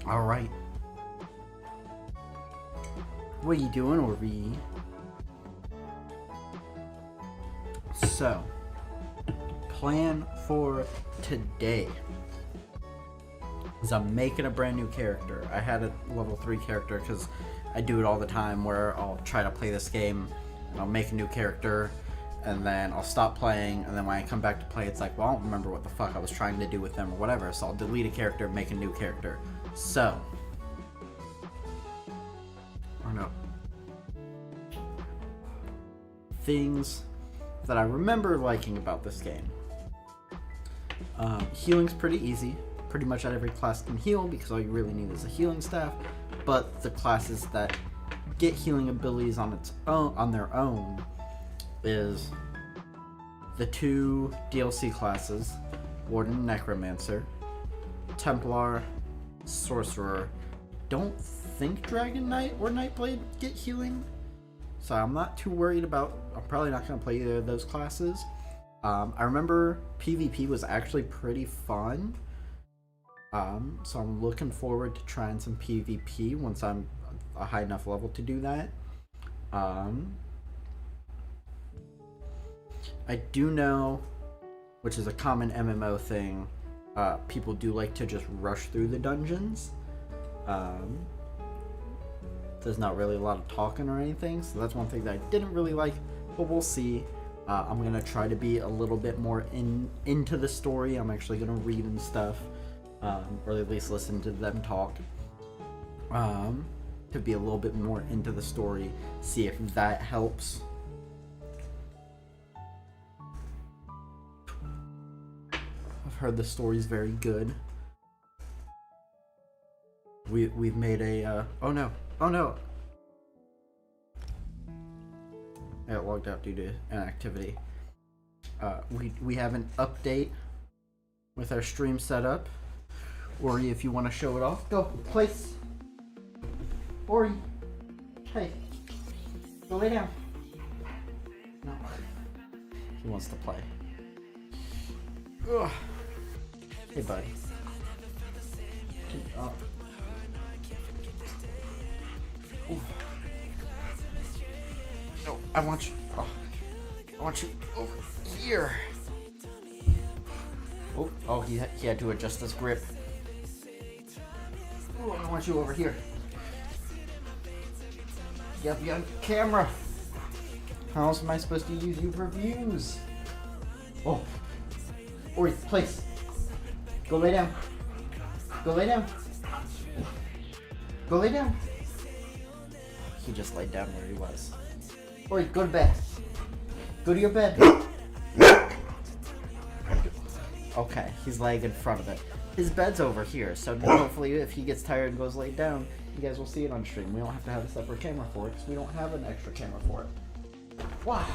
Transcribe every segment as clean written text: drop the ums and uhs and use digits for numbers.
Alright. What are you doing, Orby? So, plan for today is I'm making a brand new character. I had a level 3 character because I do it all the time where I'll try to play this game and I'll make a new character and then I'll stop playing, and then when I come back to play it's like, well, I don't remember what the fuck I was trying to do with them or whatever, so I'll delete a character and make a new character. So, or no, things that I remember liking about this game. Healing's pretty easy. Pretty much every class can heal because all you really need is a healing staff, but the classes that get healing abilities on their own is the 2 DLC classes, Warden and Necromancer, Templar, Sorcerer. Don't think Dragon Knight or Nightblade get healing, so I'm not too worried about. I'm probably not going to play either of those classes. I remember PvP was actually pretty fun, so I'm looking forward to trying some PvP once I'm a high enough level to do that. I do know, which is a common MMO thing, people do like to just rush through the dungeons. There's not really a lot of talking or anything, so that's one thing that I didn't really like, but we'll see. I'm going to try to be a little bit more into the story. I'm actually going to read and stuff, or at least listen to them talk, to be a little bit more into the story, see if that helps. I've heard the story's very good. We've made a, oh no. I got logged out due to inactivity. We have an update with our stream setup. Ori, if you want to show it off, go place. Ori, hey, go lay down. No, he wants to play. Ugh. Hey, buddy. Get up. Ooh. No, I want you. Oh, I want you over here. Oh, he had to adjust his grip. Oh, I want you over here. You gotta be on camera. How else am I supposed to use you for views? Oh, Ori, place. Go lay down. Go lay down. Go lay down. He just laid down where he was. Ori, go to bed. Go to your bed. Okay, he's laying in front of it. His bed's over here, so hopefully if he gets tired and goes lay down, you guys will see it on stream. We don't have to have a separate camera for it, because we don't have an extra camera for it. Wow.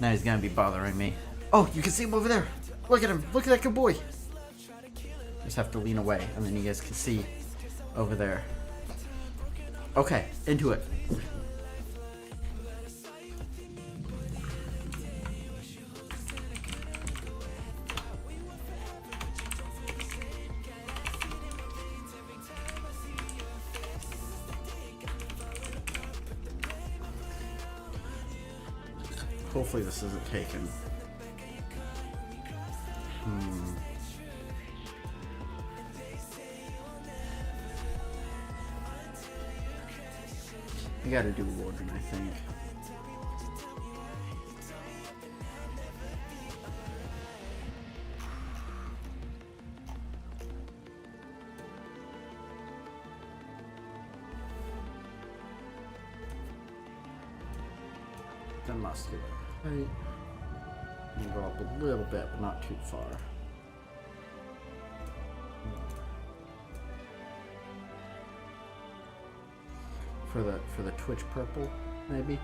Now he's gonna be bothering me. Oh, you can see him over there. Look at him. Look at that good boy. Just have to lean away, and then you guys can see over there. Okay, into it. Hopefully this isn't taken. I gotta do Warden, I think. The muscular. Right. You go up a little bit, but not too far. For the Twitch purple, maybe.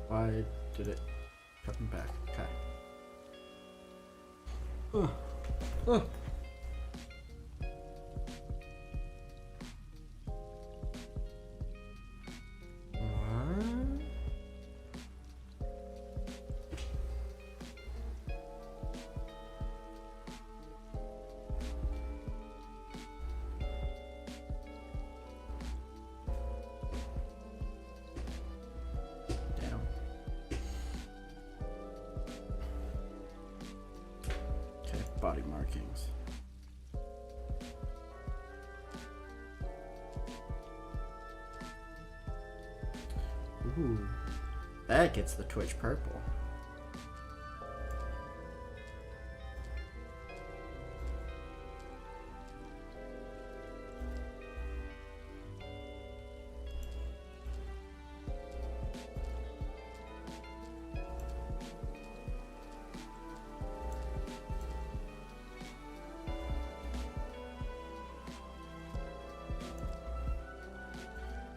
Why did it come back? Okay. markings. Ooh, that gets the Twitch purple.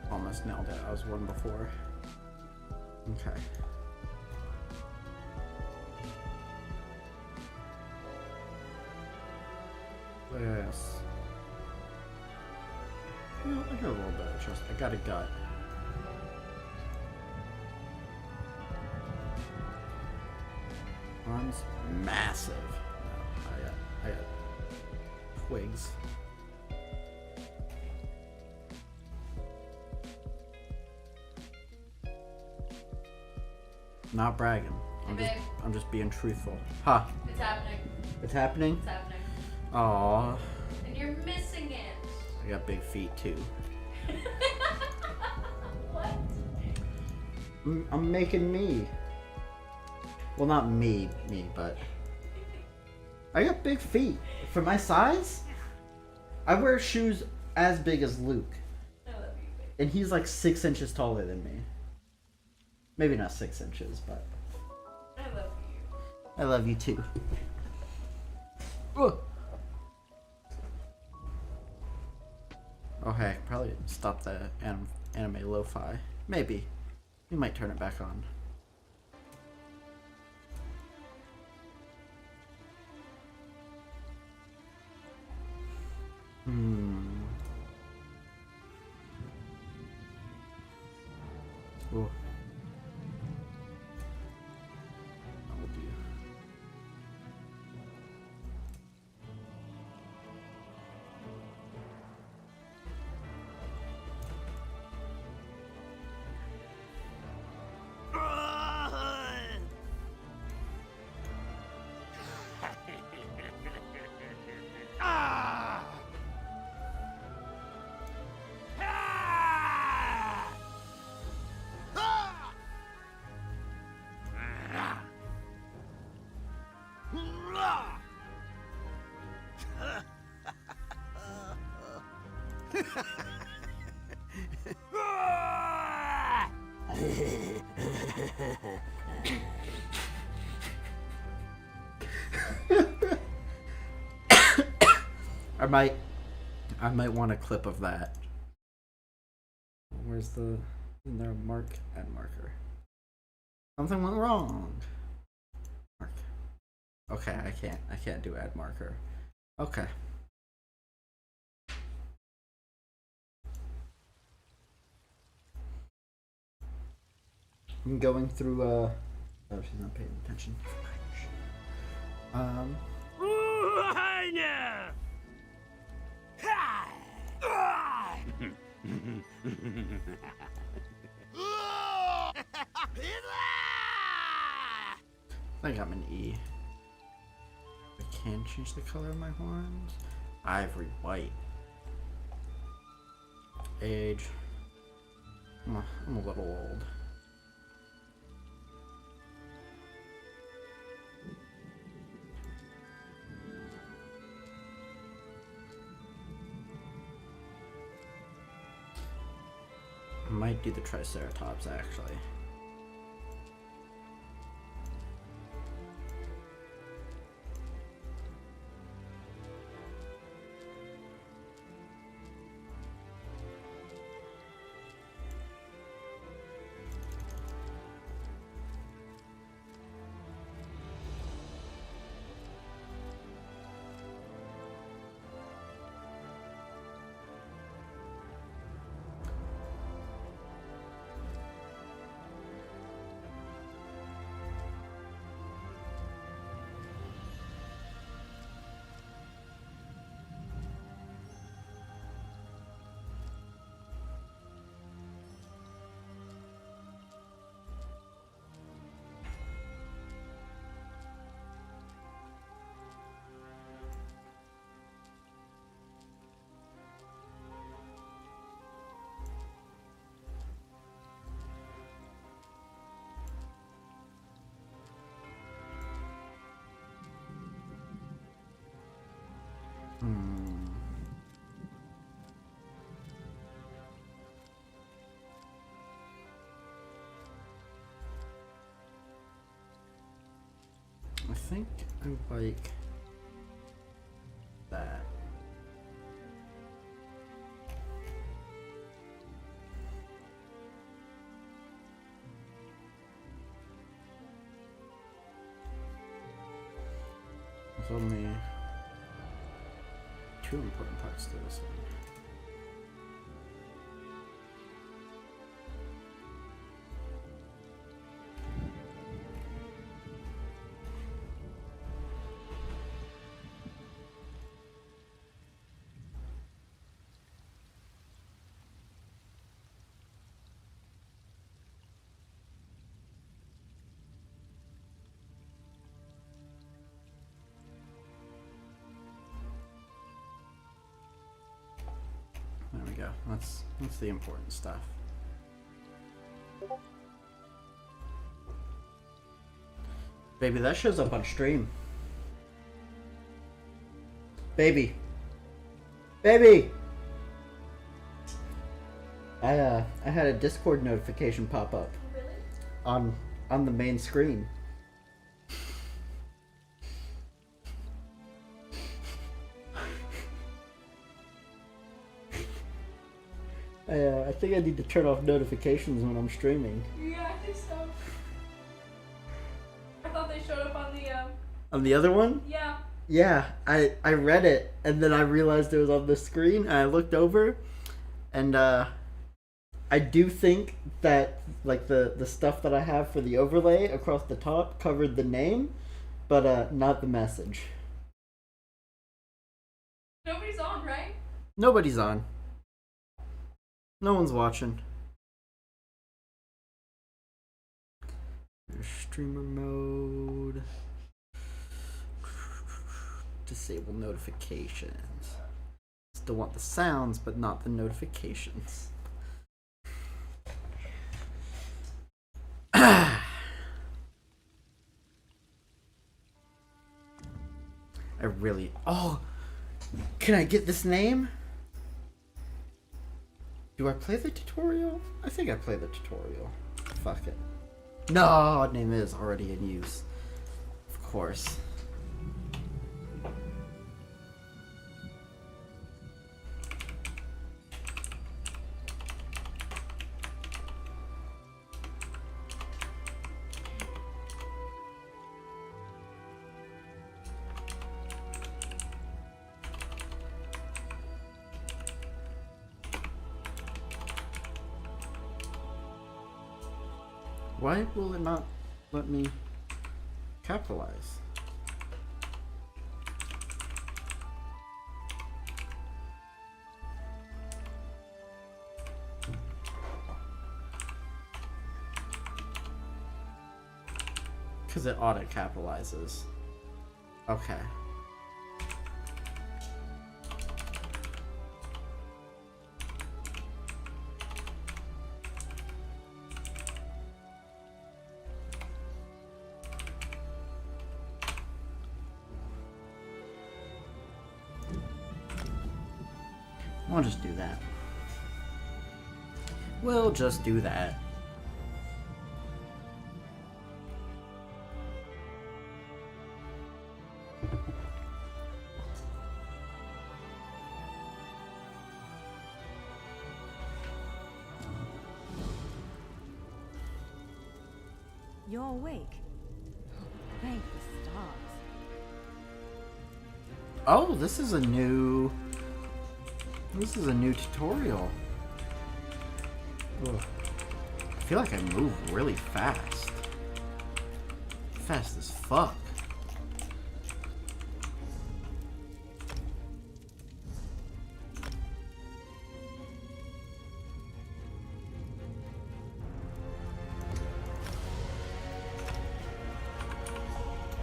Almost nailed it. I was one before. Okay. Yes. Well, I got a little bit of trust. I got a gut. Arms massive. No, I got twigs. Not bragging. I'm just being truthful. Huh. It's happening. It's happening? It's happening. Aww. And you're missing it. I got big feet too. What? I'm making me. Well, not me, but I got big feet. For my size, I wear shoes as big as Luke. I love you, baby. And he's like 6 inches taller than me. Maybe not 6 inches, but I love you. I love you too. Ugh. Oh hey, probably stop the anime lo-fi. Maybe. We might turn it back on. Oh. Oh dear. I might want a clip of that. Where's the isn't there a mark? Add marker. Something went wrong. Mark. Okay, I can't do add marker. Okay. I'm going through oh, she's not paying attention. I think I'm an E. I can change the color of my horns. Ivory white. Age. I'm a little old. I might do the Triceratops actually. I think I like that. There's only two important parts to this one. There we go. That's the important stuff. Baby, that shows up on stream. Baby. Baby! I had a Discord notification pop up. Really? On the main screen. I think I need to turn off notifications when I'm streaming. Yeah, I think so. I thought they showed up on the On the other one? yeah. Yeah, I read it and then I realized it was on the screen and I looked over and I do think that like the stuff that I have for the overlay across the top covered the name, but not the message. Nobody's on, right? Nobody's on. No one's watching. Streamer mode. Disable notifications. Still want the sounds, but not the notifications. I really... Oh! Can I get this name? Do I play the tutorial? I think I play the tutorial. Fuck it. No, name is already in use. Of course. Why will it not let me capitalize? Because it auto capitalizes. Okay. We'll just do that. We'll just do that. You're awake. Thank the stars. Oh, this is a new tutorial. Ugh. I feel like I move really fast. Fast as fuck.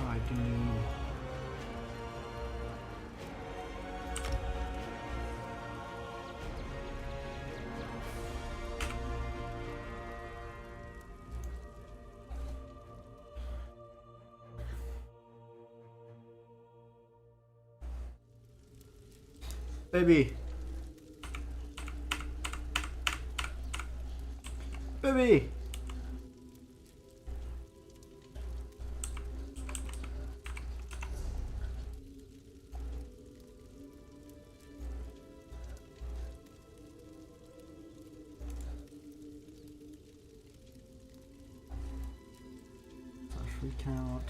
Oh, I do need... Baby! Baby! Recount.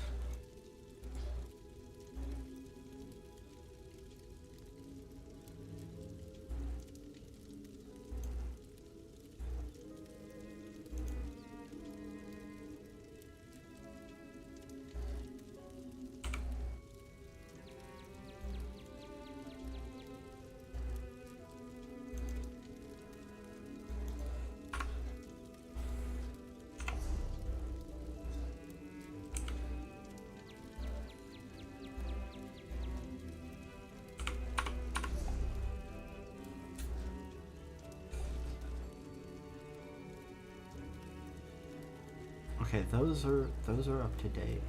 Okay, those are up to date.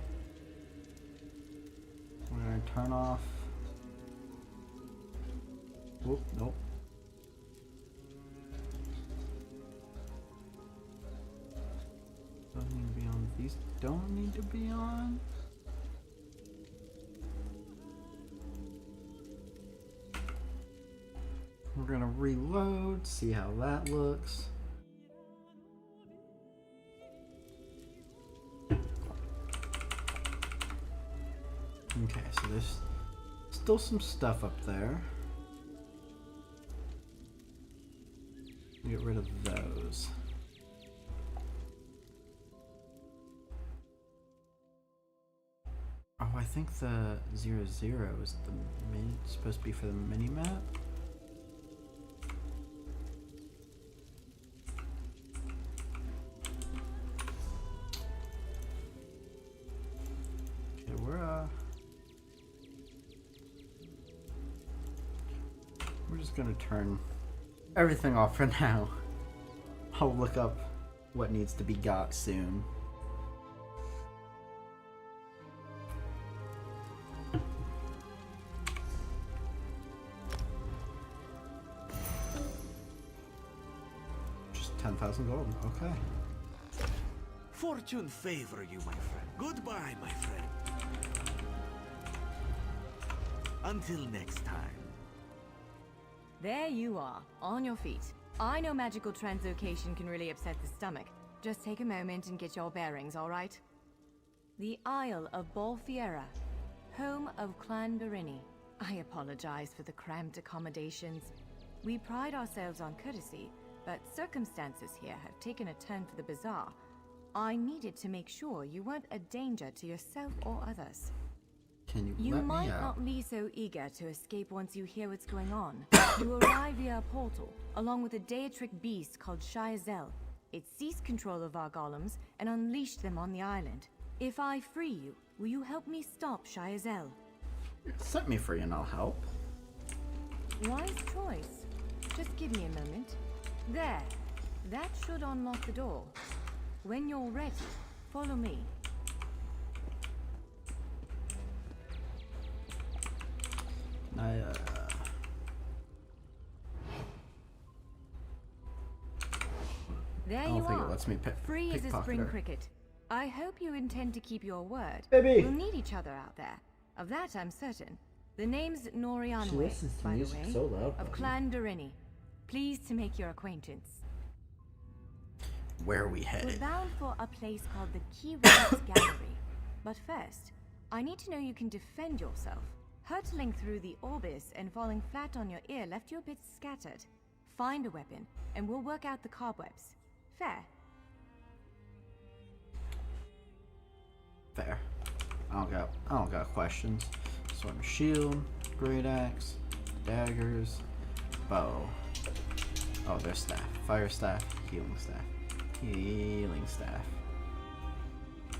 We're gonna turn off. Whoop, nope. Don't need to be on. These don't need to be on. We're gonna reload, see how that looks. Okay, so there's still some stuff up there. Get rid of those. Oh, I think the 00 is the supposed to be for the mini map. Okay, we're just gonna turn everything off for now. I'll look up what needs to be got soon. Just 10,000 gold, okay. Fortune favor you, my friend. Goodbye, my friend. Until next time. There you are, on your feet. I know magical translocation can really upset the stomach. Just take a moment and get your bearings, all right? The Isle of Bolfiera, home of Clan Berini. I apologize for the cramped accommodations. We pride ourselves on courtesy, but circumstances here have taken a turn for the bizarre. I needed to make sure you weren't a danger to yourself or others. Can you You let might me out? not be so eager to escape once you hear what's going on. You arrive via a portal, along with a Daetric beast called Shayazel. It seized control of our golems and unleashed them on the island. If I free you, will you help me stop Shayazel? Set me free and I'll help. Wise choice. Just give me a moment. There. That should unlock the door. When you're ready, follow me. I There don't you think are. it lets me Free as a pickpocket spring her. cricket. I hope you intend to keep your word. Baby! We'll need each other out there. Of that I'm certain. The name's She Norianwe, listens to by the music way, so loud, of buddy. Clan Berini. Pleased to make your acquaintance. Where are we We're headed? bound for a place called the Key Relics Gallery. But first, I need to know you can defend yourself. Hurtling through the Orbis and falling flat on your ear left you a bit scattered. Find a weapon, and we'll work out the cobwebs. Fair. Fair. I don't got questions. Sword and shield, great axe, daggers, bow. Oh, there's staff. Fire staff, healing staff. Healing staff.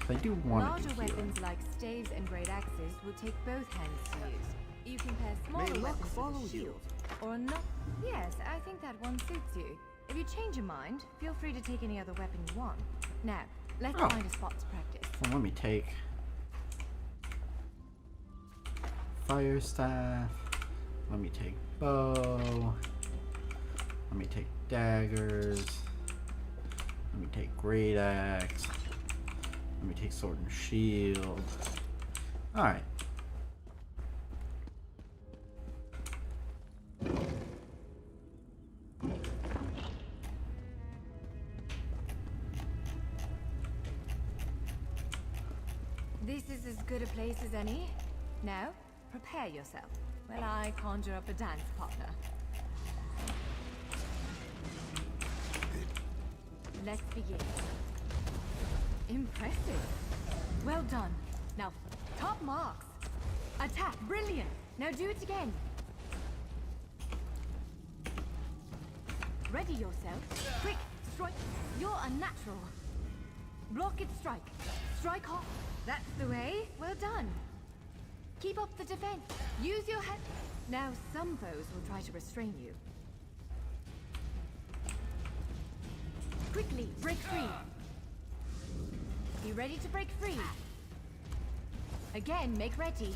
I do want Larger to do healing. weapons like staves and great axes will take both hands to use. You can pair smaller May luck weapons follow with a you. shield, or a knock. Yes, I think that one suits you. If you change your mind, feel free to take any other weapon you want. Now, let's Oh. find a spot to practice. Well, let me take fire staff. Let me take bow. Let me take daggers. Let me take great axe. Let me take sword and shield. Alright. This is as good a place as any. Now, prepare yourself while I conjure up a dance partner. Let's begin. Impressive. Well done. Now, top marks. Attack. Brilliant. Now do it again. Ready yourself. Quick. Strike. You're unnatural. Block it. Strike. Strike hard. That's the way. Well done. Keep up the defense. Use your head. Now, some foes will try to restrain you. Quickly, break free. Be ready to break free. Again, make ready.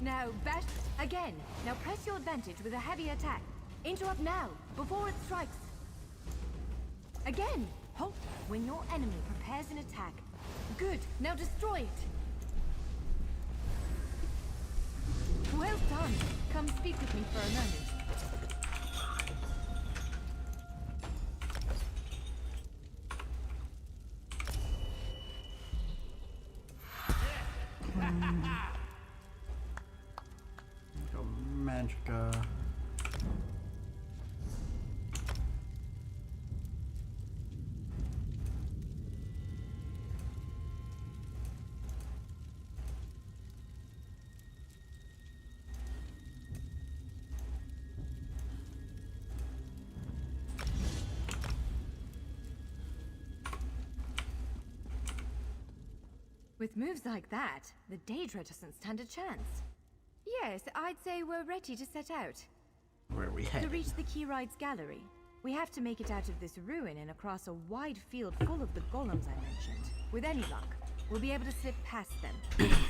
Now, bash again. Now press your advantage with a heavy attack. Interrupt now, before it strikes. Again, hold when your enemy prepares an attack. Good, now destroy it. Well done. Come speak with me for a moment. Go Magica. With moves like that, the Daedra doesn't stand a chance. Yes, I'd say we're ready to set out. Where are we To headed? reach the Keyride's gallery, we have to make it out of this ruin and across a wide field full of the golems I mentioned. With any luck, we'll be able to slip past them.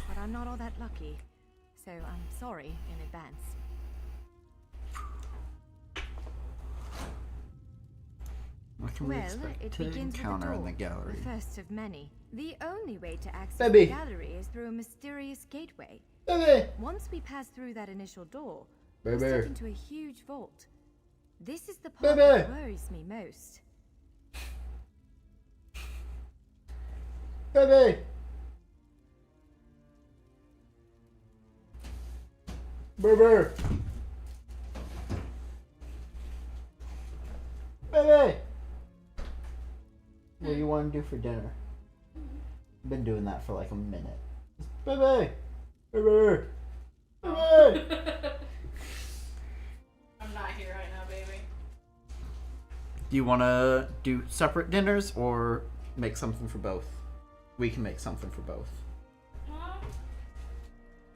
But I'm not all that lucky, so I'm sorry in advance. What can we Well, expect it to begins with a encounter door, in the gallery? the first of many. The only way to access Baby. the gallery is through a mysterious gateway. Baby! Once we pass through that initial door, Baby. we step into a huge vault. This is the part Baby. that worries me most. Baby! Baby! Baby! What do you want to do for dinner? Been doing that for like a minute. Baby! Baby! Baby! I'm not here right now, baby. Do you want to do separate dinners or make something for both? We can make something for both.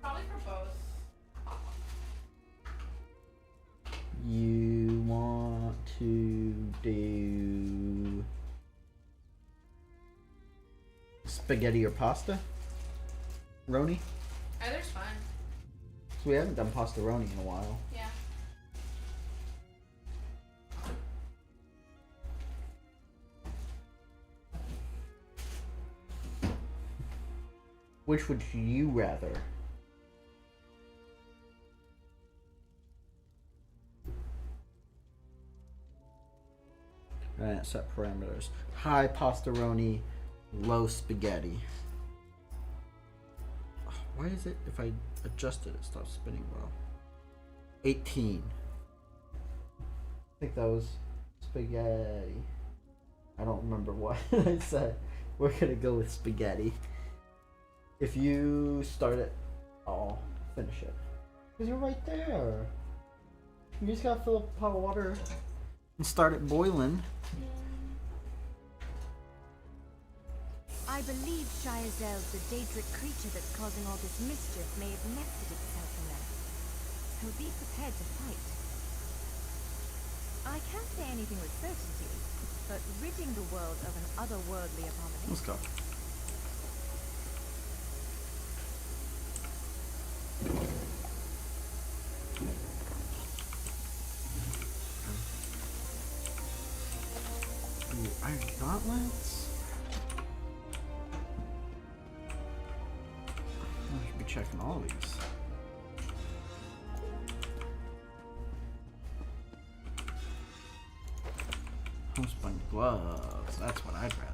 Probably for both. You want to do spaghetti or pasta? Roni? Either's fine. So we haven't done pasta roni in a while. Yeah. Which would you rather? Alright, set parameters. High pasta roni, low spaghetti. Oh, why is it, if I adjust it, it stops spinning well? 18. I think that was spaghetti. I don't remember what I said. We're gonna go with spaghetti. If you start it, I'll finish it. Because you're right there. You just gotta fill up a pot of water and start it boiling. I believe Shiazel, the Daedric creature that's causing all this mischief, may have nested itself in there. So be prepared to fight. I can't say anything with certainty, but ridding the world of an otherworldly abomination. Let's go. Ooh, iron gauntlets. I should be checking all these. Homespun gloves. That's what I'd rather.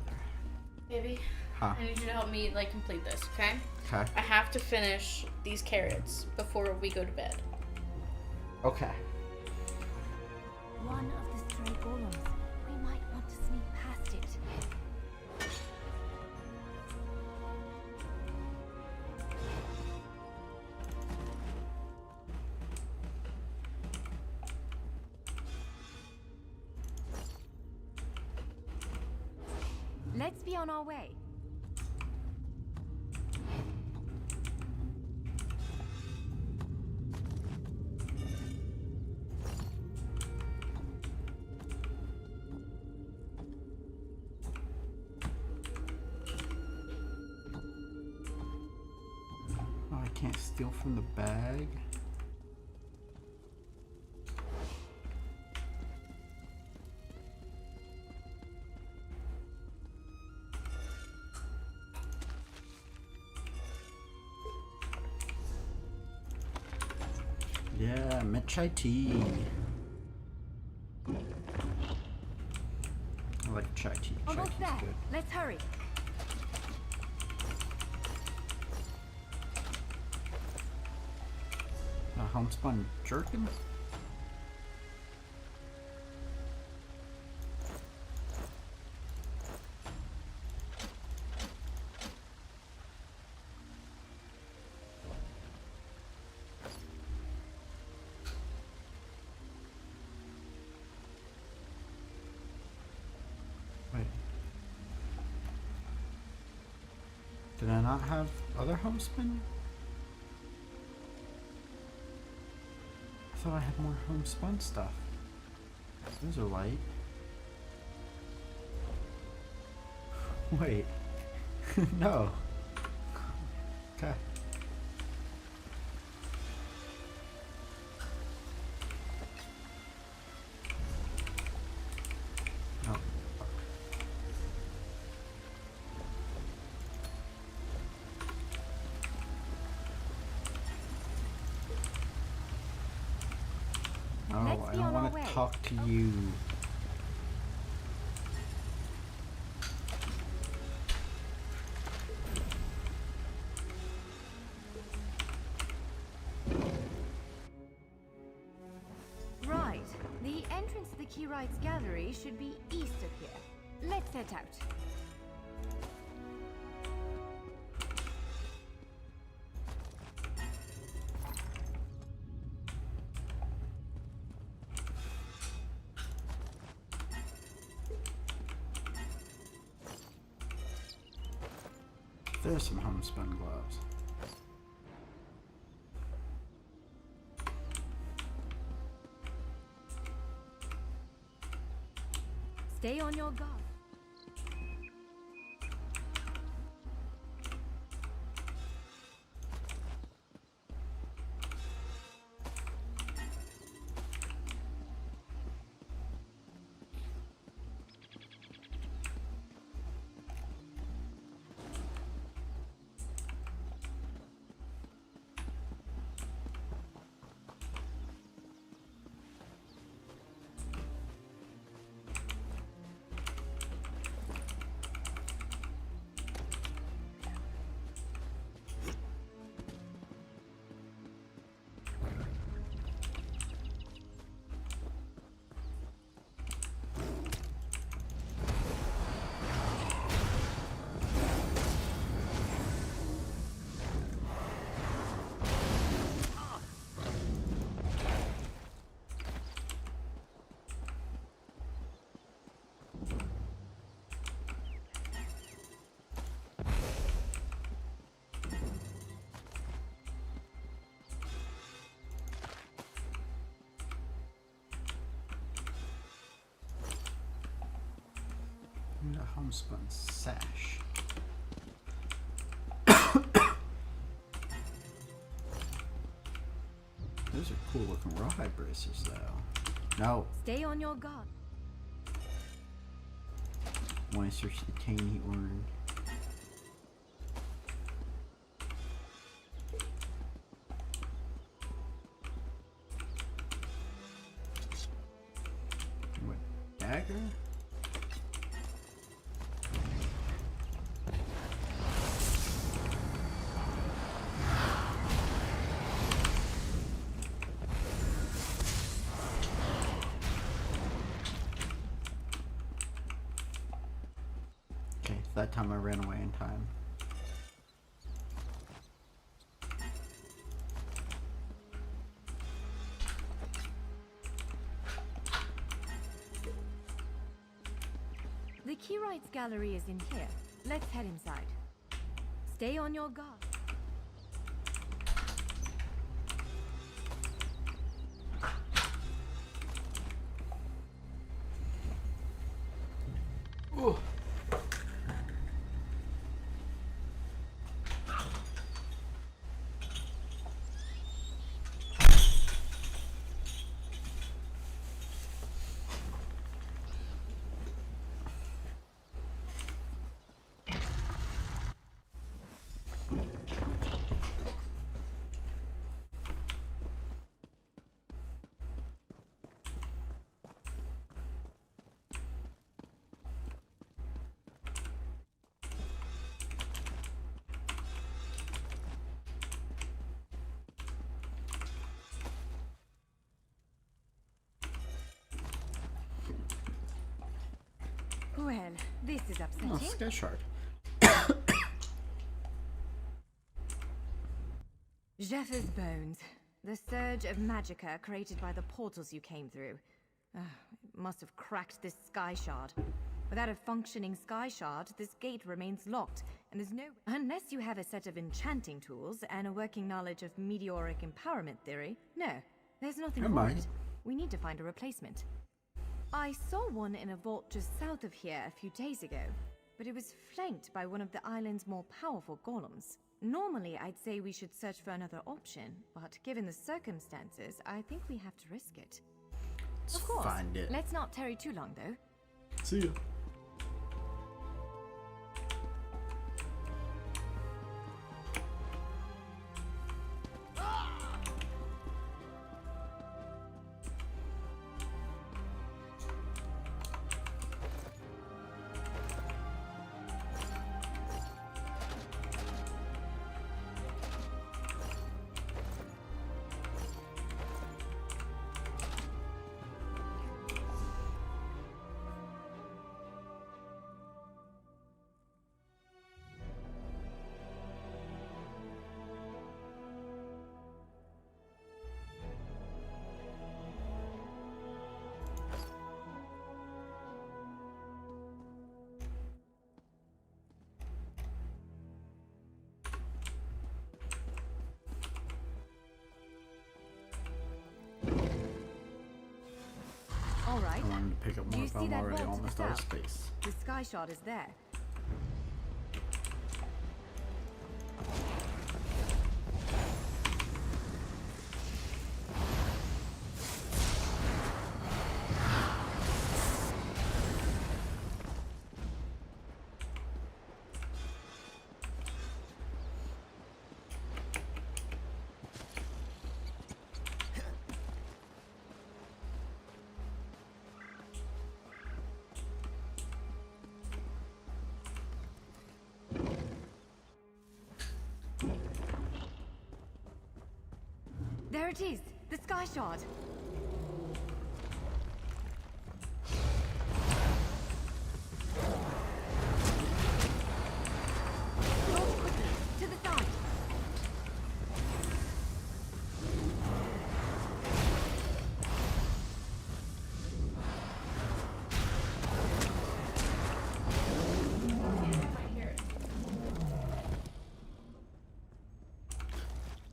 Baby, Huh? I need you to help me like complete this, okay? Okay. I have to finish these carrots before we go to bed. Okay. One of the stray golems. We might want to sneak past it. Let's be on our way. Oh, I can't steal from the bag. Yeah, chai tea. I like chai tea. Chai Almost tea's there. good. Let's hurry. A homespun jerkin? Wait. Did I not have other homespun? I thought I had more homespun stuff. Those are light. Wait. No. Okay. Oh. Oh, Let's I be don't on our want way. to talk to you. Right. The entrance to the Key Rights Gallery should be east of here. Let's set out. There's some homespun gloves. Stay on your guard. And a homespun sash. Those are cool looking rawhide bracers though. No. Stay on your guard. When I search the cane he ordered. What, dagger? Okay, that time I ran away in time. The Keyrights gallery is in here. Let's head inside. Stay on your guard. Oh. Well, this is upsetting. Oh, Sky Shard. Jeffers' bones. The surge of magicka created by the portals you came through. It must have cracked this sky shard. Without a functioning sky shard, this gate remains locked, and there's no... Unless you have a set of enchanting tools and a working knowledge of meteoric empowerment theory, no, there's nothing Never for mind. it. We need to find a replacement. I saw one in a vault just south of here a few days ago, but it was flanked by one of the island's more powerful golems. Normally, I'd say we should search for another option, but given the circumstances, I think we have to risk it. Let's Of course. find it. Let's not tarry too long, though. See ya. All right. I wanted to pick up Do more, you but see I'm that already vault to the almost out of south? space. The sky shard is there. There it is, the sky shard. Launch quickly, to the side.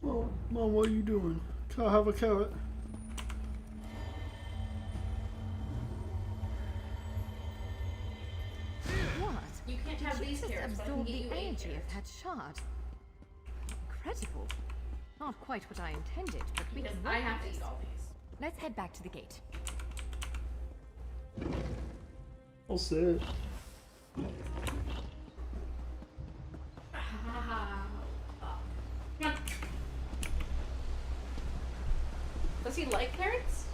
Oh, Mom, what are you doing? Can I have a carrot? What? You can't have Did you these just carrots, but I can absorb get the you 8 energy carrots. of that shard? Incredible. Not quite what I intended, but we Because can I work have with to this. eat all these. Let's head back to the gate. I'll say it. Does he like carrots?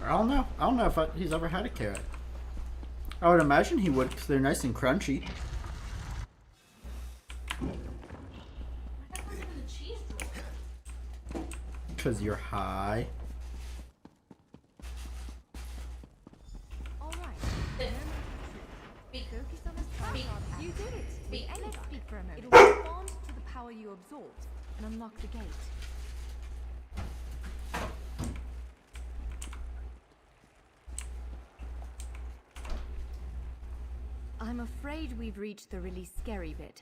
I don't know. I don't know if he's ever had a carrot. I would imagine he would because they're nice and crunchy. Because you're high. Alright. Focus on this power. You did it. Let's speak for a moment. It'll respond to the power you absorbed and unlock the gate. I'm afraid we've reached the really scary bit.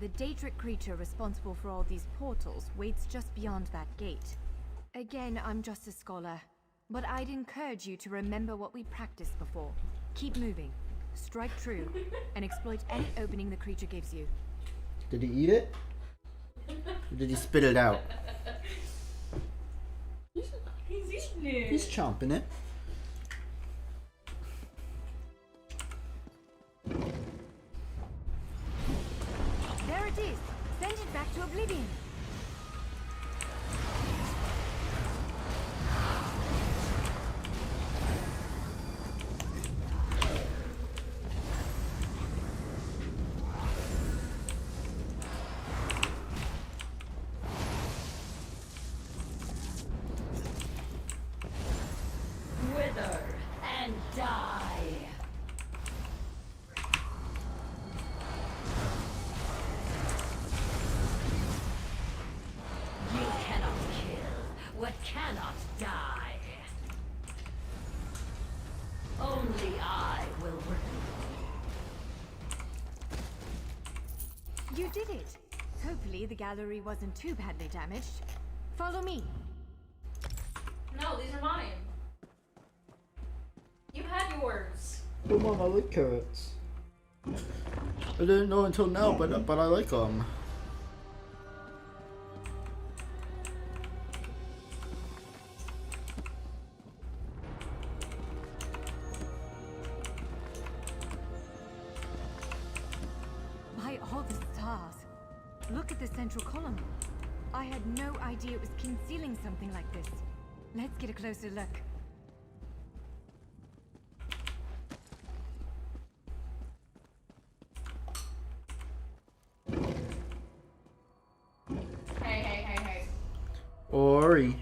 The Daedric creature responsible for all these portals waits just beyond that gate. Again, I'm just a scholar, but I'd encourage you to remember what we practiced before. Keep moving, strike true, and exploit any opening the creature gives you. Did he eat it? Or did he spit it out? He's eating it. He's chomping it. There it is! Send it back to oblivion! Wither and die. You cannot kill what cannot die. Only I will You did it! Hopefully the gallery wasn't too badly damaged. Follow me! No, these are mine. You had yours. Oh, Mom, I like carrots. I didn't know until now, but I like them. By all the stars! Look at the central column. I had no idea it was concealing something like this. Let's get a closer look. Hey. Ori.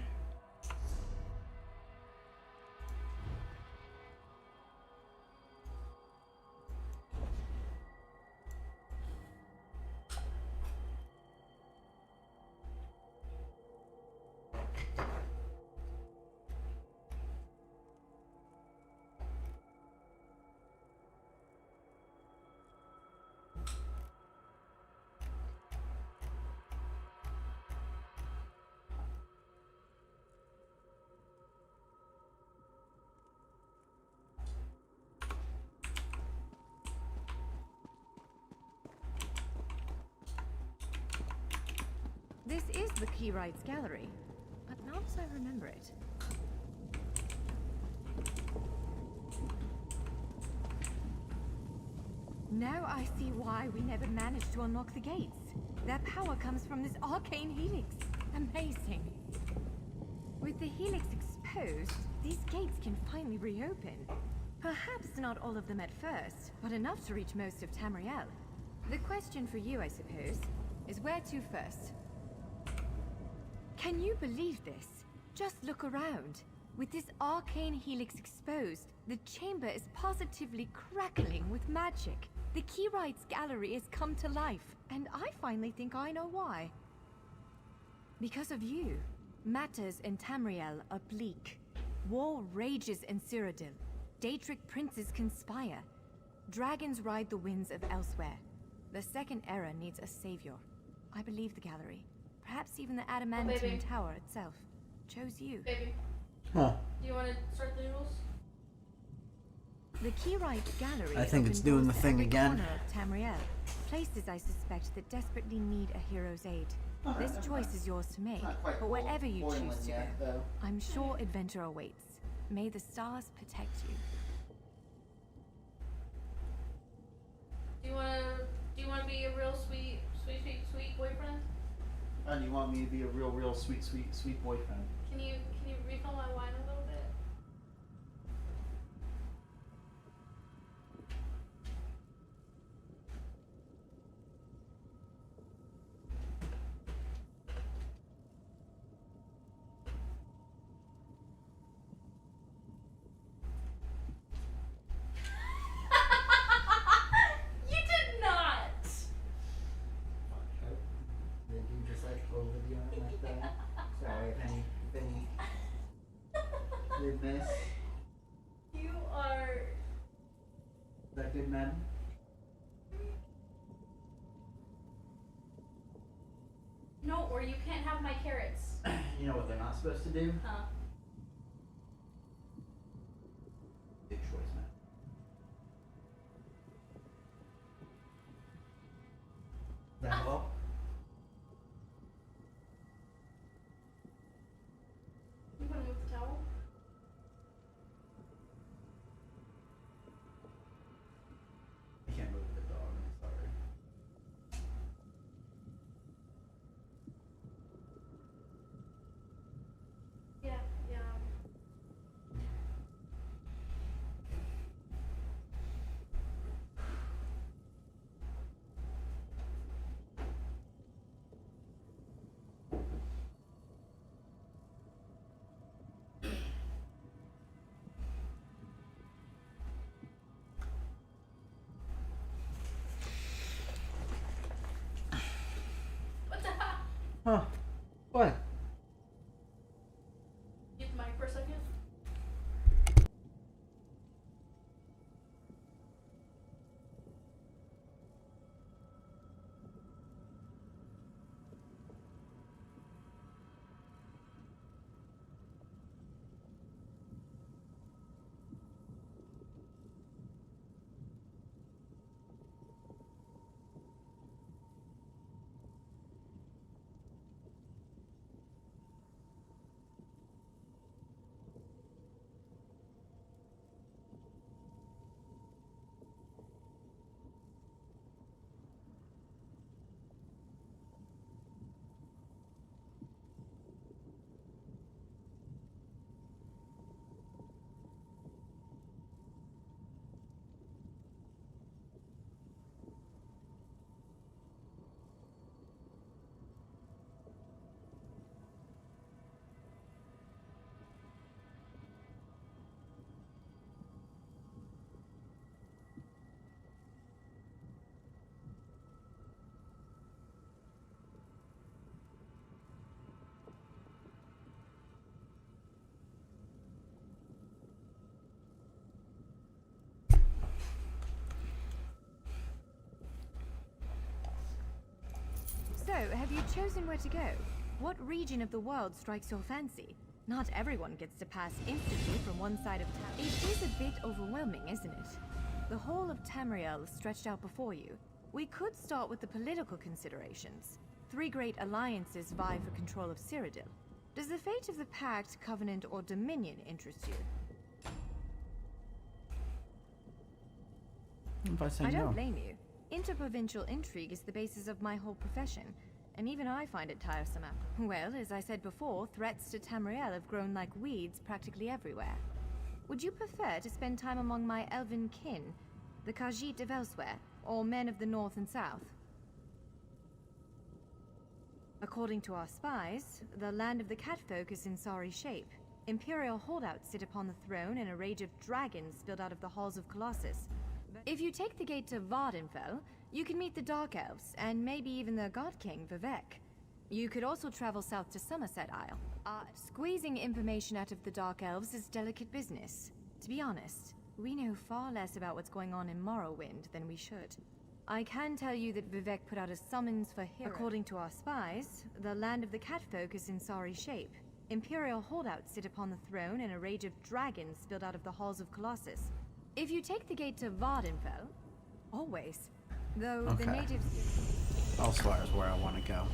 This is the Keyrights Gallery, but not as I remember it. Now I see why we never managed to unlock the gates. Their power comes from this arcane helix. Amazing. With the helix exposed, these gates can finally reopen. Perhaps not all of them at first, but enough to reach most of Tamriel. The question for you, I suppose, is where to first? Can you believe this? Just look around. With this arcane helix exposed, the chamber is positively crackling with magic. The Keyrights Gallery has come to life, and I finally think I know why. Because of you. Matters in Tamriel are bleak. War rages in Cyrodiil. Daedric princes conspire. Dragons ride the winds of elsewhere. The Second Era needs a savior. I believe the gallery, perhaps even the adamantine tower itself, chose you. Baby, Huh. do you want to start the noodles? The Keyrights Gallery I think it's opens doing doors the to thing every again. corner of Tamriel, places I suspect that desperately need a hero's aid. This choice is yours to make, but wherever you choose to go, I'm sure adventure awaits. May the stars protect you. real sweet boyfriend? And you want me to be a real sweet boyfriend? Can you refill my wine a little bit? You did not. Did you just like over the arm like that? Sorry if any did miss. You are. Is that good, madam? No, or you can't have my carrots. You know what they're not supposed to do? Huh? Good choice, man. That hello? You want to move the towel? I can't move the dog, I'm sorry. Yeah. What the hell? Huh. What? Get the mic for a second. So, have you chosen where to go? What region of the world strikes your fancy? Not everyone gets to pass instantly from one side of town. It is a bit overwhelming, isn't it? The whole of Tamriel is stretched out before you. We could start with the political considerations. 3 great alliances vie for control of Cyrodiil. Does the fate of the Pact, Covenant, or Dominion interest you? If I say I no. don't blame you. Interprovincial intrigue is the basis of my whole profession, and even I find it tiresome. Well, as I said before, threats to Tamriel have grown like weeds practically everywhere. Would you prefer to spend time among my elven kin, the Khajiit of elsewhere, or men of the north and south? According to our spies, the land of the catfolk is in sorry shape. Imperial holdouts sit upon the throne, and a rage of dragons spilled out of the halls of Colossus. If you take the gate to Vardenfell, you can meet the Dark Elves, and maybe even the God King, Vivek. You could also travel south to Somerset Isle. Squeezing information out of the Dark Elves is delicate business. To be honest, we know far less about what's going on in Morrowind than we should. I can tell you that Vivek put out a summons for heroes. According to our spies, the land of the catfolk is in sorry shape. Imperial holdouts sit upon the throne, and a rage of dragons spilled out of the halls of Colossus. If you take the gate to Vardenfell, always. Though the Okay. natives... Elsewhere is where I want to go.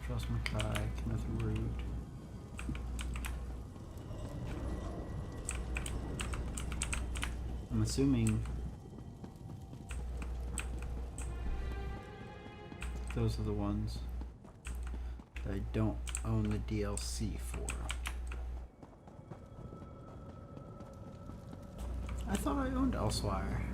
Charles Mackay, Kenneth Root. I'm assuming those are the ones that I don't own the DLC for. I thought I owned Elsewhere.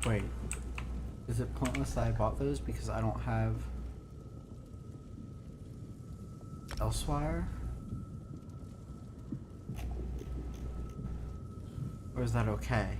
Wait, is it pointless that I bought those because I don't have Elsewhere? Or is that okay?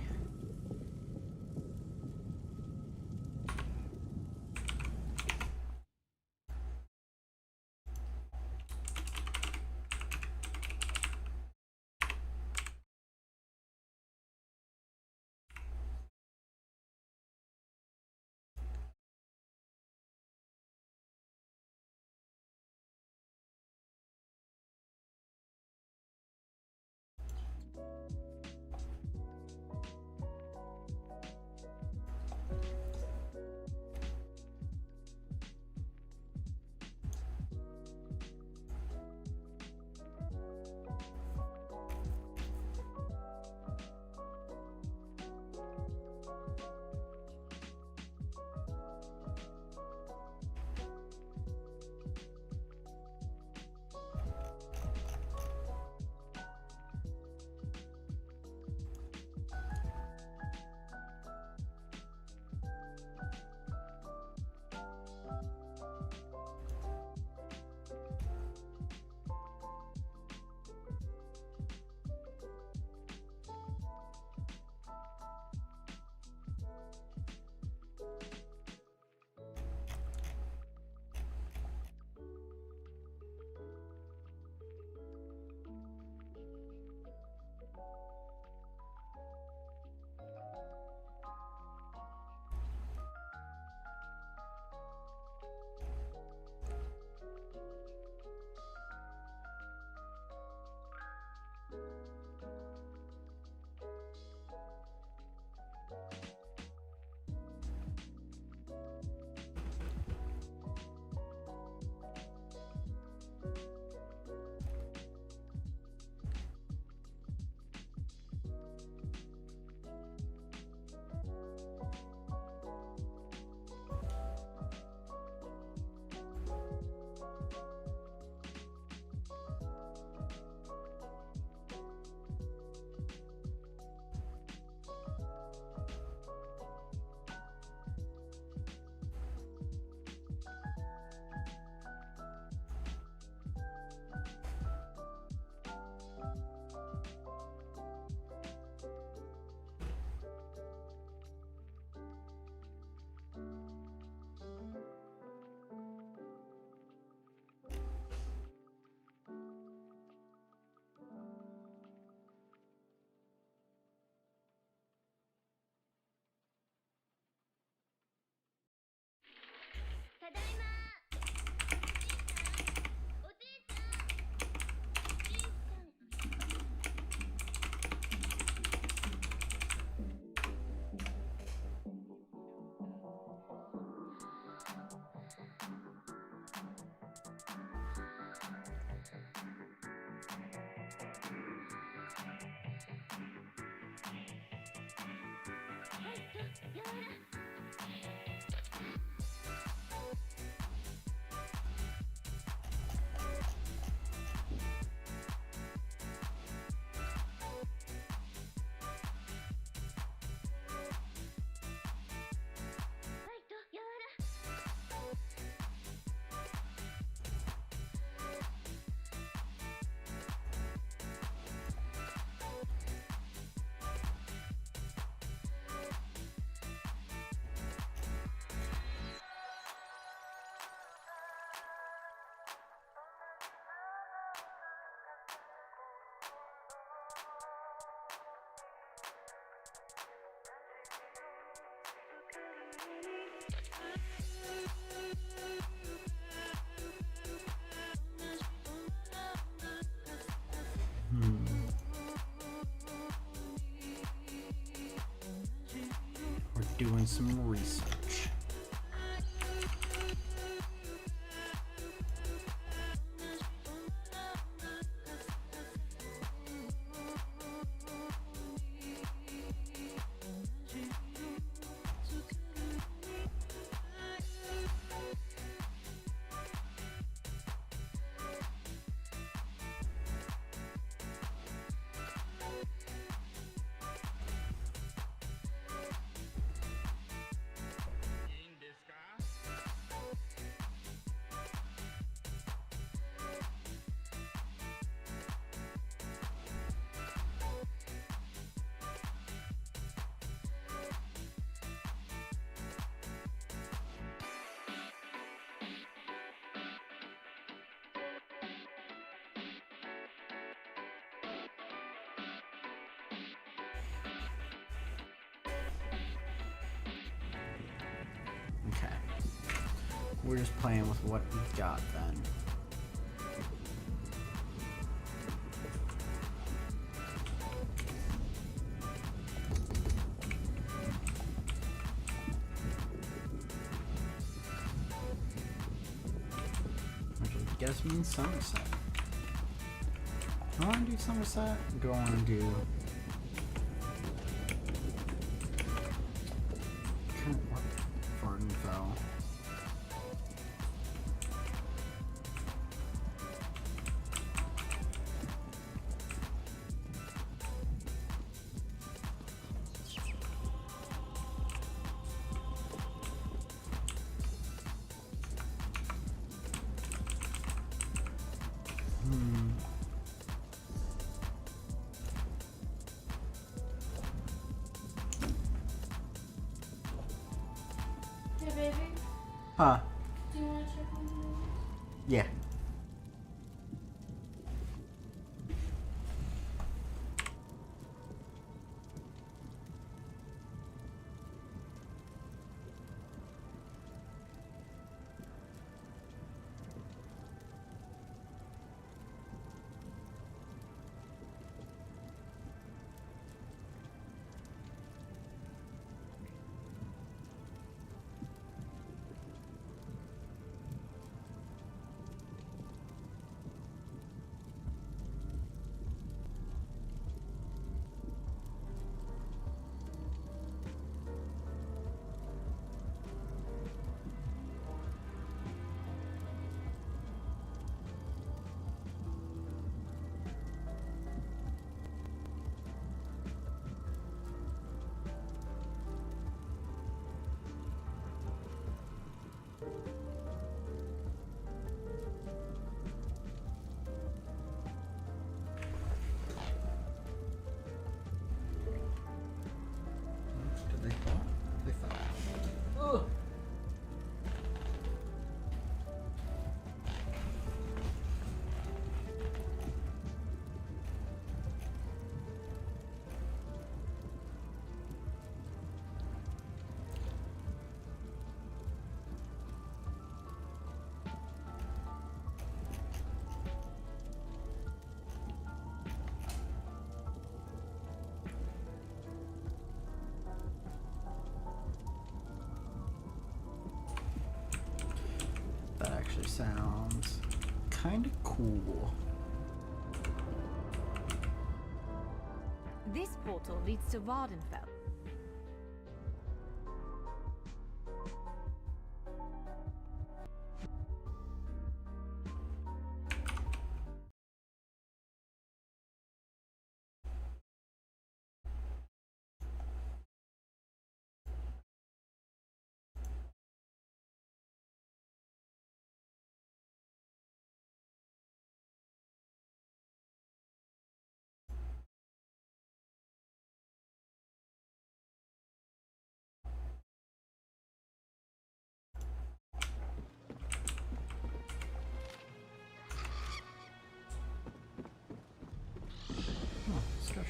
We're doing some research. Okay. We're just playing with what we've got then. Which I guess means Somerset. Do I want to do Somerset? Or do I want to do... Vardenfell? Hey, baby. Huh. Do you want to check on me? Yeah. Did they fall? They fell. Ugh. That actually sounds kind of cool. This portal leads to Vardenfell.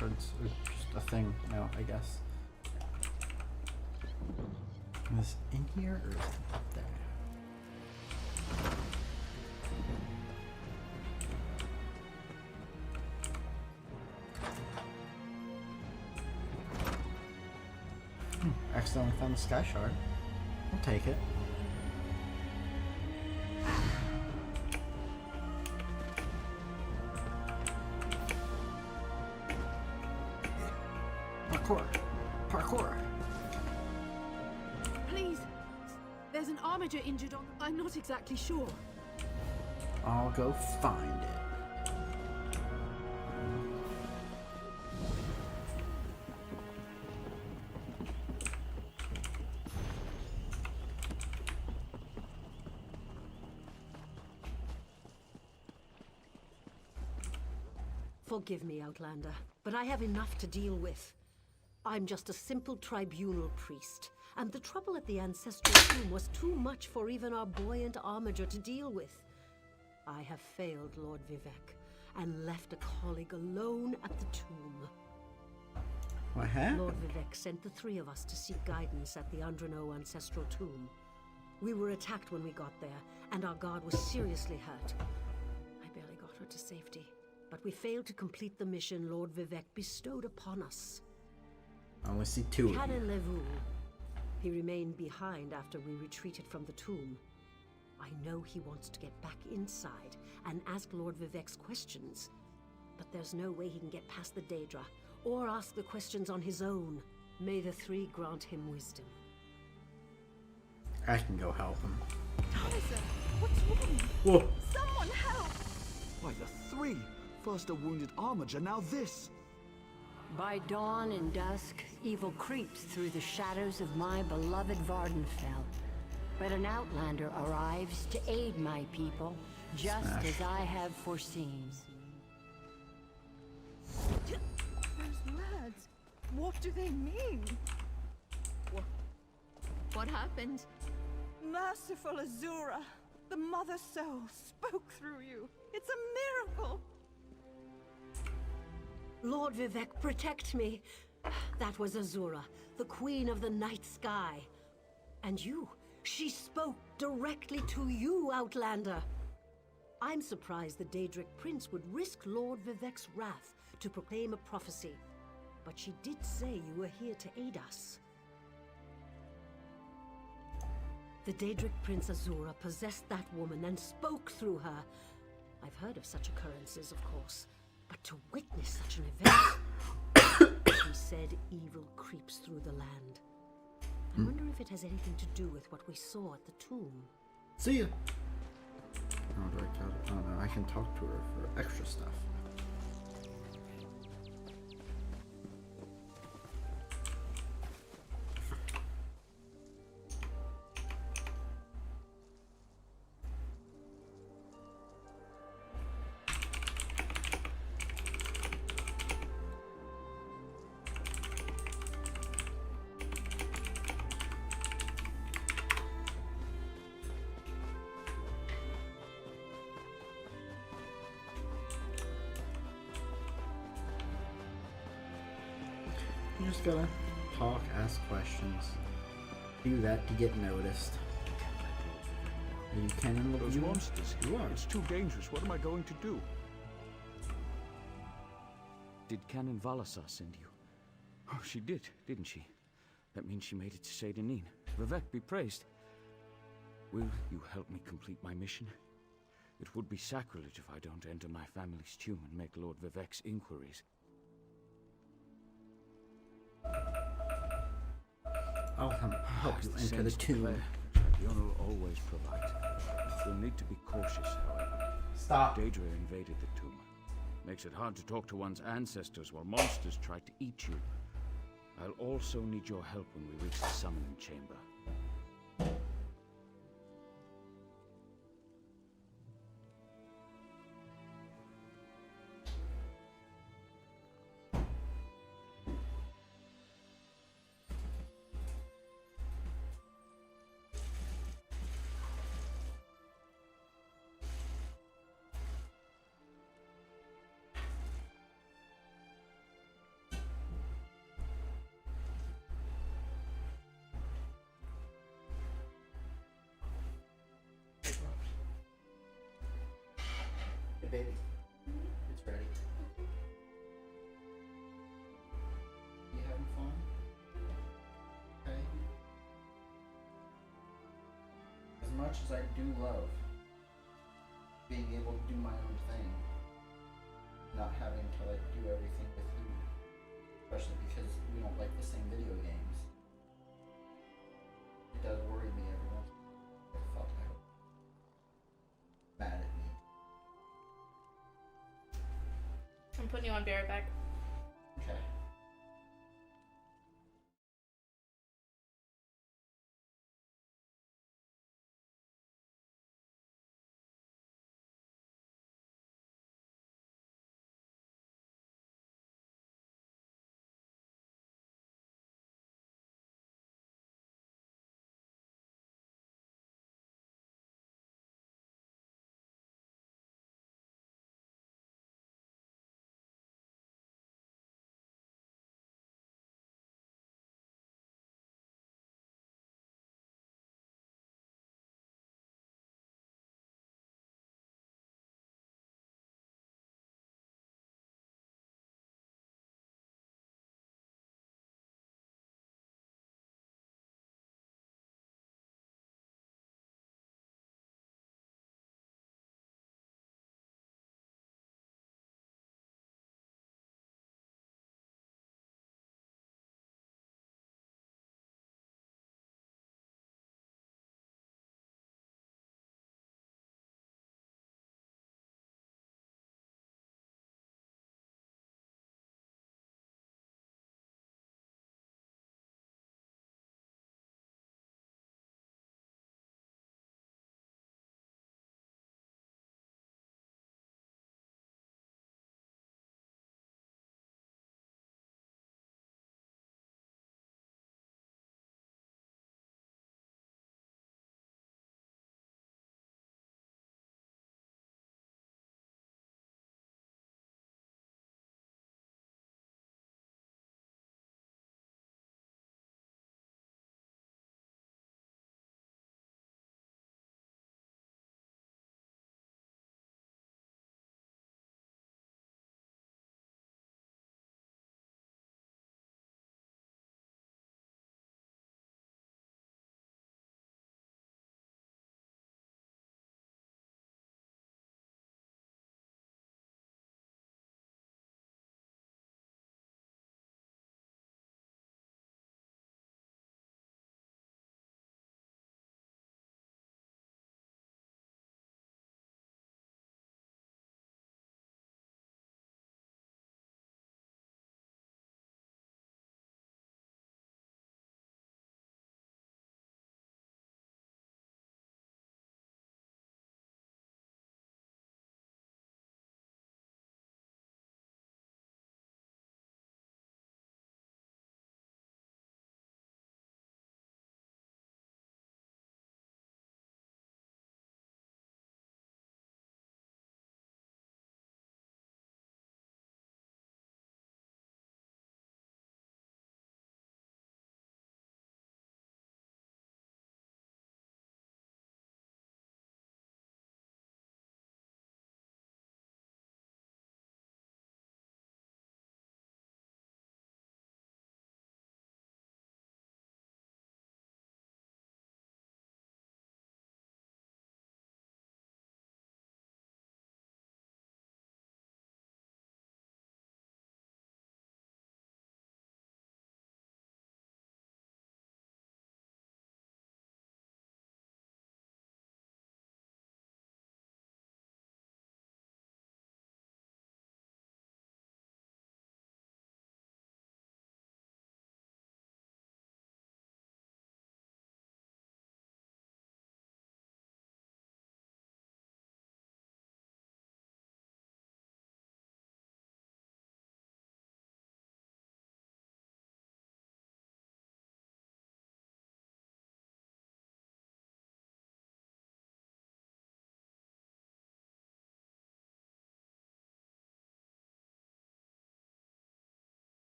entrance, or just a thing now, I guess. Is it in here or is it up there? Accidentally found the sky shard. I'll take it. Parkour. Parkour. Please. There's an armature injured on. I'm not exactly sure. I'll go find it. Forgive me, Outlander, but I have enough to deal with. I'm just a simple tribunal priest, and the trouble at the ancestral tomb was too much for even our buoyant armiger to deal with. I have failed Lord Vivek, and left a colleague alone at the tomb. What happened? Lord Vivek sent the three of us to seek guidance at the Andrano ancestral tomb. We were attacked when we got there, and our guard was seriously hurt. I barely got her to safety. But we failed to complete the mission Lord Vivek bestowed upon us. I only see two of you. Canon Levu. He remained behind after we retreated from the tomb. I know he wants to get back inside and ask Lord Vivek's questions. But there's no way he can get past the Daedra, or ask the questions on his own. May the three grant him wisdom. I can go help him. Tyson, what's wrong? Whoa. Someone help! Why, the three? First a wounded armiger, now this! By dawn and dusk, evil creeps through the shadows of my beloved Vardenfell. But an outlander arrives to aid my people, just as I have foreseen. Those words, what do they mean? What happened? Merciful Azura, the Mother Soul spoke through you. It's a miracle! Lord Vivek, protect me. That was Azura, the queen of the night sky. And you, she spoke directly to you, Outlander. I'm surprised the Daedric Prince would risk Lord Vivek's wrath to proclaim a prophecy. But she did say you were here to aid us. The Daedric Prince Azura possessed that woman and spoke through her. I've heard of such occurrences, of course. But to witness such an event, she said evil creeps through the land. I wonder if it has anything to do with what we saw at the tomb. See ya. Oh, do I got it? Oh no, I can talk to her for extra stuff. You just gotta talk, ask questions, do that to get noticed. You can and Those you monsters. You are. It's too dangerous. What am I going to do? Did Canon Valasar send you? Oh, she did, didn't she? That means she made it to Saint Denis. Vivek be praised. Will you help me complete my mission? It would be sacrilege if I don't enter my family's tomb and make Lord Vivek's inquiries. I'll help you As enter the saints tomb. declare, Tribunal will always provide. You'll need to be cautious, however. Stop. Daedra invaded the tomb. Makes it hard to talk to one's ancestors while monsters try to eat you. I'll also need your help when we reach the summoning chamber. baby. It's ready. You having fun? Okay. As much as I do love being able to do my own thing, not having to like do everything with you, especially because we don't like the same video games, it does worry me every once in a while. Fuck, I hope mad at me. I'm putting you on bareback. Okay.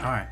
Alright.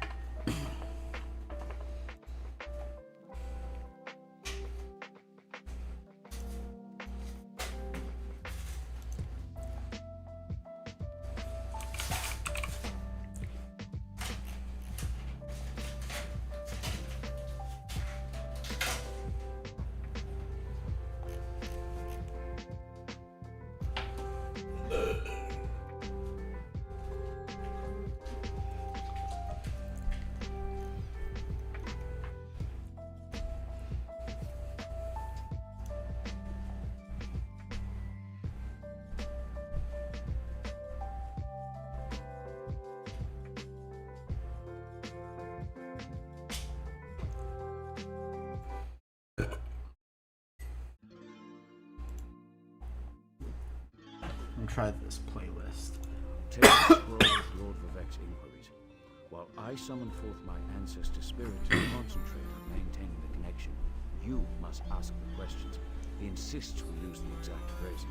Try this playlist. Take the scroll of Lord Vivek's inquiries, while I summon forth my ancestor spirit to concentrate on maintaining the connection. You must ask the questions. He insists we use the exact phrasing.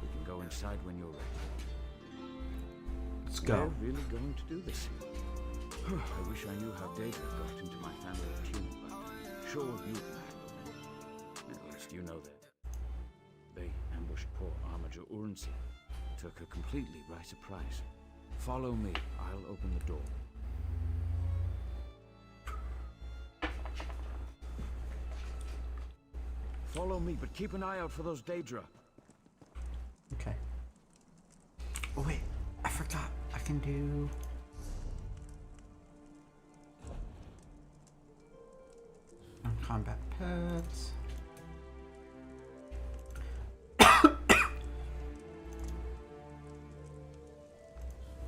We can go inside when you're ready. Let's go. We're really going to do this. I wish I knew how Daedra got into my family of kin, but I'm sure you can handle it. At least you know that. They ambushed poor Armiger Urnsi. Took her completely by surprise. Follow me. I'll open the door. Follow me, but keep an eye out for those Daedra. Okay. Oh wait, I forgot. I can do... combat pets.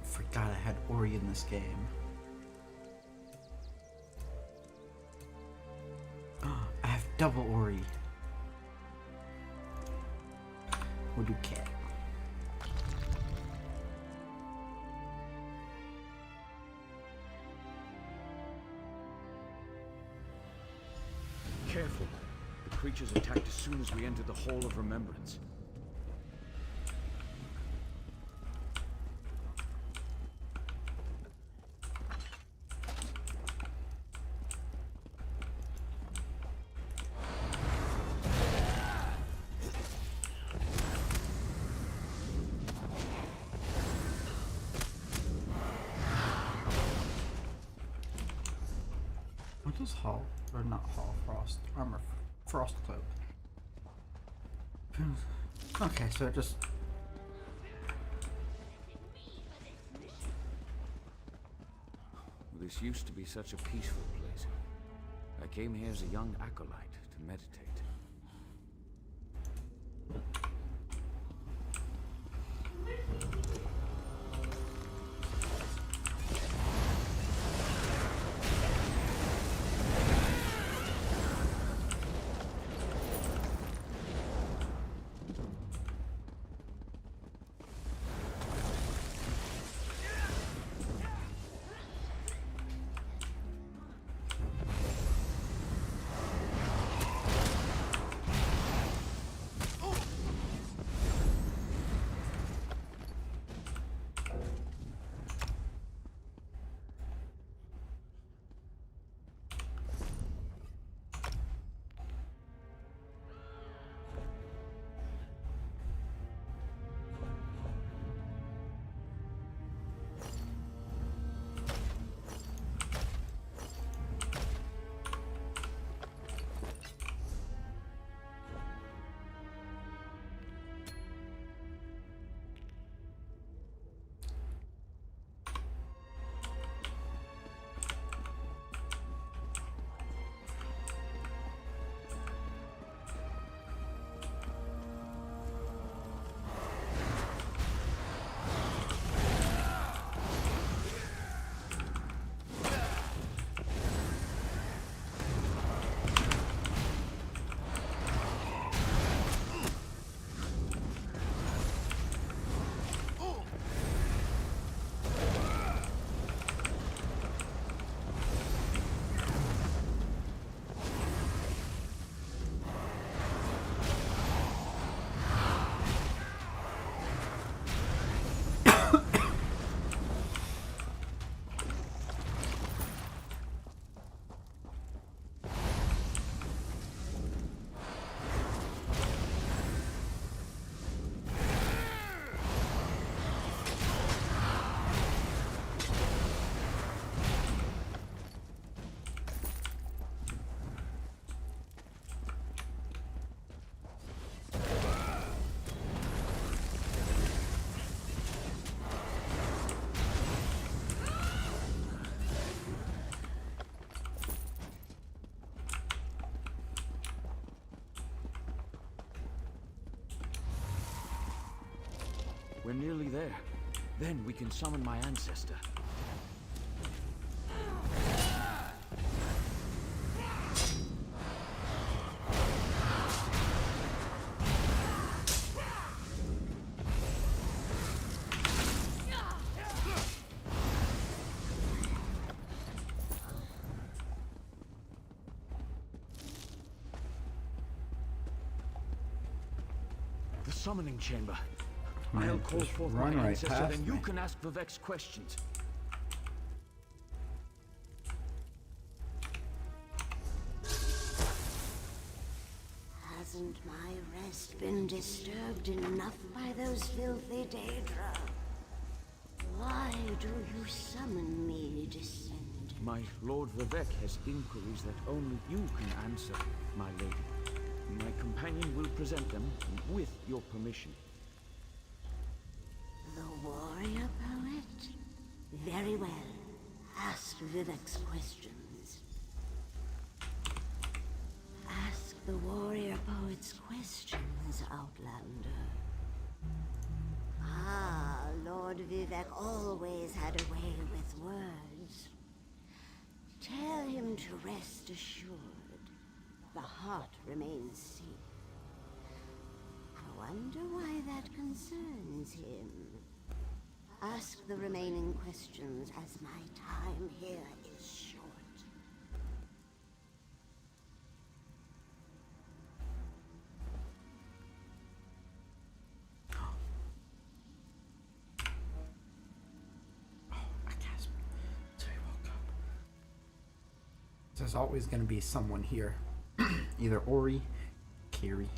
Forgot I had Ori in this game. I have double Ori. We'll do cat. Careful. The creatures attacked as soon as we entered the Hall of Remembrance. What is Hall? Or not Hall, Frost. Armor. Frost Cloak. Okay, so just... This used to be such a peaceful place. I came here as a young acolyte to meditate. We're nearly there. Then we can summon my ancestor. The summoning chamber. Man, I'll call just forth run my right ancestor, past then you me. can ask Vivek's questions. Hasn't my rest been disturbed enough by those filthy Daedra? Why do you summon me, descendant? My Lord Vivek has inquiries that only you can answer, my lady. My companion will present them with your permission. The warrior poet? Very well. Ask Vivek's questions. Ask the warrior poet's questions, Outlander. Ah, Lord Vivek always had a way with words. Tell him to rest assured. The heart remains safe. I wonder why that concerns him. Ask the remaining questions as my time here is short. I guess. So he woke up. There's always going to be someone here. Either Ori, Carrie.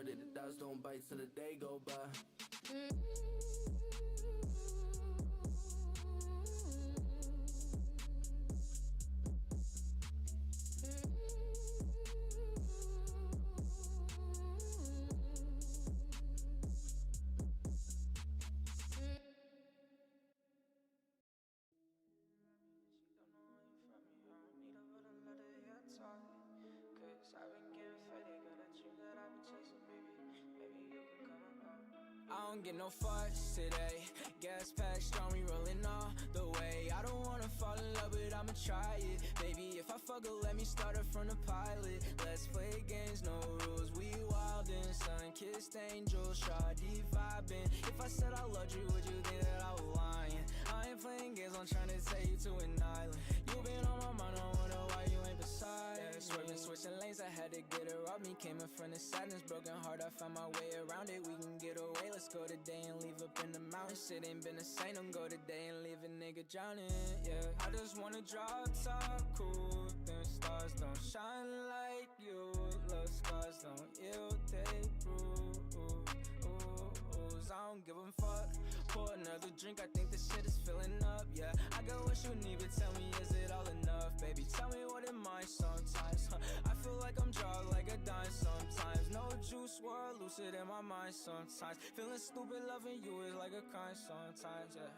steady, the dust don't bite till the day go by. Cause I've been getting faded, got a dream that I've been chasing, baby. Maybe you can come along. I don't get no fucks today. Gas pack strong, we rolling all the way. I don't wanna fall in love, but I'ma try it. Baby, if I fuck her, let me start her from the pilot. Let's play games, no rules. We wildin', sun-kissed angels, shawty vibing. If I said I loved you, would you think that I was lying? I ain't playing games, I'm trying to take you to an island. You been on my mind, I wonder why you ain't beside. Yeah, swerving, switching lanes, I had to get her off me. Came in front of sadness, broken heart, I found my way around it. We can get away, let's go today and leave up in the mountains. Shit ain't been the same, don't go today and leave a nigga drowning. Yeah, I just wanna drop top, cool. Them stars don't shine like you. Love scars don't yield, they bruise. I don't give a fuck. Pour another drink, I think this shit is filling up, yeah. I got what you need, but tell me, is it all enough, baby? Tell me what it might sometimes, I feel like I'm drugged like a dime sometimes. No juice, world lucid in my mind sometimes. Feeling stupid, loving you is like a crime sometimes, yeah.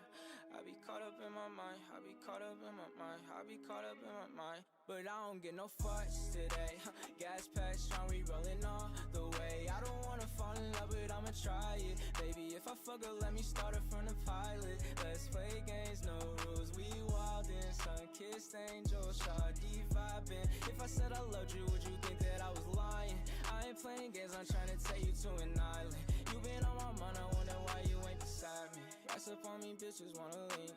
I be caught up in my mind, I be caught up in my mind, I be caught up in my mind. But I don't get no fucks today. Gas pack strong, we rolling all the way. I don't wanna fall in love, but I'ma try it. Baby, if I fuck her, let me start her from the pilot. Let's play games, no rules. We wildin', sun-kissed angels, shawty vibing. If I said I loved you, would you think that I was lying? I ain't playing games, I'm trying to take you to an island. You been on my mind, I wonder why you ain't beside me. Rise up on me, bitches wanna link.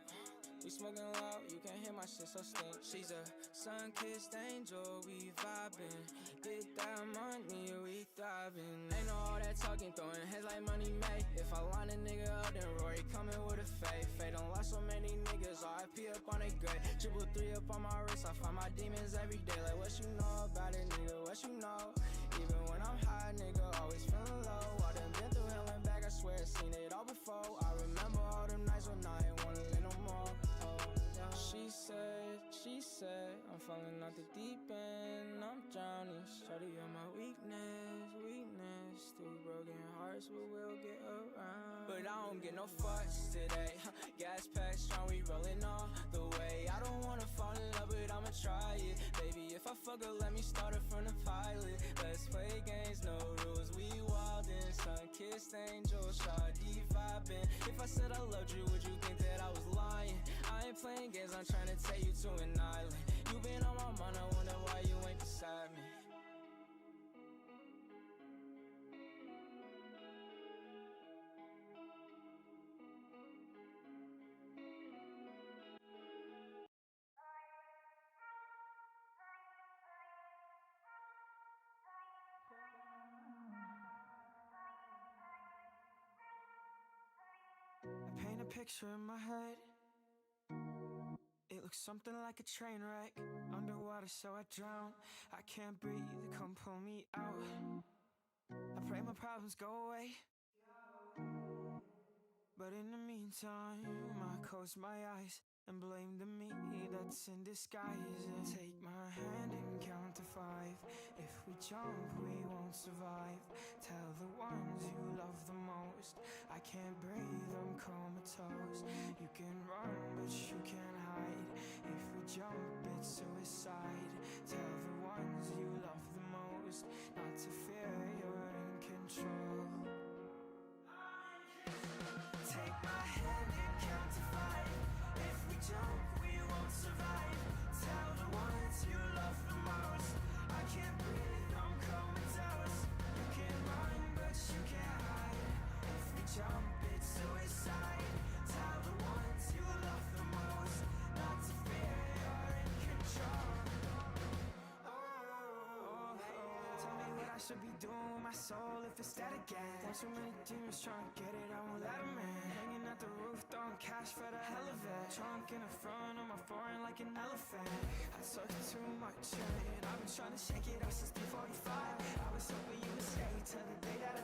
We smoking loud, you can hear my shit so stink. She's a sun-kissed angel, we vibing. Get that money, we thriving. Ain't no all that talking, throwing heads like money made. If I line a nigga up, then Rory coming with a fade. Fade don't lost so many niggas, RIP up on a grade. 333 up on my wrist, I find my demons every day. Like what you know about it, nigga, what you know? Even when I'm high, nigga, always feeling low. I done been through hell and back, I swear I've seen it all before. I remember all them nights when I ain't wanna live no more. She said, I'm falling out the deep end, I'm drowning. Shawty on my weakness. Two broken hearts, but we'll get around. But I don't get no fucks today. Gas pack strong, we rolling all the way. I don't wanna fall in love, but I'ma try it. Baby, if I fuck her, let me start her from the pilot. Let's play games, no rules. We wildin', sun-kissed angels, shawty vibing. If I said I loved you, would you think that I was lying? I ain't playing games, I'm trying to take you to an island. You been on my mind, I wonder why you ain't beside me. I paint a picture in my head. It looks something like a train wreck. Underwater so I drown. I can't breathe, come pull me out. I pray my problems go away, but in the meantime I close my eyes and blame the me that's in disguise. And take my hand and count to 5. If we jump, we won't survive. Tell the ones you love the most, I can't breathe, I'm comatose. You can run, but you can't hide. If we jump, it's suicide. Tell the ones you love the most not to fear, you're in control. Take my hand and count to 5. If we jump, we won't survive. Tell the ones you love the most, I can't breathe, I'm comatose. You can run, but you can't hide. If we jump, it's suicide. Tell the ones you love the most not to fear, you're in control. Tell me what I should be doing with my soul if it's dead again. There's so many demons trying to get it, I won't let them in. Hanging at the roof, throwing cash for the hell of it. Trunk in the front of my foreign like an elephant. I took too much and I've been trying to shake it up since 3:45. I was hoping you would stay till the day that I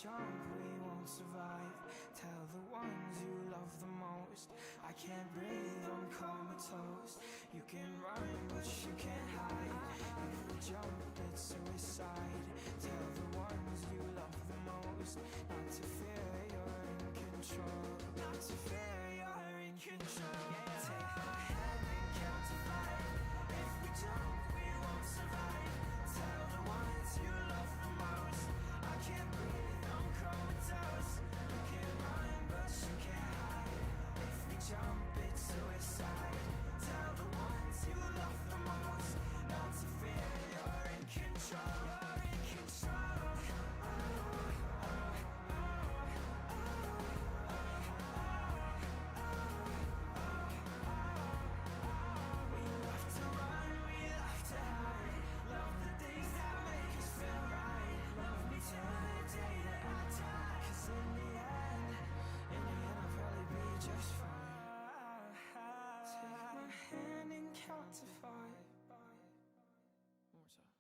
jump, we won't survive. Tell the ones you love the most, I can't breathe, I'm comatose. You can run, but you can't hide. If we jump, it's suicide. Tell the ones you love the most, not to fear, you're in control. Not to fear, you're in control. Take my hand and count to 5. If we jump, we won't survive. Tell the ones you love the most, I can't breathe, I'm comatose. You can run, but you can't hide. If we jump, it's suicide. Tell the ones you love the most, not to fear, you're in control. You're in control. We love to run, we love to hide. Love the things that make us feel right. Love me till the day that I die. 'Cause in the end, I'll probably be just fine. Take my hand and count to 5. One more time.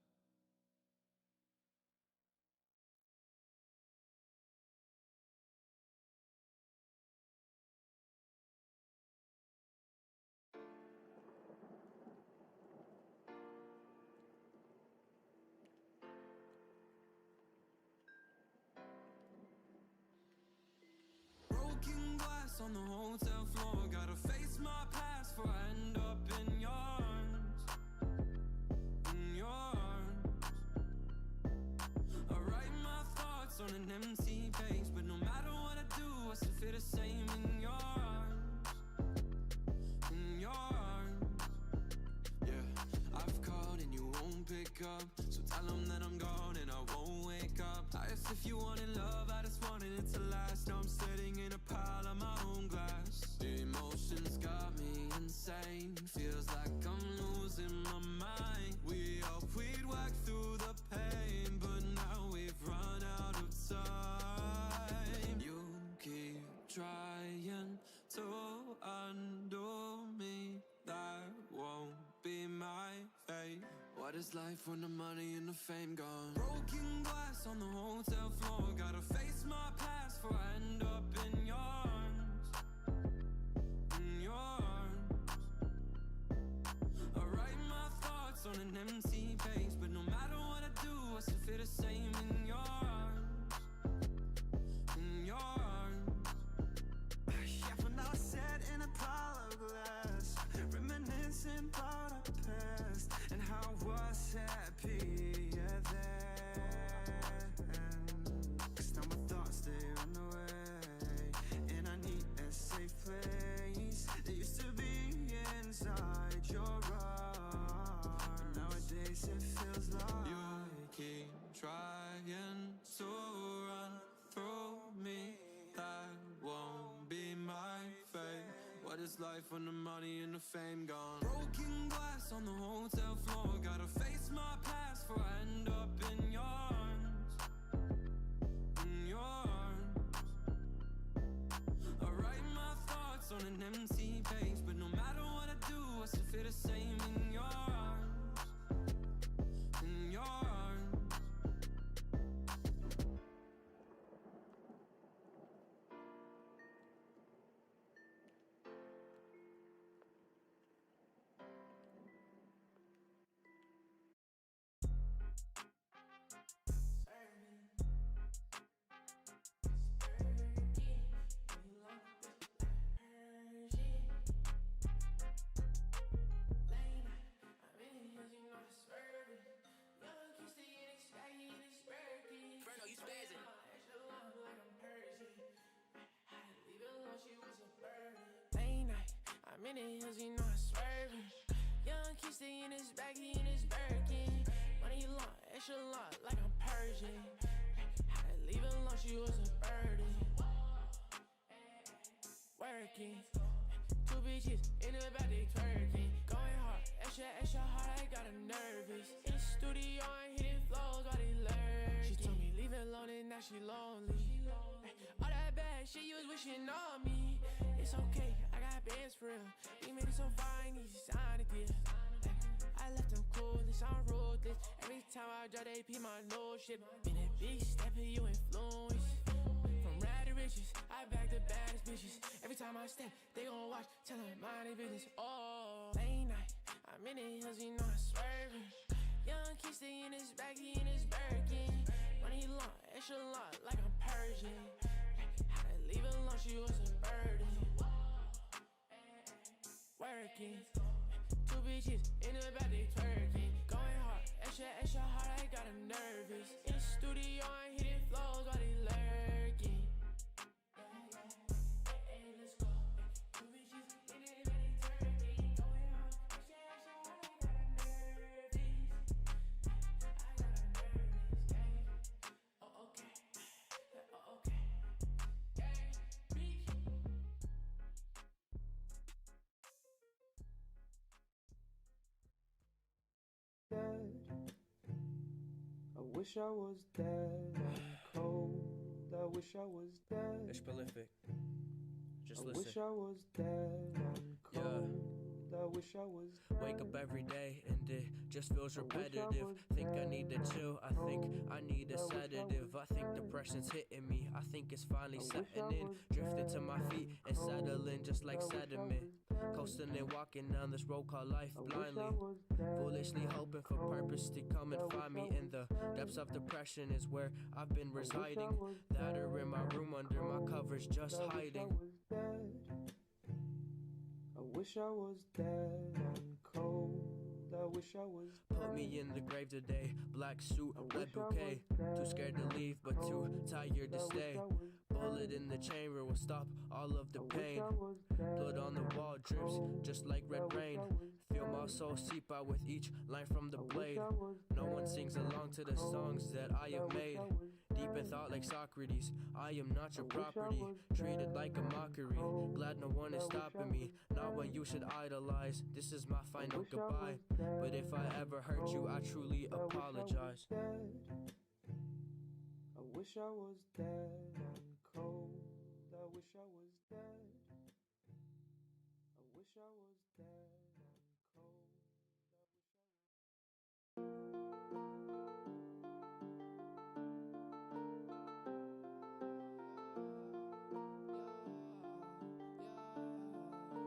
Broken glass on the hotel floor. Gotta face my past before I end up in your arms. In your arms. I write my thoughts on an empty page, but no matter what I do, I still feel the same in your arms. In your arms. Yeah, I've called and you won't pick up, so tell them that I'm gone and I won't wake up. I asked if you wanted love, I just wanted it to last. Now I'm sitting in a pile of my own glass. The emotions got me insane. Feels like I'm losing my mind. We hoped we'd work through the pain, but now we've run out of time. You keep trying to undo me. That won't be my fate. What is life when the money and the fame gone? Broken glass on the hotel floor. Gotta face my past before I end up in your arms. In your arms. I write my thoughts on an empty page, but no matter what I do, I still feel the same in your arms. In your arms. Yeah, for now I sat in a pile of glass, reminiscing about our past and how I was happier then. 'Cause now my thoughts, they run away, and I need a safe place that used to be inside your arms, but nowadays it feels like you keep trying to run through me. That won't be my fate. What is life when the money and the fame gone? Broken glass on the hotel floor. Gotta face my past before I end up in your arms. In your arms. I write my thoughts on an empty page, but no matter what I do, I still feel the same in your arms. In your arms. I'm in the hills, you know I'm swerving. Young kid stay in his bag, he in his Birkin. Money long, extra long, like I'm Persian. Had to leave it alone, she was a burden. Working, 2 bitches in the back, they twerking. Going hard, extra hard, I got her nervous. In the studio, I'm hitting flows while they lurking. She told me leave it alone and now she lonely. All that bad shit you was wishing on me. It's okay, I got bands for real. We made it so fine, he signed a deal. I left them coolest, I'm ruthless. Every time I drop, they pee my nose shit. Been a big step, you influence. riches. I back the baddest bitches. Every time I step, they gon' watch, tell her mind their business. Oh, late night, I'm in the hills, you know I'm swerving. Young kid stay in his bag, he in his Birkin. Money long, extra long, like I'm Persian. Had to leave her alone, she was a burden. Working, two bitches in the back, they twerking. Going hard, extra hard, I got them nervous. In the studio, I'm hitting flows while they lurking. Hey, let's go. Two bitches in the back, they twerking. Going hard, extra hard, I got them nervous. I got them nervous, gang. Oh, okay. Oh, okay. Gang, bitch. Dead. I wish I was dead. I'm cold. I wish I was dead. It's prolific. Just I listen. wish I was dead. I'm cold. I wish I was dead. Wake up every day and it just feels repetitive. Think I need to chill, I think I need a sedative. I think depression's hitting me, I think it's finally setting in. Drifting to my feet and settling just like sediment. Coasting and walking down this road called life blindly. Foolishly hoping for purpose to come and find me. In the depths of depression is where I've been residing. That or in my room under my covers just hiding. I wish I was dead. I'm cold. I wish I was dead. Put me in the grave today. Black suit, red bouquet. Too scared to leave, but too tired to stay. Bullet in the chamber will stop all of the pain. Blood on the wall drips just like red rain. Feel my soul seep out with each line from the blade. No one sings along to the songs that I have made. Deep in thought like Socrates, I am not your property. Treated like a mockery, glad no one is stopping me. Not when you should idolize, this is my final goodbye. But if I ever hurt you, I truly apologize. I wish I was dead. I'm cold. I wish I was dead. I wish I was dead. I'm cold.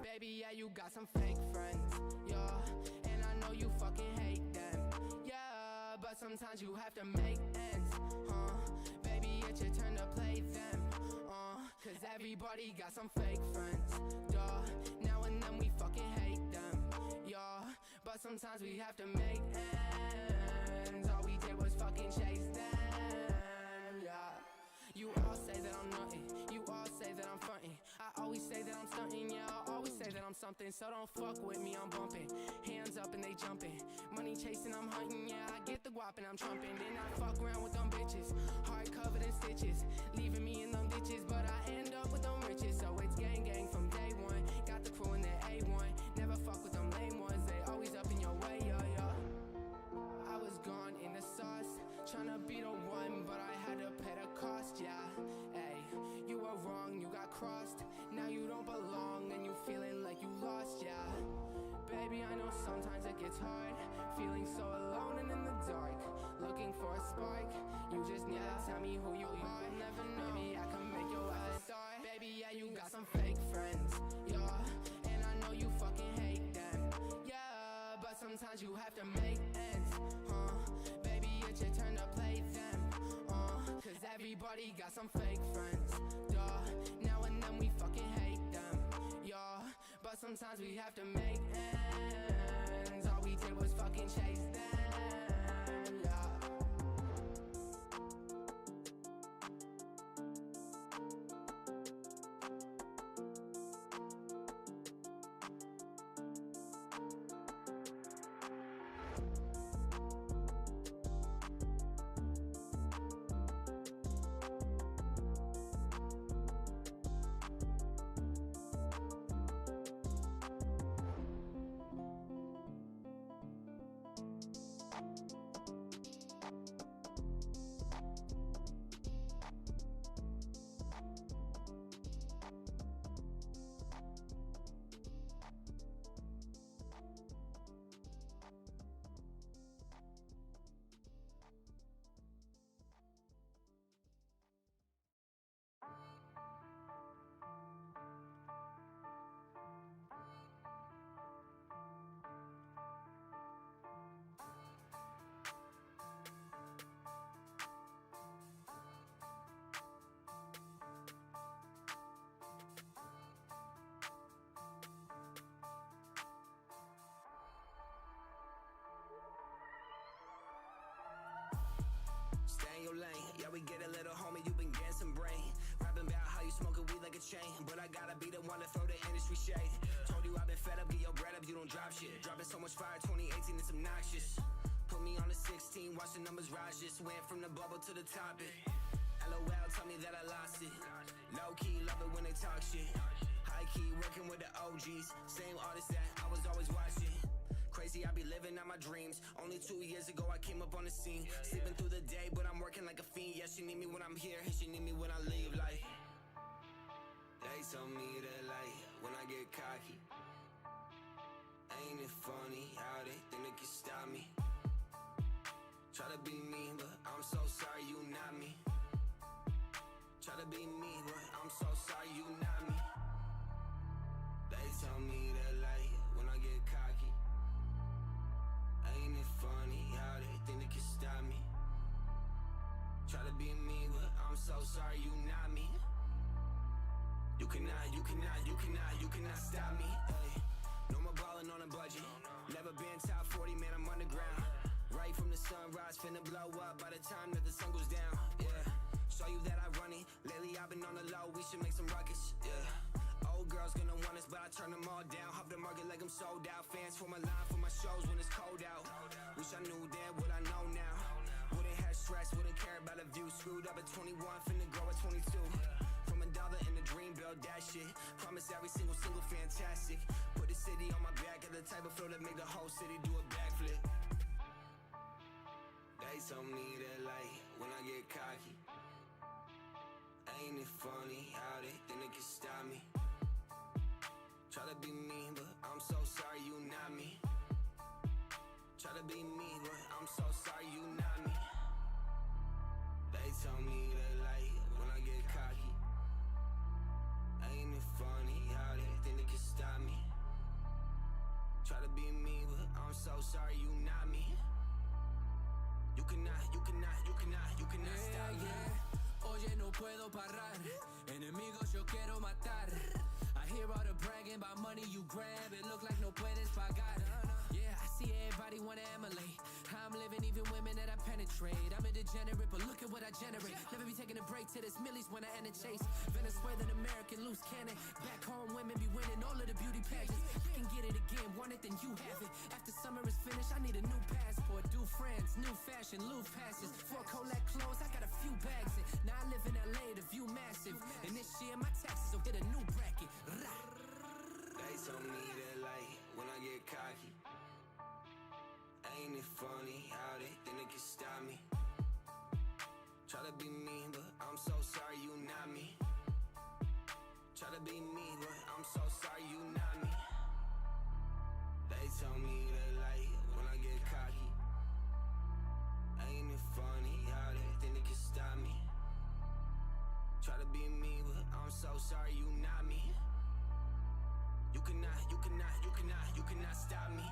Baby, yeah, you got some fake friends, yeah, and I know you fucking hate them, yeah, but sometimes you have to make ends, baby, it's your turn to play them, cause everybody got some fake friends, yeah, now and then we fucking hate them, yeah, but sometimes we have to make ends, all we did was fucking chase them, yeah. You all say that I'm nothing, you all say that I'm frontin'. I always say that I'm stuntin', yeah, I always say that I'm something. So don't fuck with me, I'm bumpin'. Hands up and they jumpin'. Money chasing, I'm hunting, yeah, I get the guap and I'm trumpin'. Then I fuck around with them bitches, heart covered in stitches, leaving me in them ditches, but I end up with them riches. So it's gang gang from day one, got the crew in their A1. Never fuck with them lame ones, they always up in your way, yeah, yeah. I was gone in the sauce, tryna be the one, but I had to pay the cost, yeah. Hey, you were wrong, you got crossed. Now you don't belong and you feeling like you lost, yeah. Baby, I know sometimes it gets hard, feeling so alone and in the dark, looking for a spark. You just need to tell me who you are. Never know, maybe I can make your eyes start. Baby, yeah, you got some fake friends, yeah, and I know you fucking hate them, yeah, but sometimes you have to make ends, baby, it's your turn to play them, cause everybody got some fake friends, yeah, now and then we fucking hate them, yeah, but sometimes we have to make ends, all we did was fucking chase them, yeah. Yeah, we get a little homie, you been getting some brain. Rapping about how you smoking weed like a chain, but I gotta be the one to throw the industry shade. Told you I've been fed up, get your bread up, you don't drop shit. Dropping so much fire, 2018, it's obnoxious. Put me on the 16, watch the numbers rise. Just went from the bubble to the topic. LOL, tell me that I lost it. Low key, love it when they talk shit. High key, working with the OGs. Same artist that I was always watching. Crazy, I be living out my dreams. Only 2 years ago I came up on the scene. Sleeping through the day, but I'm working like a fiend. Yeah, she need me when I'm here, and she need me when I leave. Like, they told me that like, when I get cocky. Ain't it funny how they think they can stop me? Try to be me, but I'm so sorry you not me. Try to be me, but I'm so sorry you not me. They tell me that like, when I get cocky. Ain't it funny how they think they can stop me? Try to be me, but I'm so sorry you not me. You cannot stop me. Ay. No more ballin' on a budget. Never been top 40, man, I'm underground. Right from the sunrise, finna blow up by the time that the sun goes down. Yeah, show you that I run it. Lately I've been on the low, we should make some ruckus. Yeah, old girls gonna want us, but I turn them all down. Hop the market like I'm sold out. Fans for my line, for my shows when it's cold out. Wish I knew then what I know now. Wouldn't have stress, wouldn't care about a view. Screwed up at 21, finna grow at 22. From a dollar in the dream, build that shit. Promise every single fantastic. Put the city on my back, at the type of flow that make the whole city do a backflip. They told me that like, when I get cocky. Ain't it funny how they think they can stop me? Try to be me, but I'm so sorry you not me. Try to be me, but I'm so sorry you not me. They told me that like, when I get cocky. Ain't it funny how they think they can stop me? Try to be me, but I'm so sorry you not me. You cannot stop me. Oye, no puedo parar. Enemigos yo quiero matar. I hear all the bragging about money you grab. It look like no puedes pagar. Yeah, I see everybody wanna emulate. How I'm living, even women that I penetrate. I'm a degenerate, but look at what I generate. Never be taking a break till this millies when I end a chase. Venezuelan American loose cannon. Back home, women be winning all of the beauty pageants. I can get it again, want it, then you have it. After summer is finished, I need a new passport. New friends, new fashion, loose passes. For Colette clothes, I got a few bags in. Now I live in LA, the view massive. And this year my taxes will hit a new bracket. They told me that like, when I get cocky. Ain't it funny how they think they can stop me? Try to be me, but I'm so sorry you not me. Try to be me, but I'm so sorry you not me. They told me that like, when I get cocky. Ain't it funny how they think they can stop me? Try to be me, but I'm so sorry you not me. You cannot stop me.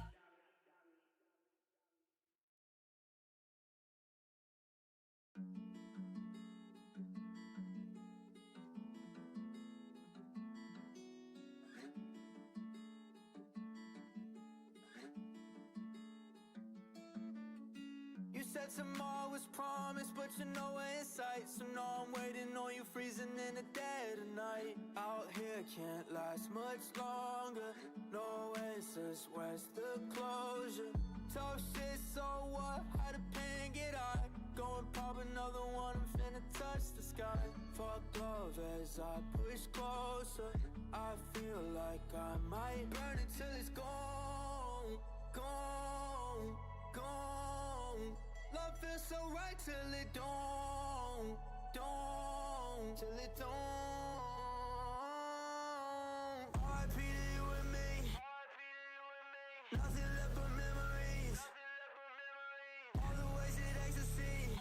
You said tomorrow was promised, but you're nowhere in sight. So now I'm waiting on you, freezing in the dead of night. Out here can't last much longer. No answers, where's the closure? Tough shit, so what? How the pain get out? Go and pop another one, I'm finna touch the sky. Fuck love as I push closer. I feel like I might burn it till it's gone, gone, gone. Love feels so right till it don't, till it don't. R.I.P. to you and me. Nothing left but memories. All the wasted ecstasy.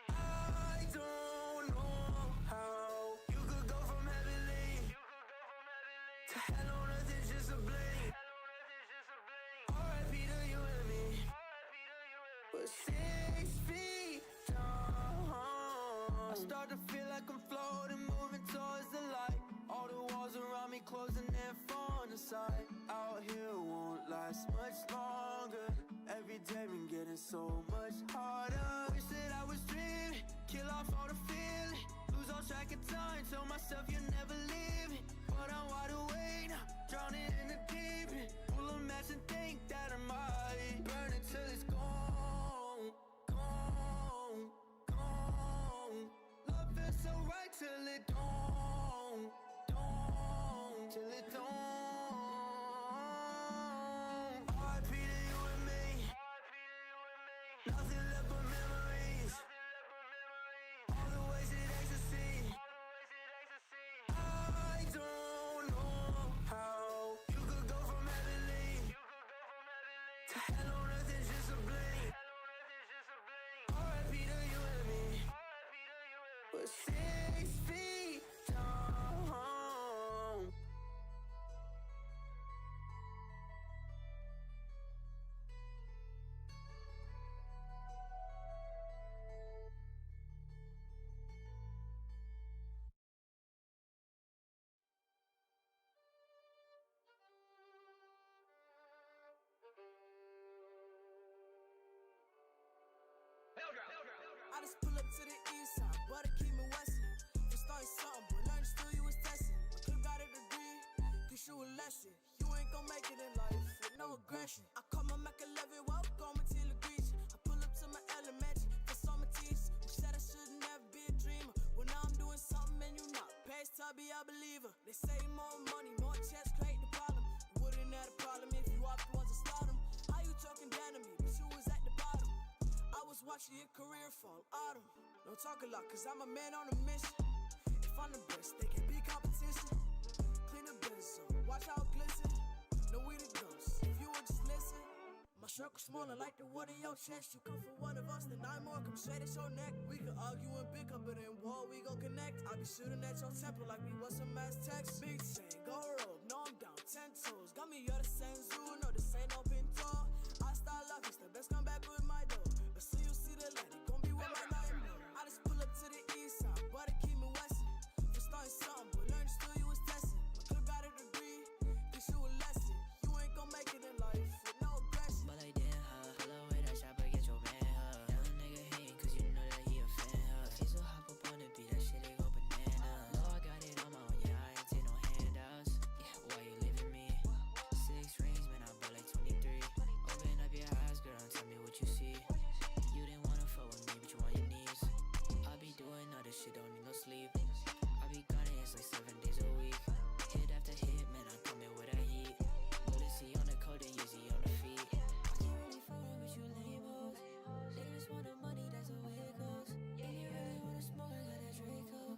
I don't know how you could go from heavenly to hell on earth in just a blink. R.I.P. to you and me. But 6 feet down, I start to feel like I'm floating, moving towards the light. All the walls around me closing in from the side. Out here won't last much longer. Every day been getting going so much harder. Wish that I was dreaming, kill off all the feeling, lose all track of time, tell myself you're never leaving. But I'm wide awake now, drowning in the deep end. Will imagine, think that I might burn it till it's gone, gone, gone. Love feels so right till it don't, till it don't. R.I.P. to you and me. Nothing left but memories. All the wasted ecstasy. I don't know how you could go from heavenly to hell on earth in just a blink. R.I.P. to you and me. We're 6 feet down. I just pull up to the east side, but it keep me westin'. For starting something, but learn still you was testing. My clip got a degree, teach you a lesson. You ain't gon' make it in life with no aggression. I call my Mac 11, walk on my till grease. I pull up to my elementary, for summer teachers who said I should never be a dreamer. Well, now I'm doing something and you not. Past tubby, I believer. They say more money, more checks create the problem. You wouldn't have a problem if you off the ones that start them. How you talking down to me, but you was at the bottom. I was watching your career fall autumn. Don't talk a lot, cause I'm a man on a mission. If I'm the best, they can be competition. Clean the benzo, watch how it glisten. No we the ghosts, if you would just listen. My circle smaller like the wood in your chest. You come for one of us, then 9 more come straight at your neck. We could argue and bicker, but in war we gon' connect. I be shooting at your temple like we was some Aztecs. Big chain, go rope, no I'm down 10 toes. Got me out of Senzu, no this ain't no pinto. I style lucky, the best come back with my dough. But soon you see the light, it gon' be with my nightmare. I just pull up to the east side, but it keep me westin'. For starting something, but learn still you was testing. My clip got a degree, teach you a lesson. You ain't gon' make it in life with no aggression. But like damn, pull away that shopper, get your man, Young nigga hatin' cause you know that he a fan, He's so hop up on the beat, that shit they go banana. No, I got it on my own, yeah, I ain't take no handouts. Yeah, why you leaving me? 6 rings, man, I bought like 23. Open up your eyes, girl, and tell me what you see. You didn't wanna fuck with me, but you on your knees. I be doing all this shit, don't need no sleep. I be gunning, it's like 7 days a week. Hit after hit, man, I come in with a heat. Bullet C on the coat and Yeezy on the feet. I can't really fuckin' with you labels. They just want the money, that's the way it goes. If you really wanna smoke, I got that Draco.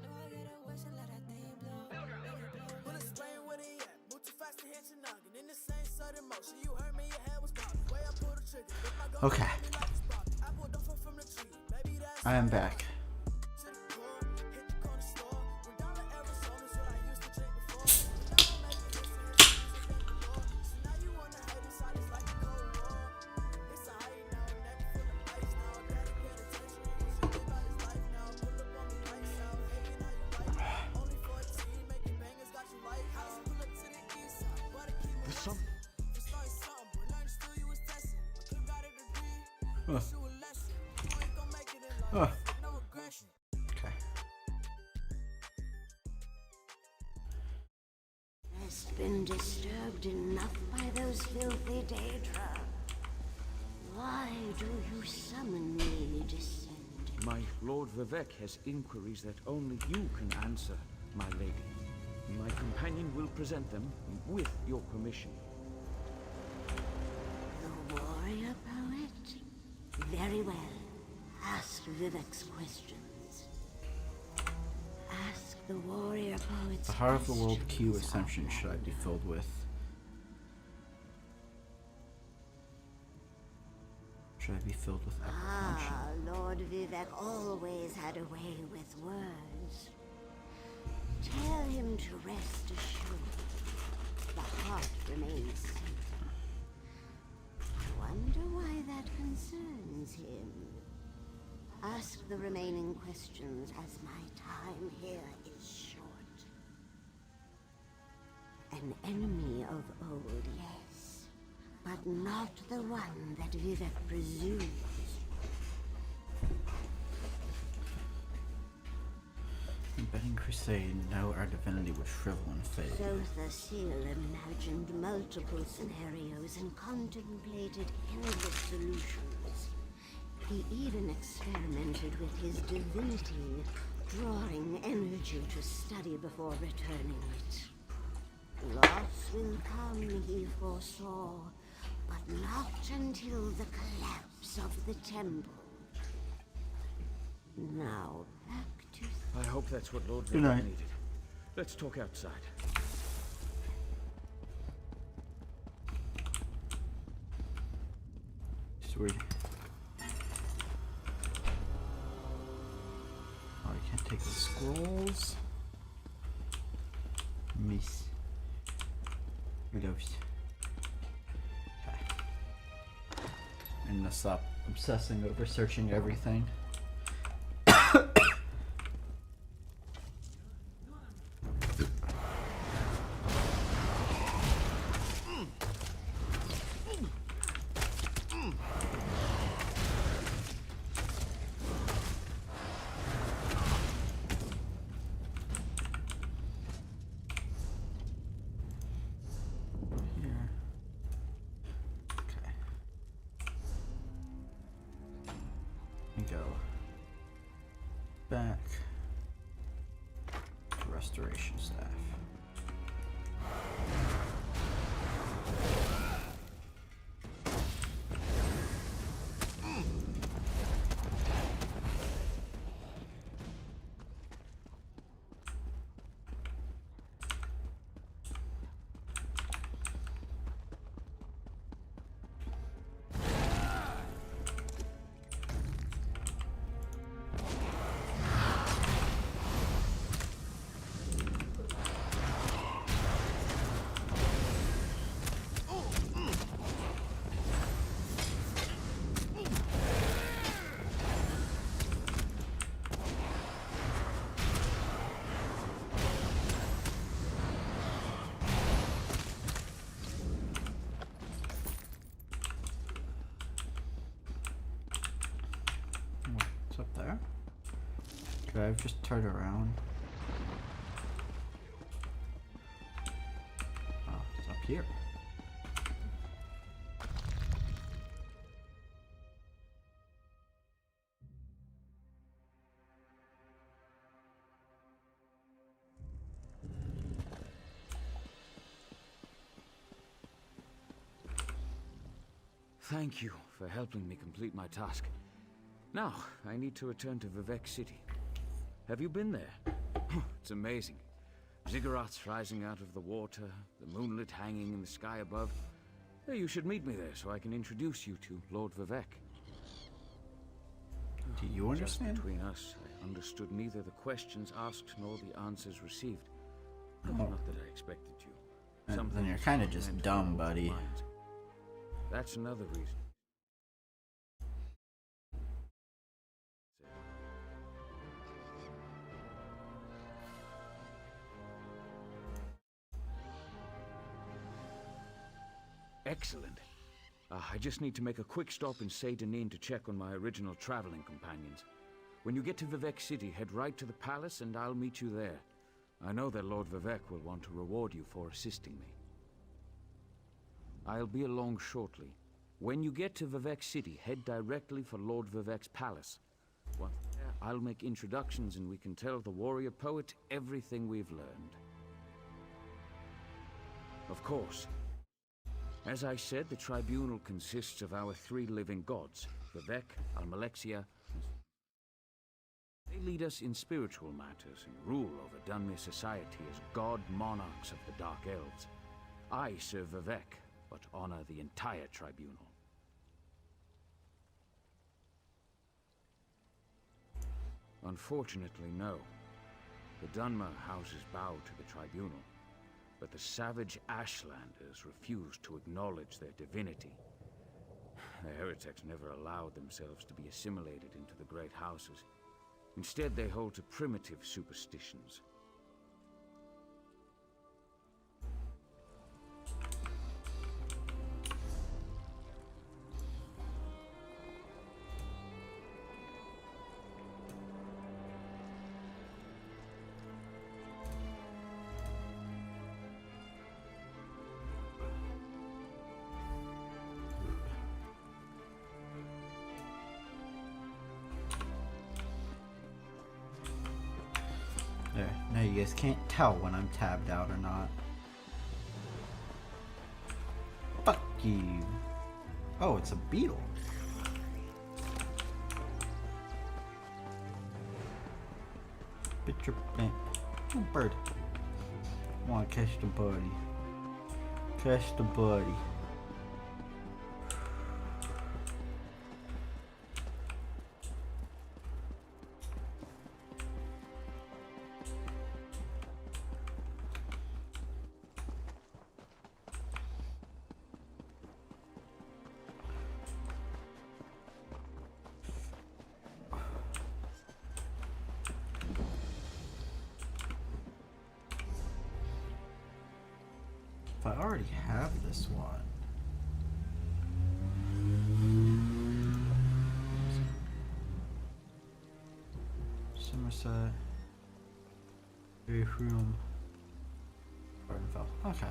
No, I got a West and let that thing blow. Let it blow. Well, explain where they at. Move too fast to hit your noggin. In the same sudden motion, you heard me, your head was popping. Way I pulled the trigger. If my gun Okay. hit me like it's popping. I pulled off from the tree. Maybe that's I am back. to the core. Hit the corner store. Went down to Arizona, what I used to drink before. Now I'm making hits and hits and music thank the Lord. So now you on the hating side, it's like a cold war. It's a hate now, neck full of ice now. Daddy paid attention, he was thinking about his life now. Pull up on me lights out, hating how you like. Only 14, making bangers, got you like house. Pull up to the east side, but it keep me Some for starting something, but learn still you was testing. My clip got a degree, teach you a lesson. You ain't gon' make it in life, no aggression. Okay. Has been disturbed enough by those filthy Daedra. Why do you summon me, Descendant? My Lord Vivek has inquiries that only you can answer, my lady. My companion will present them with your permission. The warrior poet? Very well. Ask Vivek's questions. Ask the warrior poet's The heart of the world Q questions assumption out should I be loud. filled with? Should I be filled with apprehension? Ah, Lord Vivek always had a way with words. Tell him to rest assured. The heart remains simple. I wonder why that concerns him. Ask the remaining questions as my time here is short. An enemy of old, yes. but not the one that Vivek presumes. Betting Crusade, no, our divinity would shrivel and fade. So the seal imagined multiple scenarios and contemplated endless solutions. He even experimented with his divinity, drawing energy to study before returning it. Loss will come, he foresaw, but not until the collapse of the temple. Now, back to... I hope that's what Lord Good Vivek night. needed. Let's talk outside. Sweet. Oh, I can't take the scrolls. Miss. Widows. Okay. I'm gonna stop obsessing over searching everything. Go back to restoration staff. What's up there? Could I have just turned around? Oh, it's up here. Thank you for helping me complete my task. Now, I need to return to Vivek City. Have you been there? It's amazing. Ziggurats rising out of the water, the moonlit hanging in the sky above. Hey, you should meet me there so I can introduce you to Lord Vivek. Do you understand? Just between us, I understood neither the questions asked nor the answers received. Oh. Not that I expected you. Then you're kind of just dumb, buddy. That's another reason. Excellent. I just need to make a quick stop in Saint-Denis to check on my original traveling companions. When you get to Vivek City, head right to the palace and I'll meet you there. I know that Lord Vivek will want to reward you for assisting me. I'll be along shortly. When you get to Vivek City, head directly for Lord Vivek's palace. Once there, I'll make introductions and we can tell the warrior poet everything we've learned. Of course, as I said, the tribunal consists of our 3 living gods, Vivek, Almalexia, and... They lead us in spiritual matters and rule over Dunmer society as god monarchs of the Dark Elves. I serve Vivek, but honor the entire tribunal. Unfortunately, no. The Dunmer houses bow to the tribunal, but the savage Ashlanders refuse to acknowledge their divinity. The heretics never allowed themselves to be assimilated into the great houses. Instead, they hold to primitive superstitions. you guys can't tell when I'm tabbed out or not. Fuck you. Oh, it's a beetle. Bit your oh, bird. Wanna catch the buddy. Catch the buddy. If I already have this one. Somerset. Restream. Okay.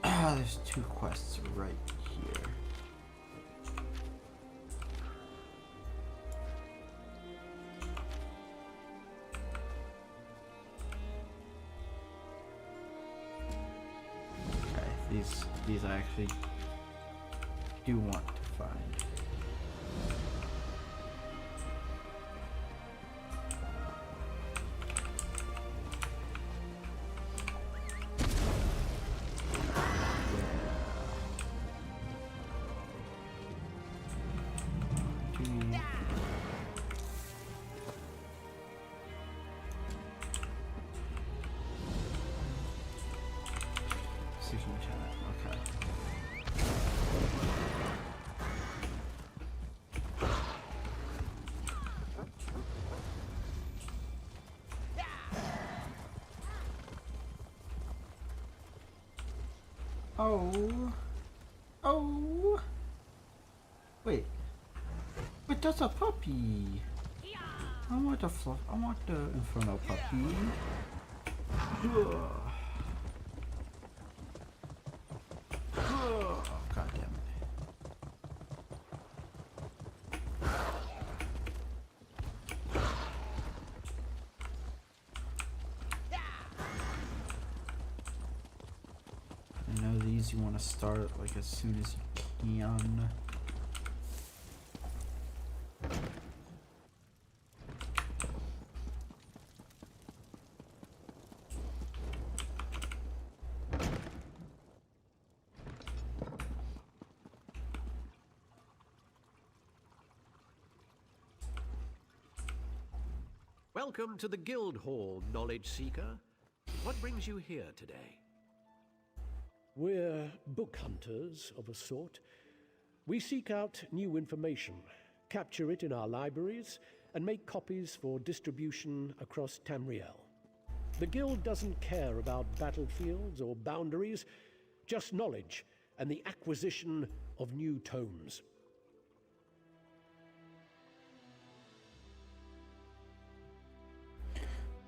There's 2 quests right here. These I actually do want to find. Okay. Oh. Wait, that's a puppy. I want the fluff. I want the Inferno puppy. God damn it. I know these you want to start like as soon as you can. Welcome to the Guild Hall, Knowledge Seeker. What brings you here today? We're book hunters of a sort. We seek out new information, capture it in our libraries, and make copies for distribution across Tamriel. The Guild doesn't care about battlefields or boundaries, just knowledge and the acquisition of new tomes.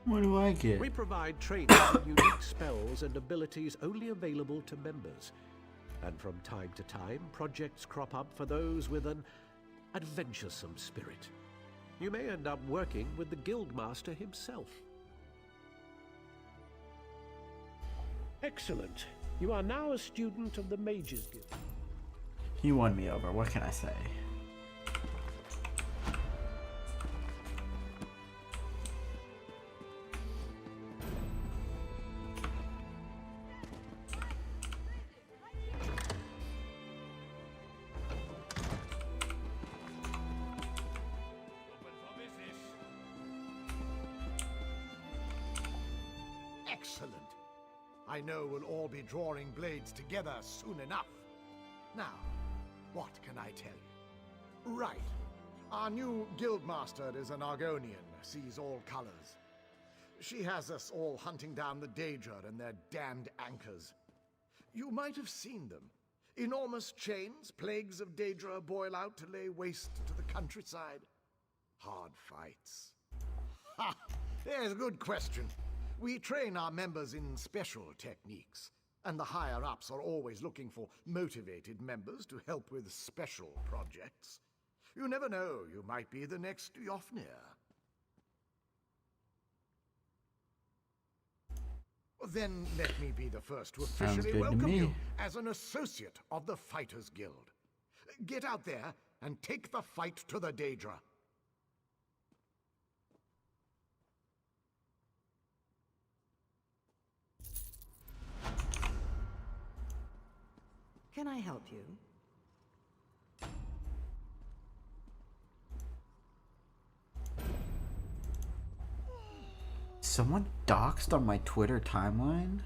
What do I get? We provide training in unique spells and abilities only available to members. And from time to time, projects crop up for those with an adventuresome spirit. You may end up working with the Guildmaster himself. Excellent. You are now a student of the Mages Guild. He won me over. What can I say? Excellent. I know we'll all be drawing blades together soon enough. Now, what can I tell you? Right. Our new guildmaster is an Argonian, sees all colors. She has us all hunting down the Daedra and their damned anchors. You might have seen them. Enormous chains, plagues of Daedra boil out to lay waste to the countryside. Hard fights. Ha! There's a good question. We train our members in special techniques, and the higher-ups are always looking for motivated members to help with special projects. You never know, you might be the next Yofnir. Then let me be the first to officially welcome you as an associate of the Fighters Guild. Get out there and take the fight to the Daedra. Can I help you? Someone doxed on my Twitter timeline?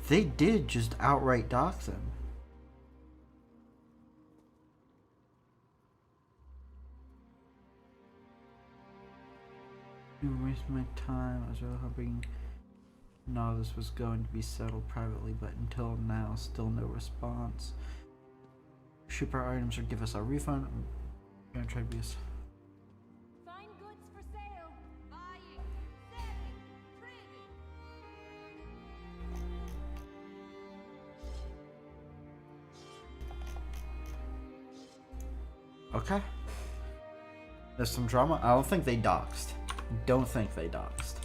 They did just outright dox him. You waste my time. I was really hoping no, this was going to be settled privately, but until now, still no response. Ship our items or give us our refund. I'm gonna try to be Find goods for sale. Buying, selling, trading. Okay. There's some drama. I don't think they doxed. Don't think they doxed.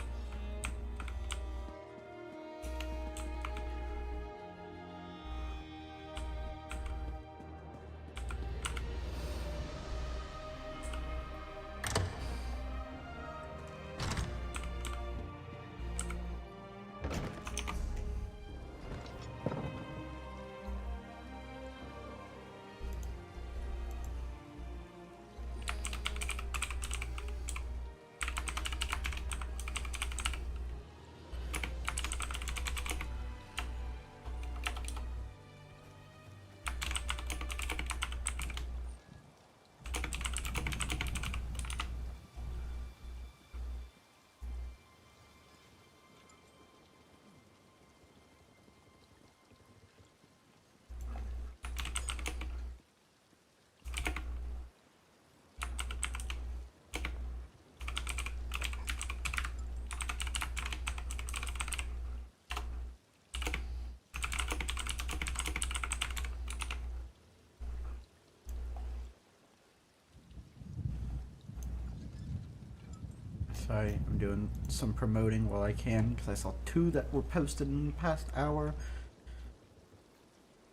Sorry, I'm doing some promoting while I can because I saw 2 that were posted in the past hour.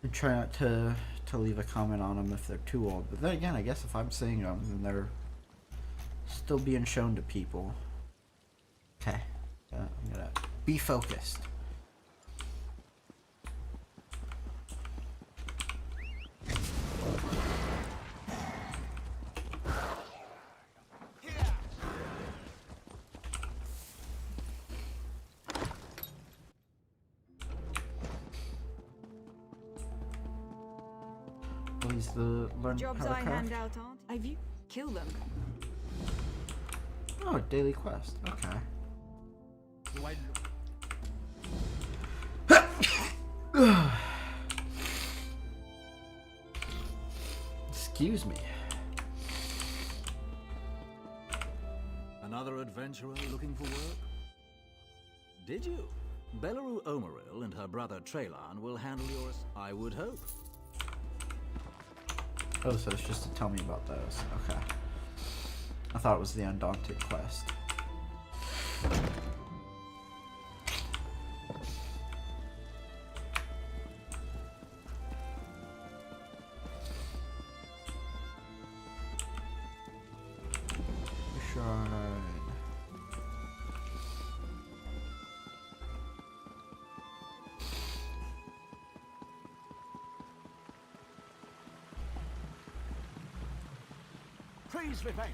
And try not to leave a comment on them if they're too old. But then again, I guess if I'm seeing them, then they're still being shown to people. Okay, I'm gonna be focused. Jobs I hand out aren't. I've you kill them. Oh, daily quest. Okay. Excuse me. Another adventurer looking for work? Did you? Belaru Omeril and her brother Traylan will handle yours, I would hope. Oh, so it's just to tell me about those. Okay. I thought it was the Undaunted quest. Shrine. Praise Vivek!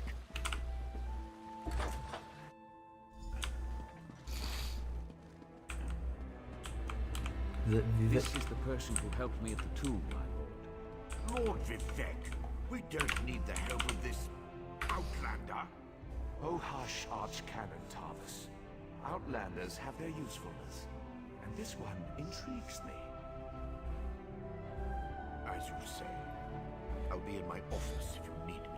This is the person who helped me at the tomb, my lord. Lord Vivek, we don't need the help of this outlander. Oh hush, Archcanon Tarvis. Outlanders have their usefulness, and this one intrigues me. As you say, I'll be in my office if you need me.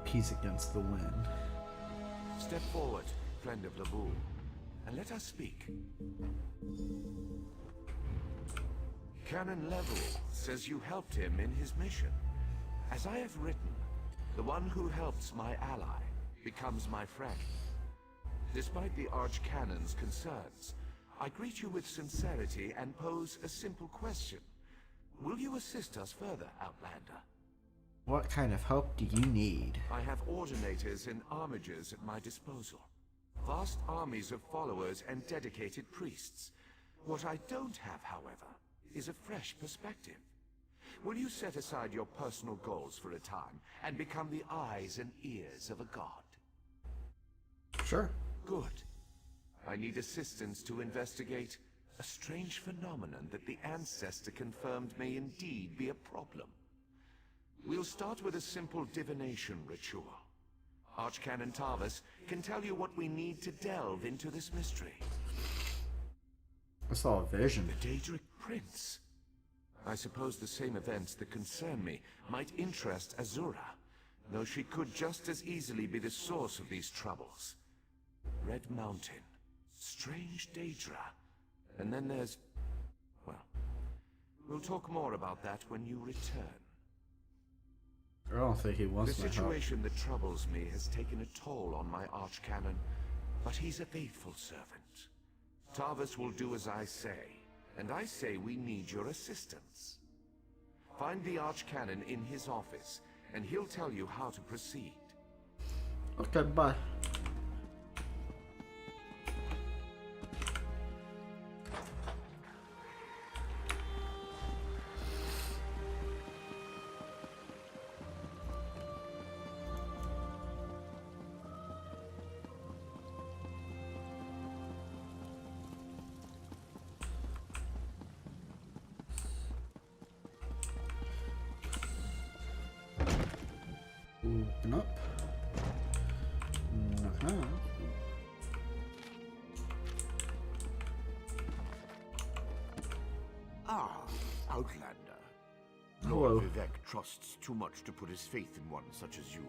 Peace against the wind. Step forward, friend of Laboul, and let us speak. Canon Level says you helped him in his mission. As I have written, the one who helps my ally becomes my friend. Despite the Archcanon's concerns, I greet you with sincerity and pose a simple question. Will you assist us further, Outlander? What kind of help do you need? I have ordinators and armigers at my disposal. Vast armies of followers and dedicated priests. What I don't have, however, is a fresh perspective. Will you set aside your personal goals for a time and become the eyes and ears of a god? Sure. Good. I need assistance to investigate a strange phenomenon that the Ancestor confirmed may indeed be a problem. We'll start with a simple divination ritual. Archcanon Tarvis can tell you what we need to delve into this mystery. I saw a vision. The Daedric Prince. I suppose the same events that concern me might interest Azura, though she could just as easily be the source of these troubles. Red Mountain, strange Daedra, and then there's... well, we'll talk more about that when you return. I don't think he wants The my help. situation that troubles me has taken a toll on my Archcanon, but he's a faithful servant. Tarvis will do as I say, and I say we need your assistance. Find the Archcanon in his office, and he'll tell you how to proceed. Okay, bye. Open up. Ah, Outlander. Hello. Lord Vivek trusts too much to put his faith in one such as you.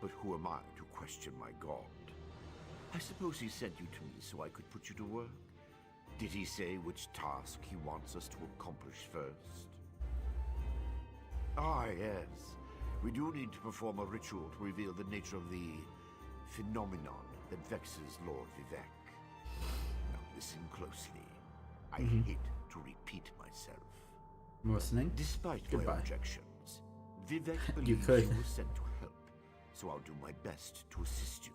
But who am I to question my god? I suppose he sent you to me so I could put you to work? Did he say which task he wants us to accomplish first? Ah, yes. We do need to perform a ritual to reveal the nature of the phenomenon that vexes Lord Vivek. Now listen closely. I hate to repeat myself. I'm listening. Despite Goodbye. my objections, Vivek You believes could. you were sent to help, so I'll do my best to assist you.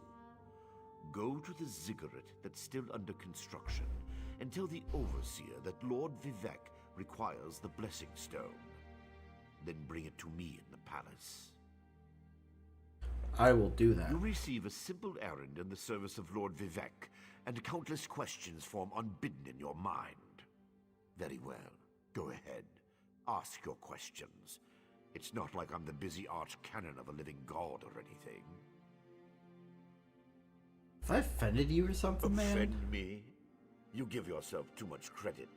Go to the ziggurat that's still under construction and tell the Overseer that Lord Vivek requires the Blessing Stone. Then bring it to me in the palace. I will do that. You receive a simple errand in the service of Lord Vivek, and countless questions form unbidden in your mind. Very well. Go ahead. Ask your questions. It's not like I'm the busy Archcanon of a living god or anything. Have I offended you or something, man? Offend me? You give yourself too much credit.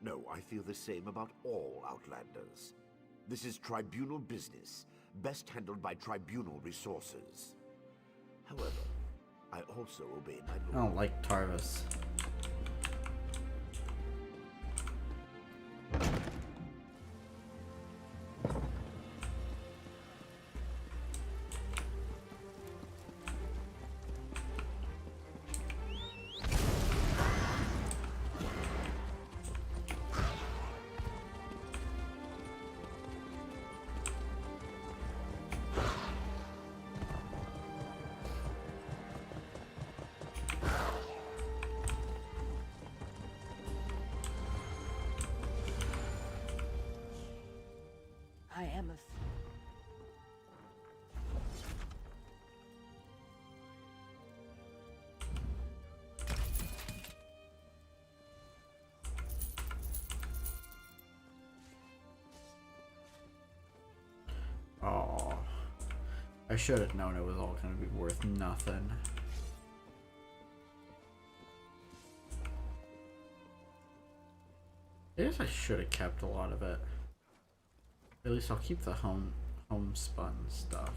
No, I feel the same about all Outlanders. This is tribunal business, best handled by tribunal resources. However, I also obey my lord. I don't like Tarvis. I am a... Oh, I should have known it was all going to be worth nothing. I guess I should have kept a lot of it. At least I'll keep the homespun stuff.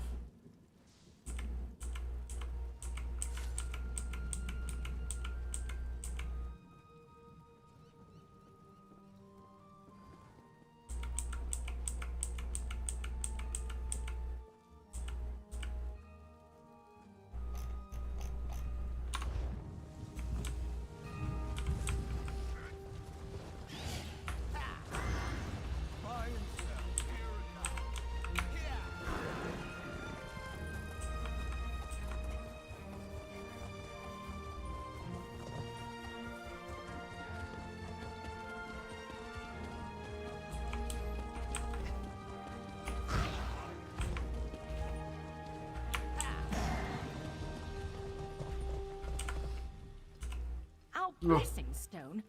blessing stone?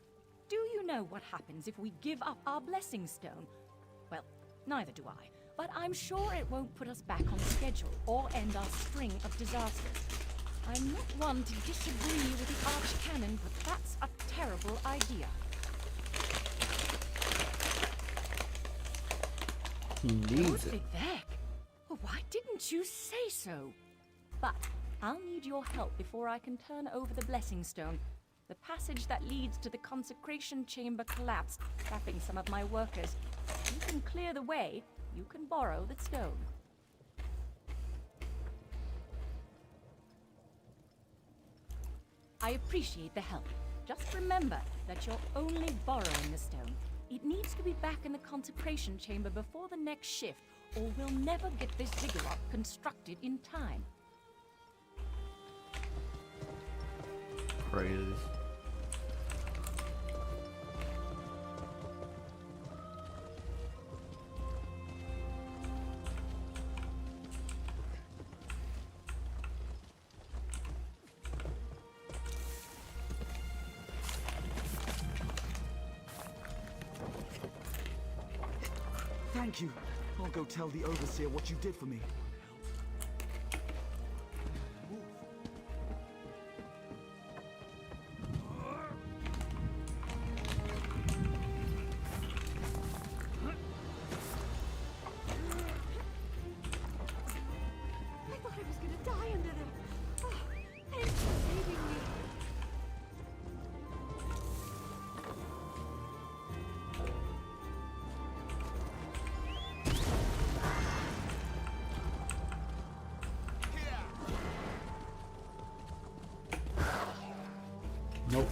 Do you know what happens if we give up our blessing stone? Well, neither do I, but I'm sure it won't put us back on schedule or end our string of disasters. I'm not one to disagree with the Archcanon, but that's a terrible idea. He needs it. Vivek, well, why didn't you say so? But I'll need your help before I can turn over the blessing stone. The passage that leads to the consecration chamber collapsed, trapping some of my workers. You can clear the way. You can borrow the stone. I appreciate the help. Just remember that you're only borrowing the stone. It needs to be back in the consecration chamber before the next shift, or we'll never get this ziggurat constructed in time. Crazy. Thank you. I'll go tell the Overseer what you did for me. I thought I was gonna die under them. Oh, thanks for saving me. Nope.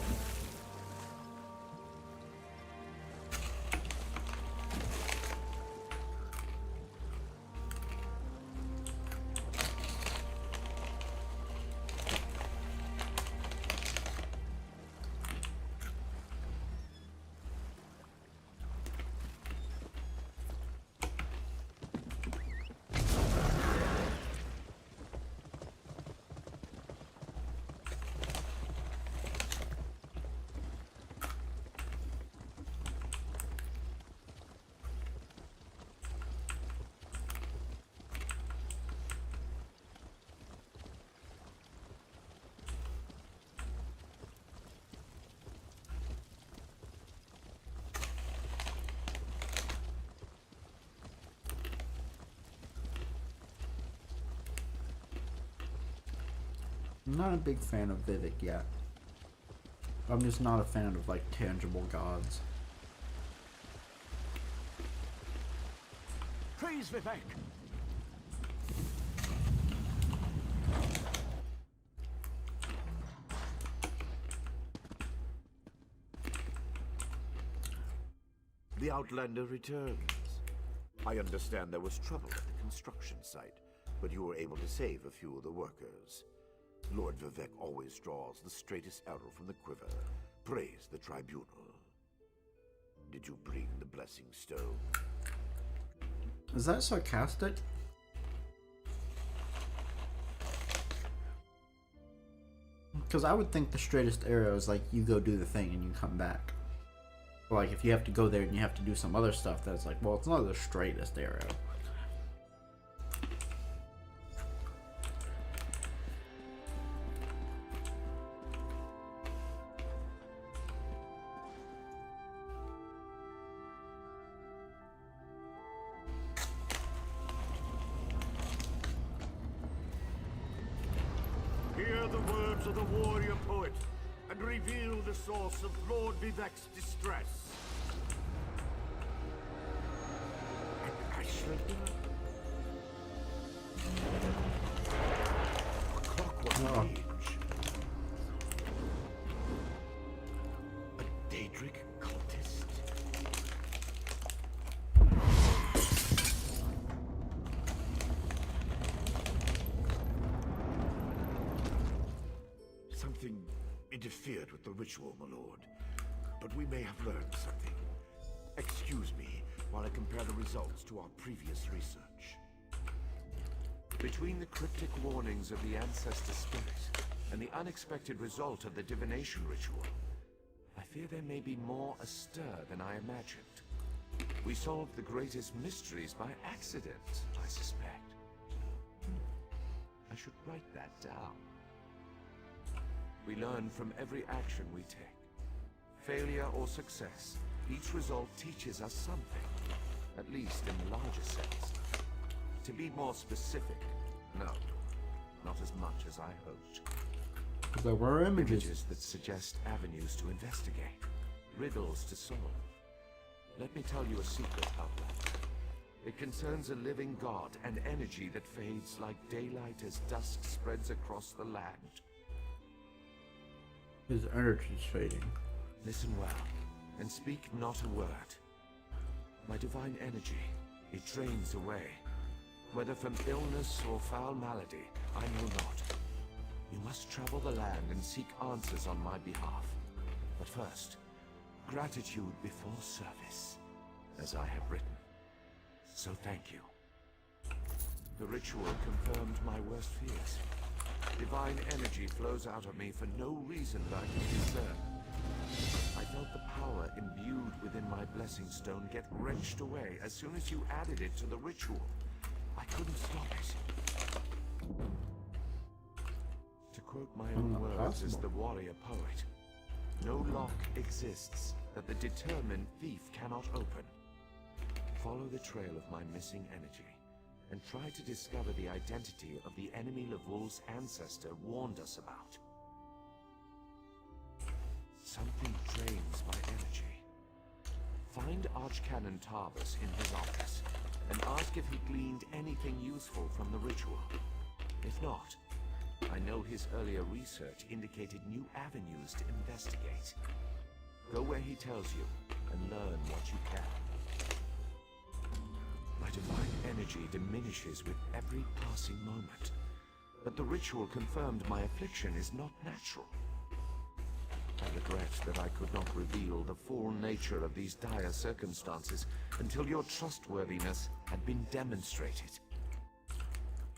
I'm not a big fan of Vivek yet. I'm just not a fan of like tangible gods. Praise Vivek! The Outlander returns. I understand there was trouble at the construction site, but you were able to save a few of the workers. Lord Vivek always draws the straightest arrow from the quiver. Praise the tribunal. Did you bring the blessing stone? Is that sarcastic? Because I would think the straightest arrow is like you go do the thing and you come back. Or like if you have to go there and you have to do some other stuff, that's like, well, it's not the straightest arrow. Hear the words of the warrior poet and reveal the source of Lord Vivek's distress. An Ashland? A clockwork age. A Daedric cultist. Something interfered with the ritual, my lord. But we may have learned something. Excuse me while I compare the results to our previous research. Between the cryptic warnings of the ancestor spirit and the unexpected result of the divination ritual, fear there may be more astir than I imagined. We solved the greatest mysteries by accident, I suspect. I should write that down. We learn from every action we take. Failure or success, each result teaches us something, at least in the larger sense. To be more specific, no, not as much as I hoped. There were images that suggest avenues to investigate, riddles to solve. Let me tell you a secret, Outlander. It concerns a living god, an energy that fades like daylight as dusk spreads across the land. His energy's fading. Listen well, and speak not a word. My divine energy, it drains away. Whether from illness or foul malady, I know not. You must travel the land and seek answers on my behalf. But first, gratitude before service, as I have written. So thank you. The ritual confirmed my worst fears. Divine energy flows out of me for no reason that I can discern. I felt the power imbued within my blessing stone get wrenched away as soon as you added it to the ritual. I couldn't stop it. To quote my own words as the warrior poet, no lock exists that the determined thief cannot open. Follow the trail of my missing energy, and try to discover the identity of the enemy Levol's ancestor warned us about. Something drains my energy. Find Archcanon Tarvus in his office, and ask if he gleaned anything useful from the ritual. If not, I know his earlier research indicated new avenues to investigate. Go where he tells you, and learn what you can. My divine energy diminishes with every passing moment, but the ritual confirmed my affliction is not natural. I regret that I could not reveal the full nature of these dire circumstances until your trustworthiness had been demonstrated.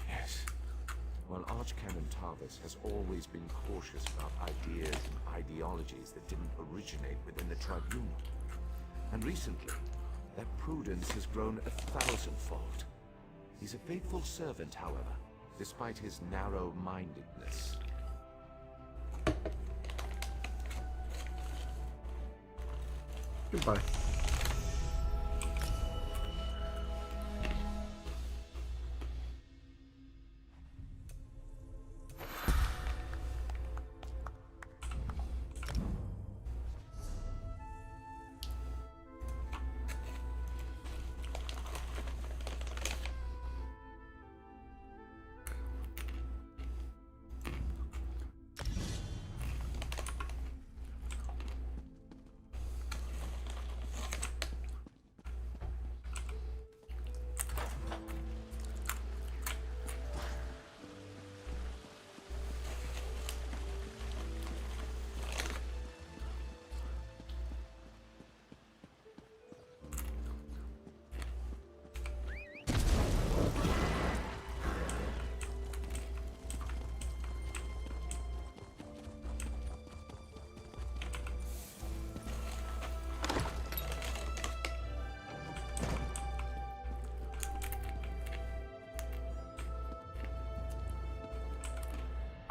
Yes, while Archcanon Tarvus has always been cautious about ideas and ideologies that didn't originate within the Tribunal, and recently, that prudence has grown 1,000-fold. He's a faithful servant, however, despite his narrow-mindedness. Goodbye.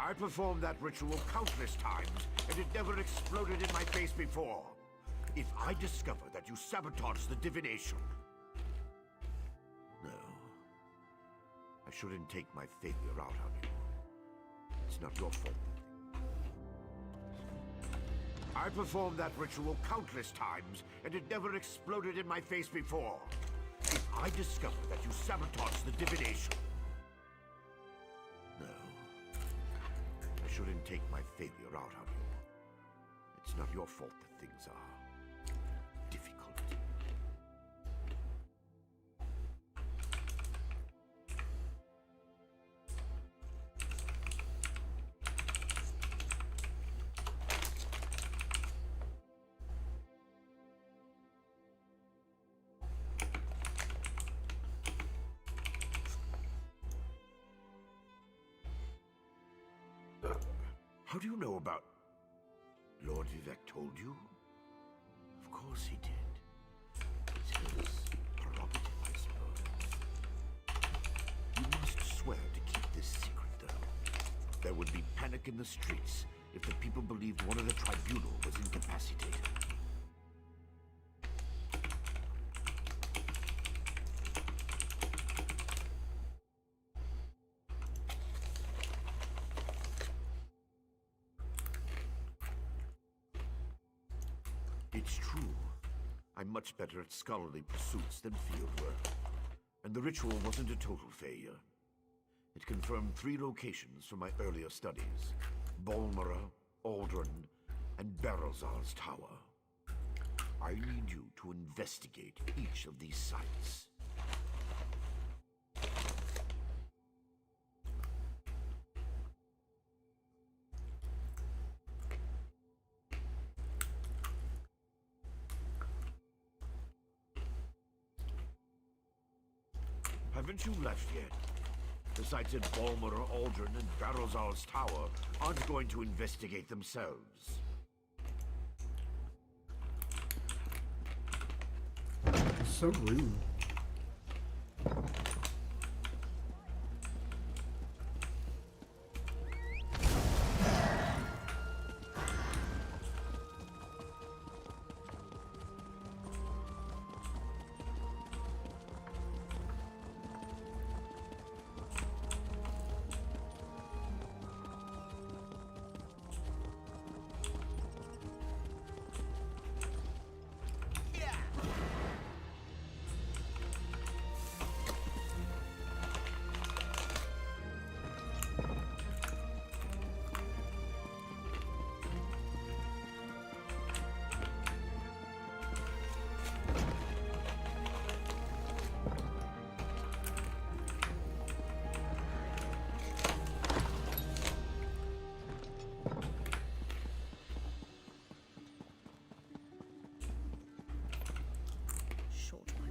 I performed that ritual countless times, and it never exploded in my face before. If I discover that you sabotaged the divination... No. I shouldn't take my failure out on you. It's not your fault. I performed that ritual countless times, and it never exploded in my face before. If I discover that you sabotaged the divination... No. I shouldn't take my failure out on you. It's not your fault that things are difficult. How do you know about... Lord Vivek told you? course he did. It's his prerogative, I suppose. You must swear to keep this secret, though. There would be panic in the streets if the people believed one of the tribunal was incapacitated. It's true. I'm much better at scholarly pursuits than field work. And the ritual wasn't a total failure. It confirmed 3 locations from my earlier studies: Bolmora, Aldrin, and Barrelzar's Tower. I need you to investigate each of these sites. Haven't you left yet? The sites at Bolmora, Aldrin, and Barrelzar's Tower aren't going to investigate themselves. So rude.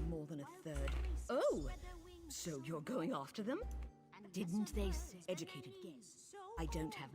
More than a third. Oh! So you're going after them? Didn't they say educated guess? I don't have...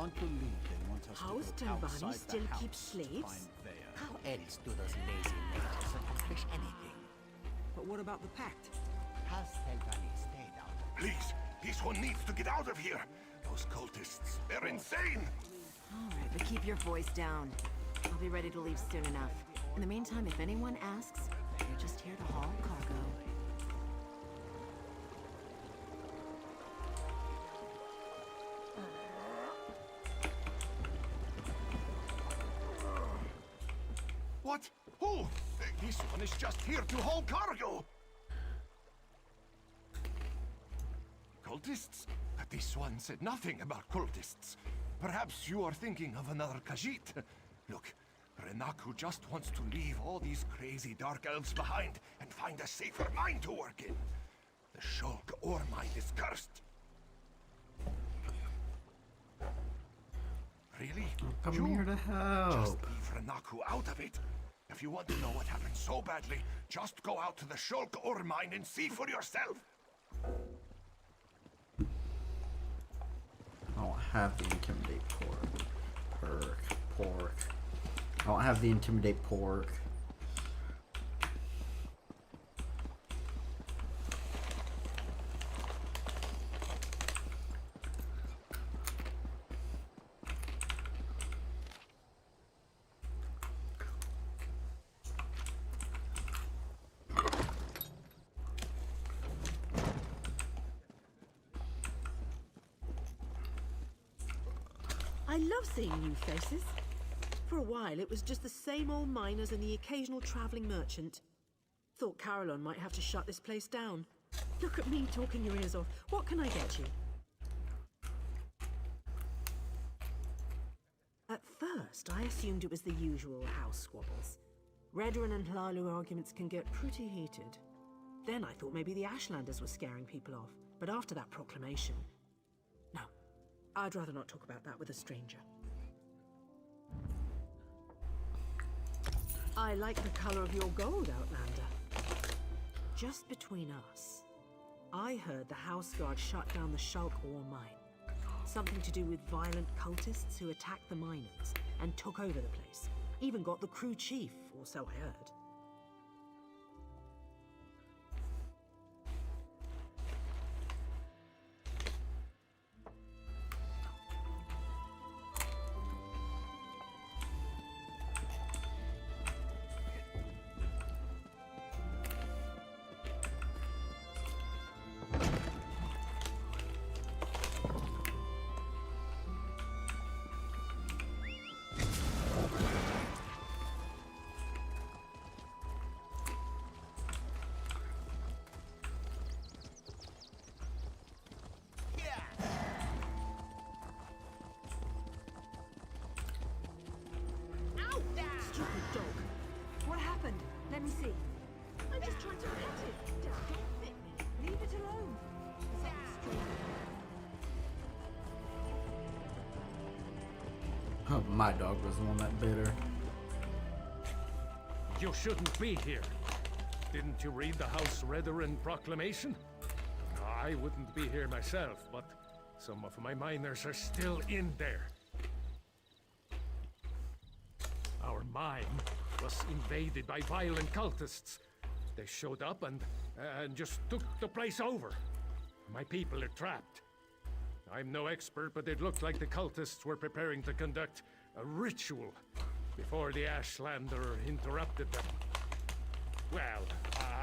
can't believe they want us How's to go Tembani outside still the house keep slaves? to find Vea. How else do those lazy natives accomplish anything? But what about the pact? Has Tembani stayed out? Please, this one needs to get out of here. Those cultists, they're insane. All right, but keep your voice down. I'll be ready to leave soon enough. In the meantime, if anyone asks, you're just here to haul cargo. What? Who? This one is just here to haul cargo. Cultists? This one said nothing about cultists. Perhaps you are thinking of another Khajiit. Look, Renaku just wants to leave all these crazy dark elves behind and find a safer mine to work in. The Shulk ore mine is cursed. Really? I'm here to help. Just leave Renaku out of it. If you want to know what happened so badly, just go out to the Shulk ore mine and see for yourself. I don't have the intimidate pork. I don't have the intimidate pork. I love seeing new faces. For a while, it was just the same old miners and the occasional traveling merchant. Thought Carolyn might have to shut this place down. Look at me talking your ears off. What can I get you? At first, I assumed it was the usual house squabbles. Redrin and Hlalu arguments can get pretty heated. Then I thought maybe the Ashlanders were scaring people off. But after that proclamation... No, I'd rather not talk about that with a stranger. I like the color of your gold, Outlander. Just between us, I heard the House Guard shut down the Shulk ore mine. Something to do with violent cultists who attacked the miners and took over the place. Even got the crew chief, or so I heard. Stupid dog. What happened? Let me see. I'm just trying to pet it. Don't bit me. Leave it alone. Oh, my dog was the one that bit her. You shouldn't be here. Didn't you read the House Restream proclamation? I wouldn't be here myself, but some of my miners are still in there. Our mine was invaded by violent cultists. They showed up and just took the place over. My people are trapped. I'm no expert, but it looked like the cultists were preparing to conduct a ritual before the Ashlander interrupted them. Well,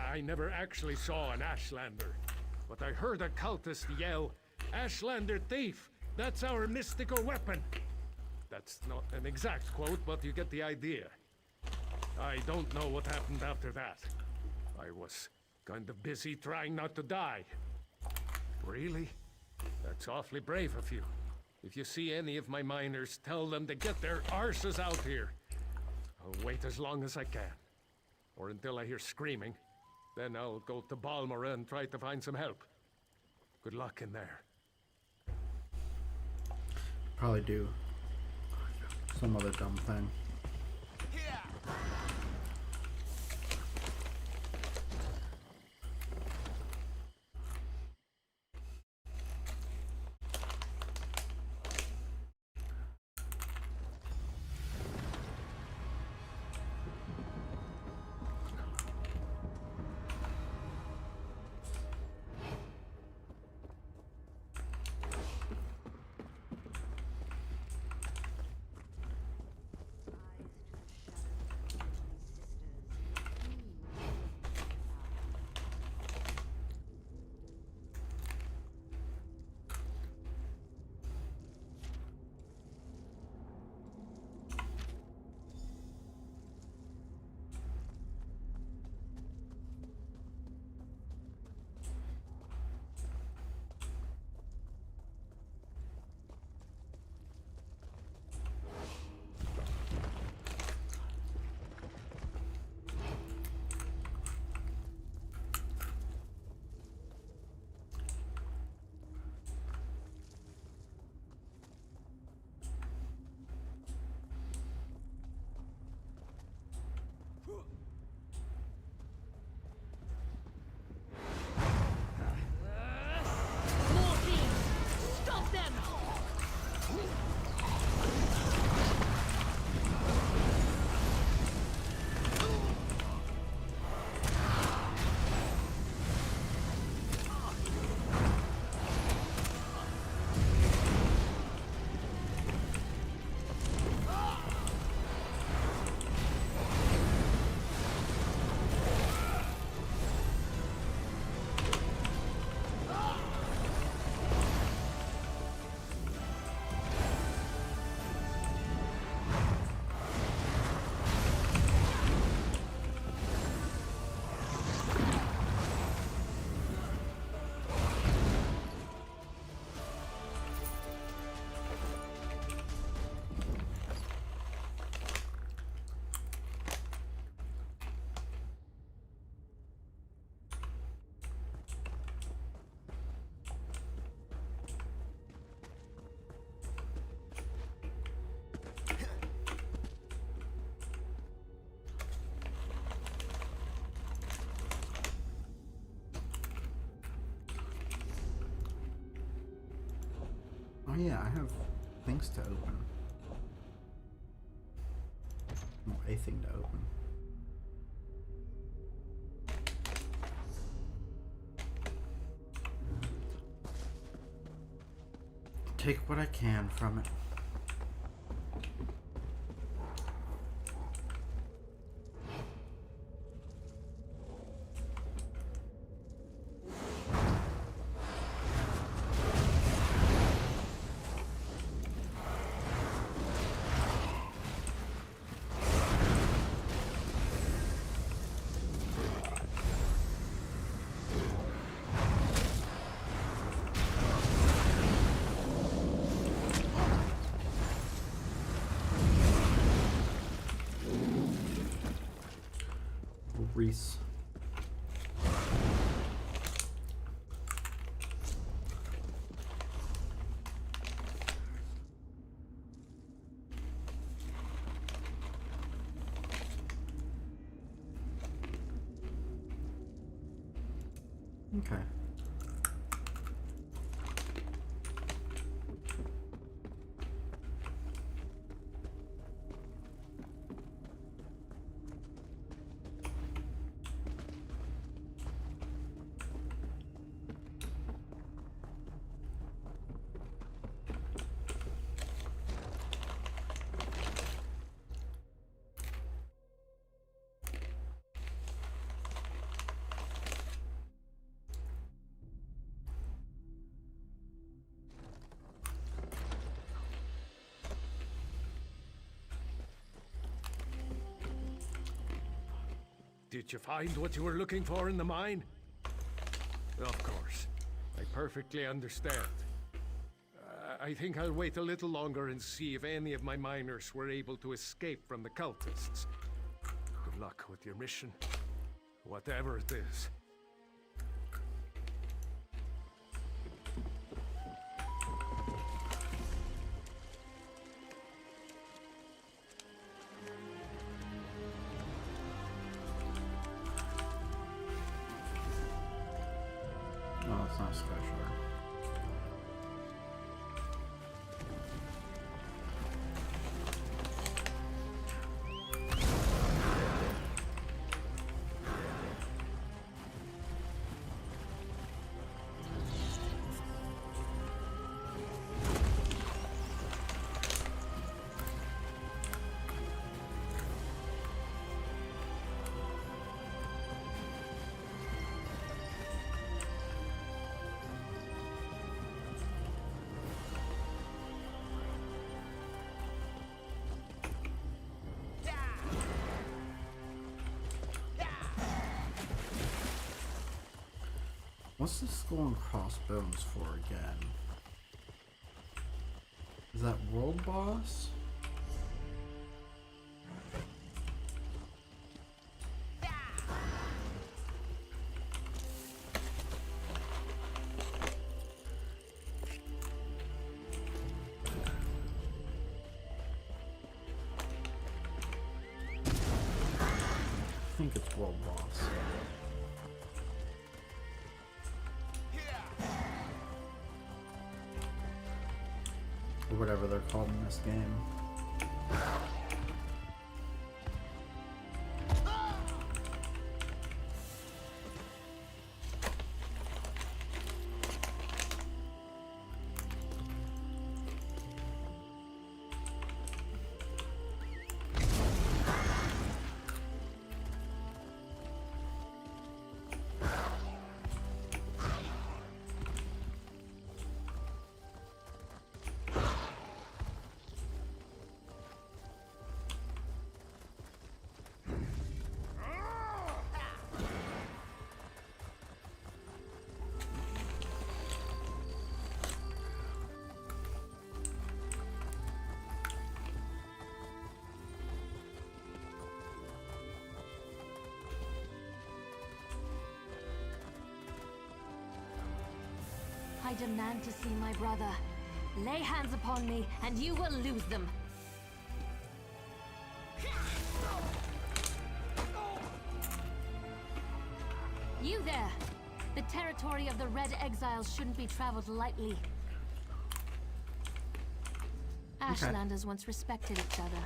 I never actually saw an Ashlander, but I heard a cultist yell, "Ashlander thief! That's our mystical weapon!" That's not an exact quote, but you get the idea. I don't know what happened after that. I was kind of busy trying not to die. Really? That's awfully brave of you. If you see any of my miners, tell them to get their arses out here. I'll wait as long as I can. Or until I hear screaming. Then I'll go to Balmora and try to find some help. Good luck in there. Probably do some other dumb thing. yeah, I have things to open. Well, a thing to open. Take what I can from it. Reese. Okay. Did you find what you were looking for in the mine? Of course. I perfectly understand. I think I'll wait a little longer and see if any of my miners were able to escape from the cultists. Good luck with your mission, whatever it is. Oh, it's not special. What's the skull and crossbones for again? Is that world boss? I think it's world boss. Or whatever they're called in this game. I demand to see my brother. Lay hands upon me, and you will lose them. You there! The territory of the Red Exiles shouldn't be traveled lightly. Ashlanders once respected each other,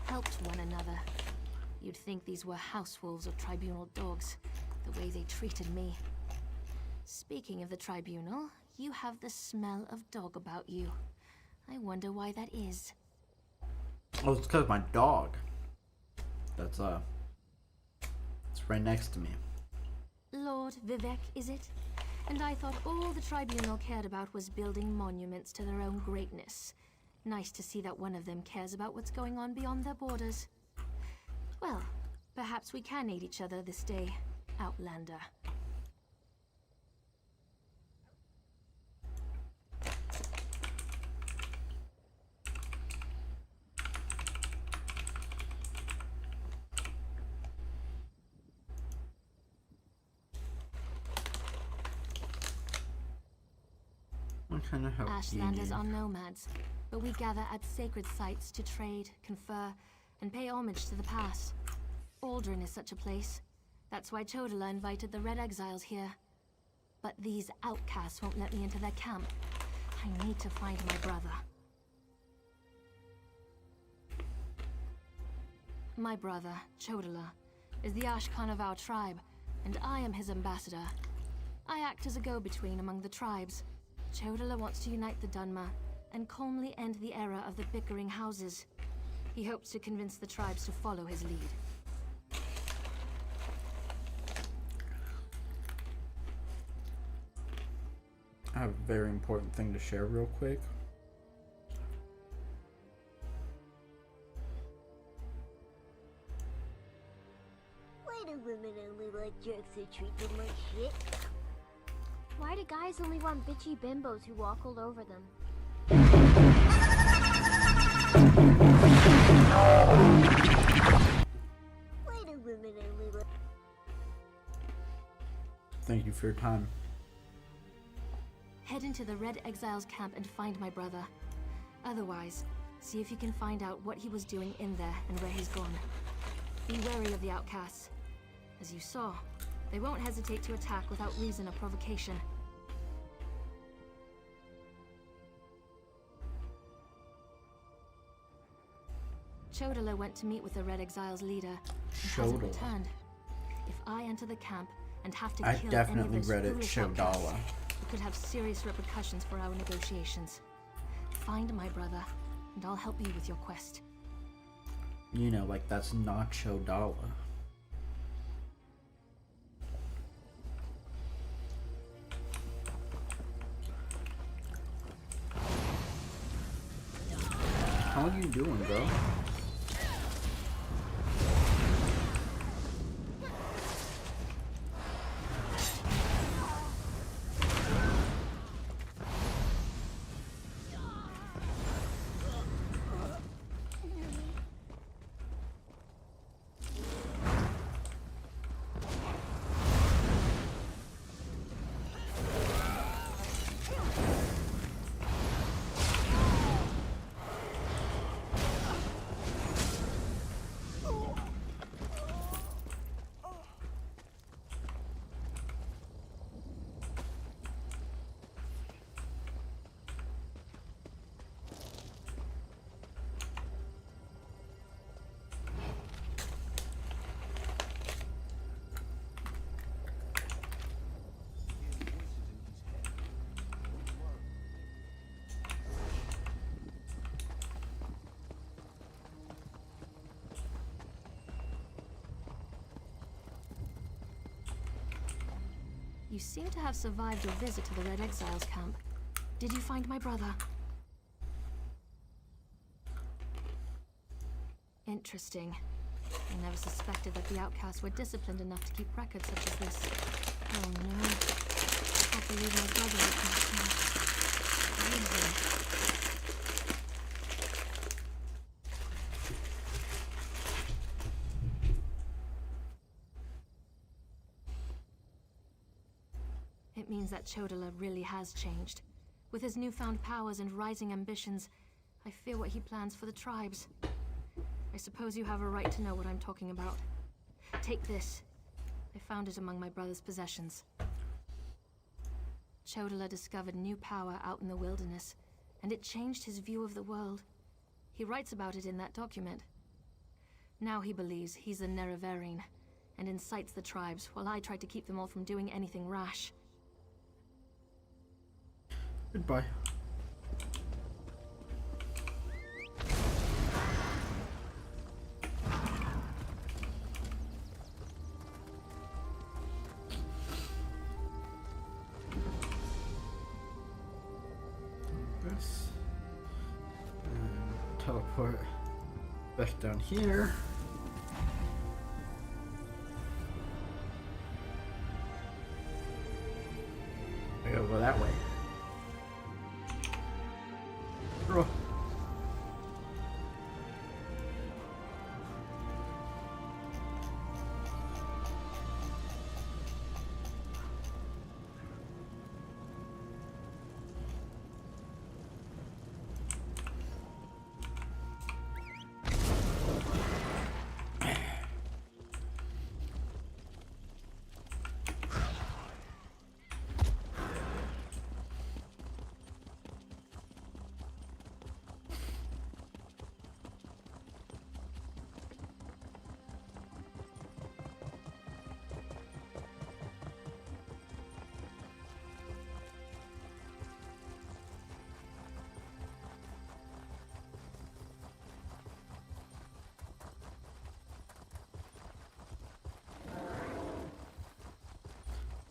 helped one another. You'd think these were house wolves or tribunal dogs, the way they treated me. Speaking of the tribunal, you have the smell of dog about you. I wonder why that is. Oh, it's because of my dog. That's it's right next to me. Lord Vivek, is it? And I thought all the tribunal cared about was building monuments to their own greatness. Nice to see that one of them cares about what's going on beyond their borders. Well, perhaps we can aid each other this day, Outlander. What kind of help do you Ashlanders need? are nomads, but we gather at sacred sites to trade, confer, and pay homage to the past. Aldrin is such a place. That's why Chodala invited the Red Exiles here. But these outcasts won't let me into their camp. I need to find my brother. My brother, Chodala, is the Ashkan of our tribe, and I am his ambassador. I act as a go-between among the tribes. Chodala wants to unite the Dunmer and calmly end the era of the bickering houses. He hopes to convince the tribes to follow his lead. I have a very important thing to share real quick. Why do women only like jerks who treat them like shit? Why do guys only want bitchy bimbos who walk all over them? Why do women only like... Thank you for your time. Head into the Red Exiles camp and find my brother. Otherwise, see if you can find out what he was doing in there and where he's gone. Be wary of the outcasts. As you saw, they won't hesitate to attack without reason or provocation. Chodala went to meet with the Red Exiles leader and hasn't Chodala. returned. If I enter the camp and have to I kill definitely any of those read it, foolish Chodala. outcasts, it could have serious repercussions for our negotiations. Find my brother, and I'll help you with your quest. You know, like that's Nacho Dollar. How are you doing, bro? You seem to have survived your visit to the Red Exiles camp. Did you find my brother? Interesting. I never suspected that the outcasts were disciplined enough to keep records such as this. Oh no. I believe my brother is not crazy. It means that Chodala really has changed. With his newfound powers and rising ambitions, I fear what he plans for the tribes. I suppose you have a right to know what I'm talking about. Take this. I found it among my brother's possessions. Chodala discovered new power out in the wilderness, and it changed his view of the world. He writes about it in that document. Now he believes he's a Nerevarine, and incites the tribes, while I try to keep them all from doing anything rash. Goodbye. This. And teleport back down here. I gotta go that way. Bro.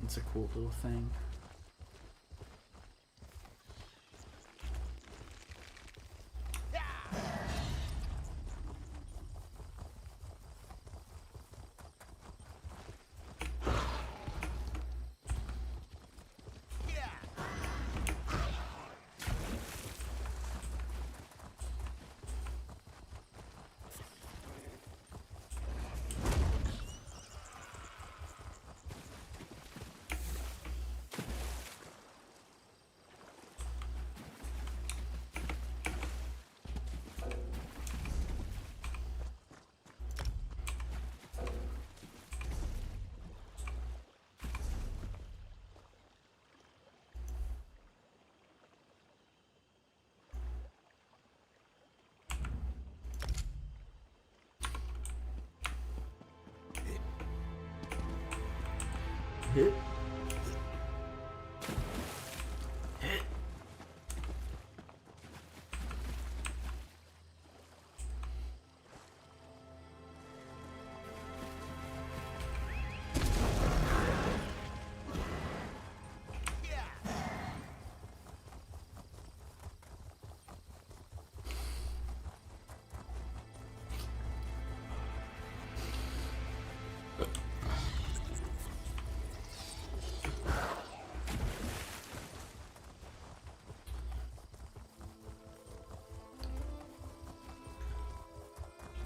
It's a cool little thing. Hit. Hit.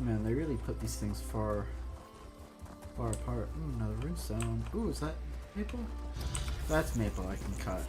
Man, they really put these things far apart. Ooh, another runestone. Ooh, is that maple? That's maple I can cut.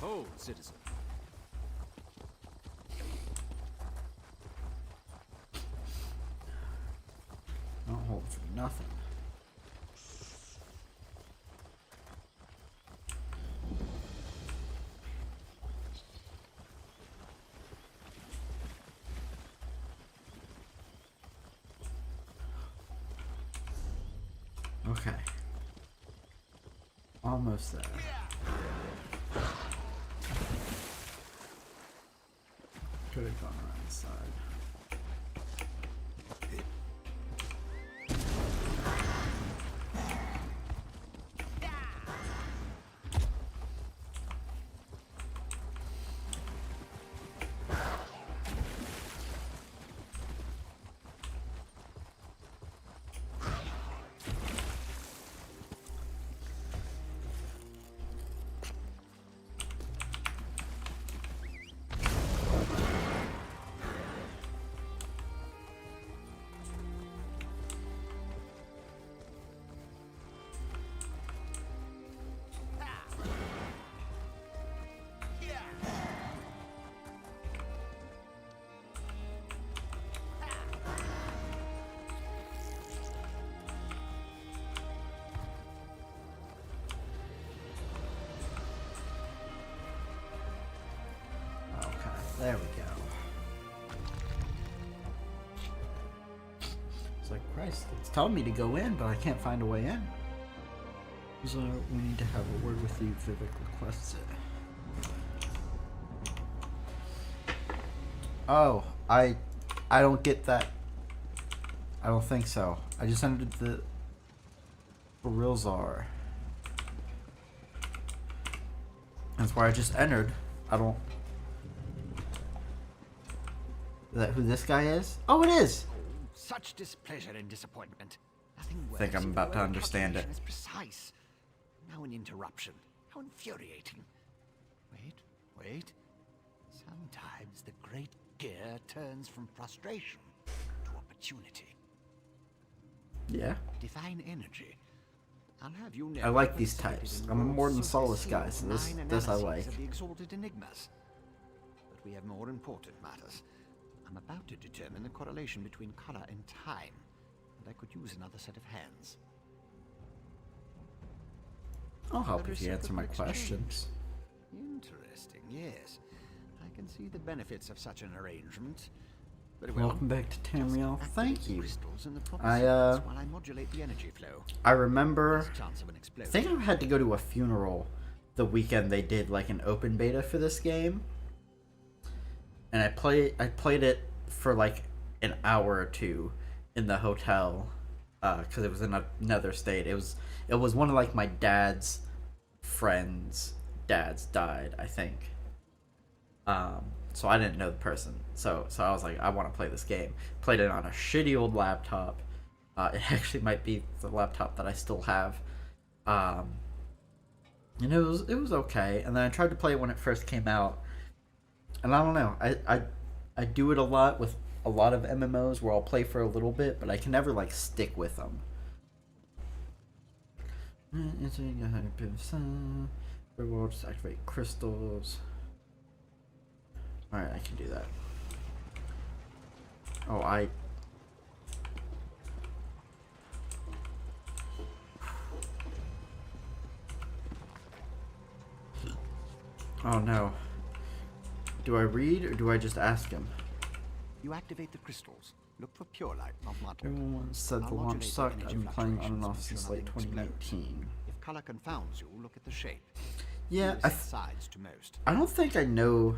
Hold, citizen. Don't hold for nothing. Okay. Almost there. Could have gone around the side. There we go. It's like, Christ, it's telling me to go in, but I can't find a way in. So we need to have a word with you. Vivek requests it. Oh, I don't get that. I don't think so. I just entered the Barilzar. That's where I just entered. I don't. Is that who this guy is? Oh, it is! Such displeasure and disappointment. Nothing I think I'm about to understand it. Is precise. Now an interruption. How infuriating. Wait. Sometimes the great gear turns from frustration to opportunity. Yeah. Divine energy. I'll have you I like these types. I'm a more than Solace guy, so this I like. Of the exalted enigmas. But we have more important matters. I'm about to determine the correlation between color and time, and I could use another set of hands. I'll help if you answer my questions. Interesting, yes. I can see the benefits of such an arrangement. Very well. Welcome back to Tamriel. Thank you. While I modulate the energy flow. I remember. I think I had to go to a funeral the weekend they did like an open beta for this game. And I played it for like an hour or two in the hotel because it was in another state. It was one of like my dad's friends' dads died, I think. So I didn't know the person. So I was like, I want to play this game. Played it on a shitty old laptop. It actually might be the laptop that I still have. And it was okay. And then I tried to play it when it first came out. And I don't know. I do it a lot with a lot of MMOs where I'll play for a little bit, but I can never like stick with them. Rewards, activate crystals. Alright, I can do that. Oh no. Do I read or do I just ask him? You activate the crystals. Look for pure light, not mottled. Everyone said the launch sucked. I've been playing on and off since late 2019. If color confounds you, look at the shape. Yeah, sides to most. I don't think I know.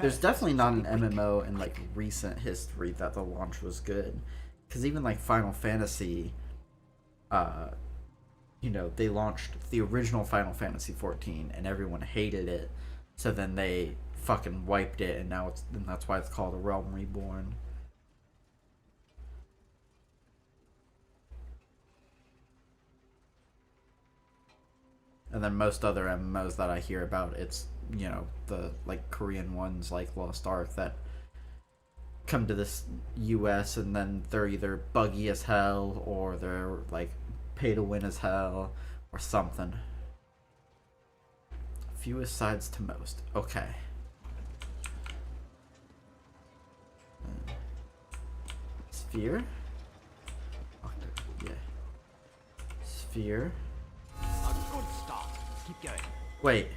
There's definitely not an MMO in like recent history that the launch was good, because even like Final Fantasy, they launched the original Final Fantasy 14 and everyone hated it, so then they fucking wiped it, and that's why it's called A Realm Reborn. And then most other MMOs that I hear about, it's, the like Korean ones like Lost Ark that come to this US and then they're either buggy as hell or they're like pay to win as hell or something. Fewest sides to most. Okay. Sphere? Yeah. Sphere. A good start. Keep going. Wait.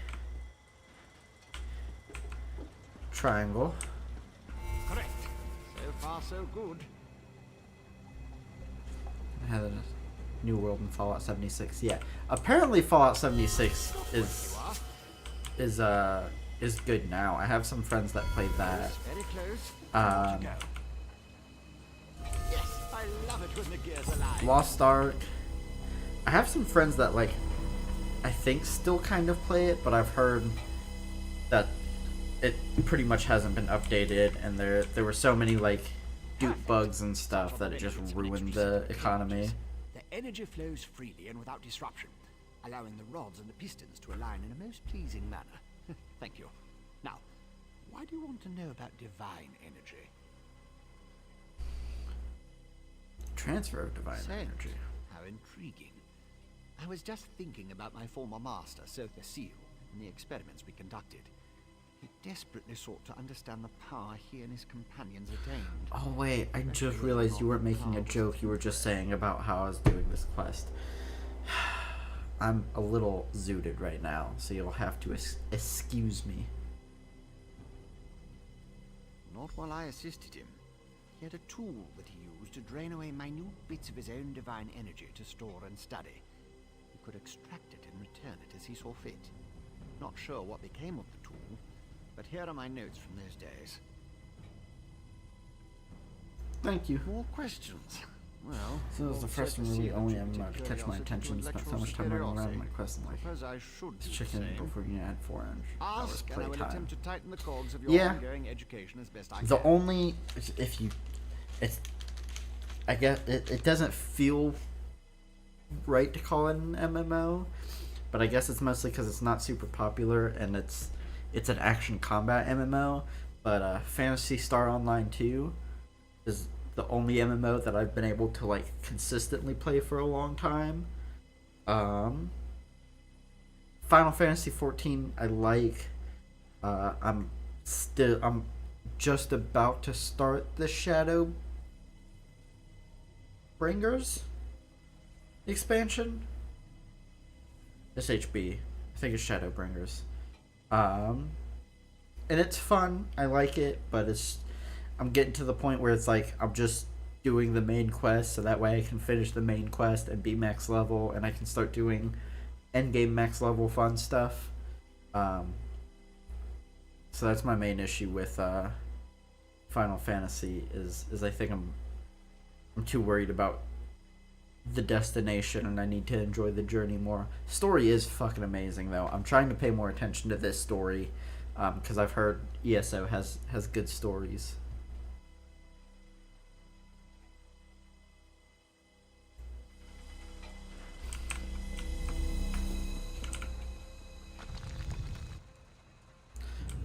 Triangle. Correct. So far, so good. New World and Fallout 76. Yeah, apparently Fallout 76 is good now. I have some friends that played that. Very close. Yes, I love it when the gears align. Lost Ark. I have some friends that like, I think still kind of play it, but I've heard that it pretty much hasn't been updated, and there were so many like dupe bugs and stuff that it just ruined the economy. The energy flows freely and without disruption, allowing the rods and the pistons to align in a most pleasing manner. Thank you. Now, why do you want to know about divine energy? Transfer of divine energy. How intriguing. I was just thinking about my former master, Sotha Seal, and the experiments we conducted. He desperately sought to understand the power he and his companions attained. Oh wait, I just realized you weren't making a joke. You were just saying about how I was doing this quest. I'm a little zooted right now, so you'll have to excuse me. Not while I assisted him. He had a tool that he used to drain away minute bits of his own divine energy to store and study. He could extract it and return it as he saw fit. Not sure what became of the tool, but here are my notes from those days. Thank you. More questions? Well, so it was the first one really only MMO to catch my attention. Spent so much time running around my quest and like chicken before you add 4 inch. That was playtime. Yeah. The only if you it's I guess it doesn't feel right to call it an MMO, but I guess it's mostly because it's not super popular and it's an action combat MMO. But Phantasy Star Online 2 is the only MMO that I've been able to like consistently play for a long time. Final Fantasy 14 I like. I'm just about to start the Shadow Bringers expansion. SHB. I think it's Shadowbringers. And it's fun. I like it, but I'm getting to the point where it's like I'm just doing the main quest so that way I can finish the main quest and be max level and I can start doing endgame max level fun stuff. So that's my main issue with Final Fantasy is I think I'm too worried about the destination and I need to enjoy the journey more. Story is fucking amazing though. I'm trying to pay more attention to this story because I've heard ESO has good stories.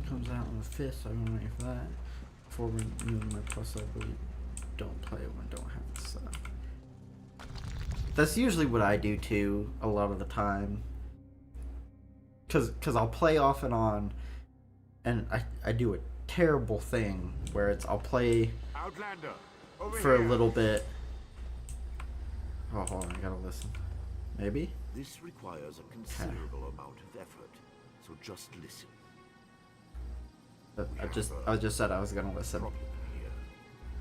Comes out on the 5th, so I'm gonna wait for that. Before renewing my plus, I believe don't play it when I don't have it set up. That's usually what I do too, a lot of the time. Cause I'll play off and on, and I do a terrible thing where I'll play Outlander, for a little bit. Oh, hold on, I gotta listen. Maybe? This requires a considerable amount of effort, so just listen. I just said I was gonna listen.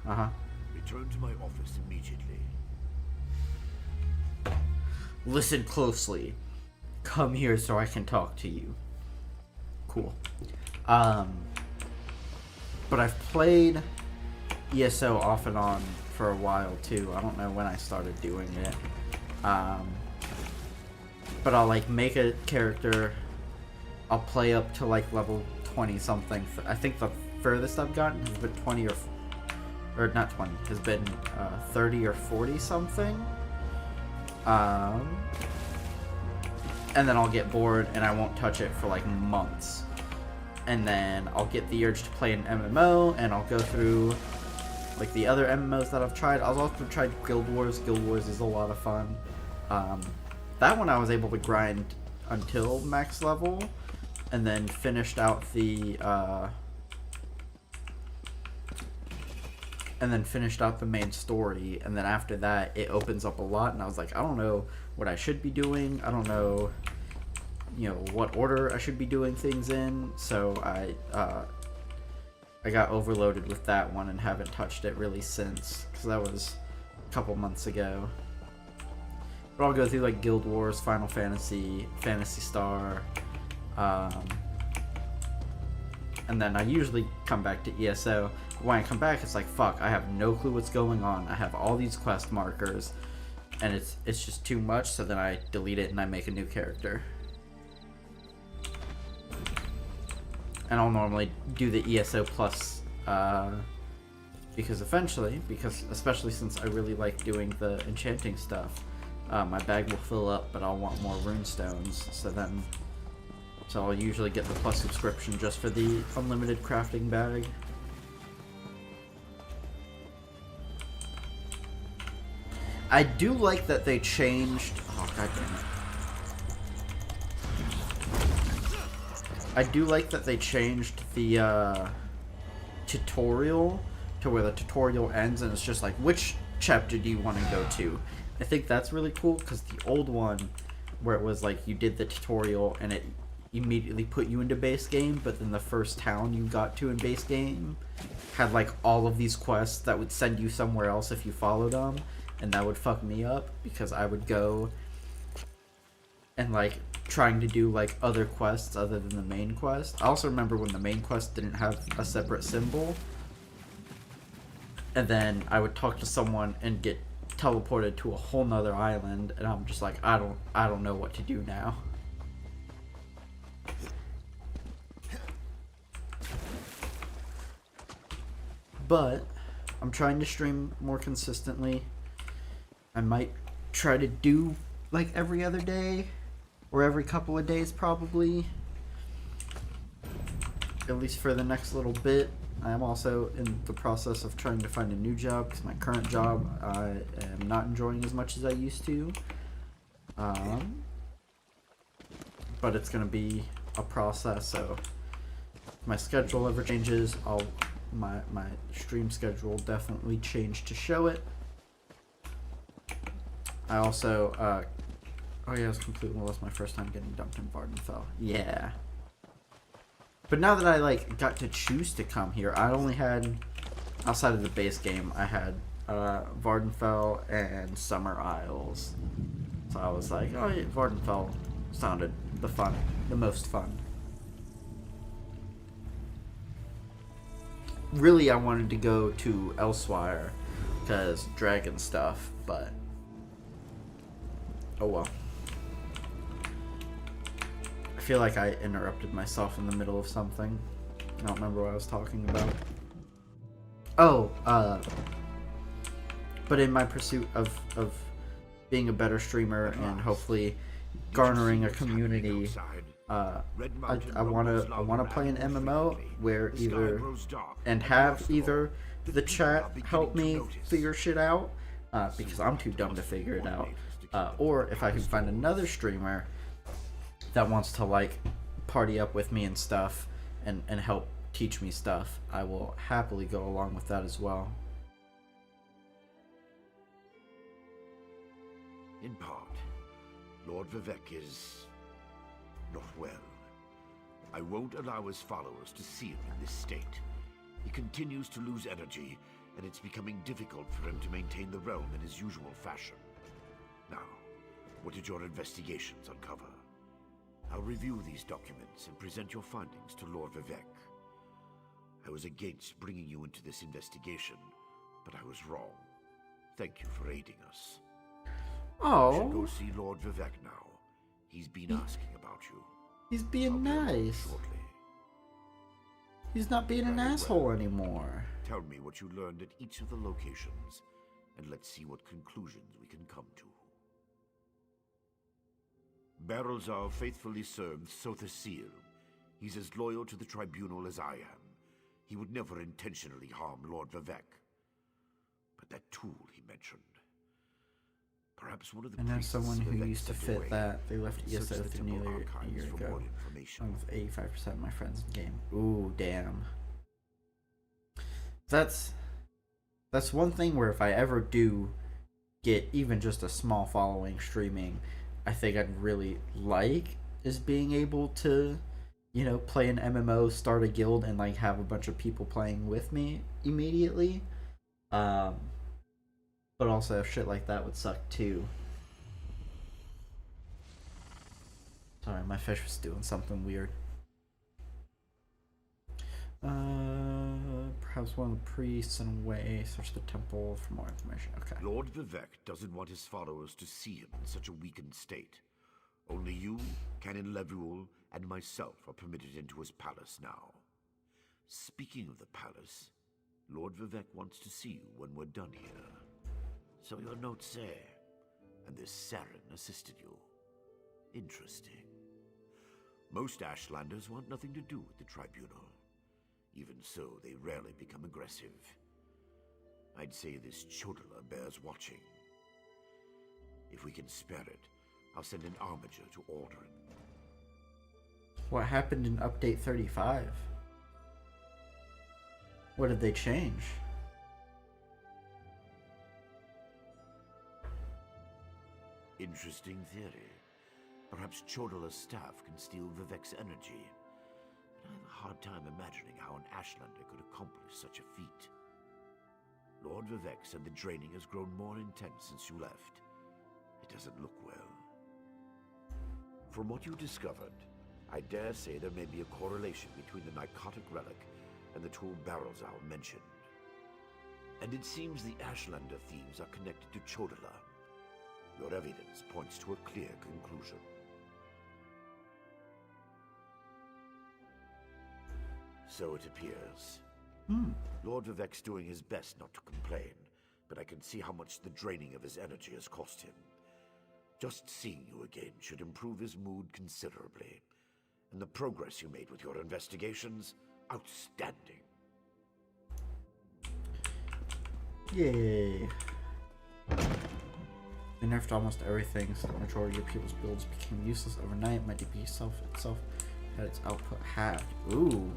Uh-huh. Return to my office immediately. Listen closely. Come here so I can talk to you. Cool. But I've played ESO off and on for a while too. I don't know when I started doing it. But I'll like make a character. I'll play up to like level 20 something. I think the furthest I've gotten has been 20 or not 20, has been 30 or 40 something. And then I'll get bored and I won't touch it for like months. And then I'll get the urge to play an MMO and I'll go through like the other MMOs that I've tried. I've also tried Guild Wars. Guild Wars is a lot of fun. That one I was able to grind until max level and then finished out the main story, and then after that it opens up a lot and I was like, I don't know what I should be doing. I don't know, what order I should be doing things in. So I got overloaded with that one and haven't touched it really since, because that was a couple months ago. But I'll go through like Guild Wars, Final Fantasy, Phantasy Star, and then I usually come back to ESO. When I come back, it's like, fuck, I have no clue what's going on. I have all these quest markers, and it's just too much, so then I delete it and I make a new character. And I'll normally do the ESO plus, because especially since I really like doing the enchanting stuff, my bag will fill up, but I'll want more rune stones, so I'll usually get the plus subscription just for the unlimited crafting bag. I do like that they changed... Oh, god damn it. I do like that they changed the tutorial to where the tutorial ends and it's just like, which chapter do you want to go to? I think that's really cool, because the old one, where it was like you did the tutorial and it immediately put you into base game, but then the first town you got to in base game had like all of these quests that would send you somewhere else if you followed them, and that would fuck me up because I would go and like trying to do like other quests other than the main quest. I also remember when the main quest didn't have a separate symbol, and then I would talk to someone and get teleported to a whole nother island, and I'm just like, I don't know what to do now. But I'm trying to stream more consistently. I might try to do like every other day or every couple of days, probably, at least for the next little bit. I am also in the process of trying to find a new job, because my current job I am not enjoying as much as I used to. But it's going to be a process, so if my schedule ever changes, my stream schedule will definitely change to show it. I also, oh yeah, I was completely lost my first time getting dumped in Vardenfell. Yeah. But now that I like got to choose to come here, I only had, outside of the base game, I had Vardenfell and Summer Isles. So I was like, oh yeah, Vardenfell sounded the most fun. Really, I wanted to go to Elsewhere because dragon stuff, but oh well. I feel like I interrupted myself in the middle of something. I don't remember what I was talking about. Oh, but in my pursuit of being a better streamer and hopefully garnering a community, I wanna play an MMO where have either the chat help me figure shit out, because I'm too dumb to figure it out, or if I can find another streamer that wants to like party up with me and stuff and help teach me stuff, I will happily go along with that as well. In part, Lord Vivek is not well. I won't allow his followers to see him in this state. He continues to lose energy, and it's becoming difficult for him to maintain the realm in his usual fashion. Now, what did your investigations uncover? I'll review these documents and present your findings to Lord Vivek. I was against bringing you into this investigation, but I was wrong. Thank you for aiding us. Oh. You should go see Lord Vivek now. He's been asking about you. He's being nice. He's not being an asshole anymore. Tell me what you learned at each of the locations, and let's see what conclusions we can come to. Barrelzar faithfully served Sothasil. He's as loyal to the Tribunal as I am. He would never intentionally harm Lord Vivek. But that tool he mentioned... Perhaps one of the I know someone who used to fit that. They left ESO nearly a year ago. Along with 85% of my friends in game. Ooh, damn. That's one thing where if I ever do get even just a small following streaming, I think I'd really like is being able to, you know, play an MMO, start a guild, and like have a bunch of people playing with me immediately. But also shit like that would suck too. Sorry, my fish was doing something weird. Perhaps one of the priests in a way. Search the temple for more information. Okay. Lord Vivek doesn't want his followers to see him in such a weakened state. Only you, Canon Levuel, and myself are permitted into his palace now. Speaking of the palace, Lord Vivek wants to see you when we're done here. So your note's there, and this Saren assisted you. Interesting. Most Ashlanders want nothing to do with the tribunal. Even so, they rarely become aggressive. I'd say this Chodala bears watching. If we can spare it, I'll send an armiger to order it. What happened in Update 35? What did they change? Interesting theory. Perhaps Chodala's staff can steal Vivek's energy. But I have a hard time imagining how an Ashlander could accomplish such a feat. Lord Vivek said the draining has grown more intense since you left. It doesn't look well. From what you discovered, I dare say there may be a correlation between the narcotic relic and the two barrels I'll mention. And it seems the Ashlander thieves are connected to Chodala. Your evidence points to a clear conclusion. So it appears. Lord Vivek's doing his best not to complain, but I can see how much the draining of his energy has cost him. Just seeing you again should improve his mood considerably. And the progress you made with your investigations, outstanding. Yay. They nerfed almost everything, so the majority of people's builds became useless overnight. My DP itself had its output halved. Ooh.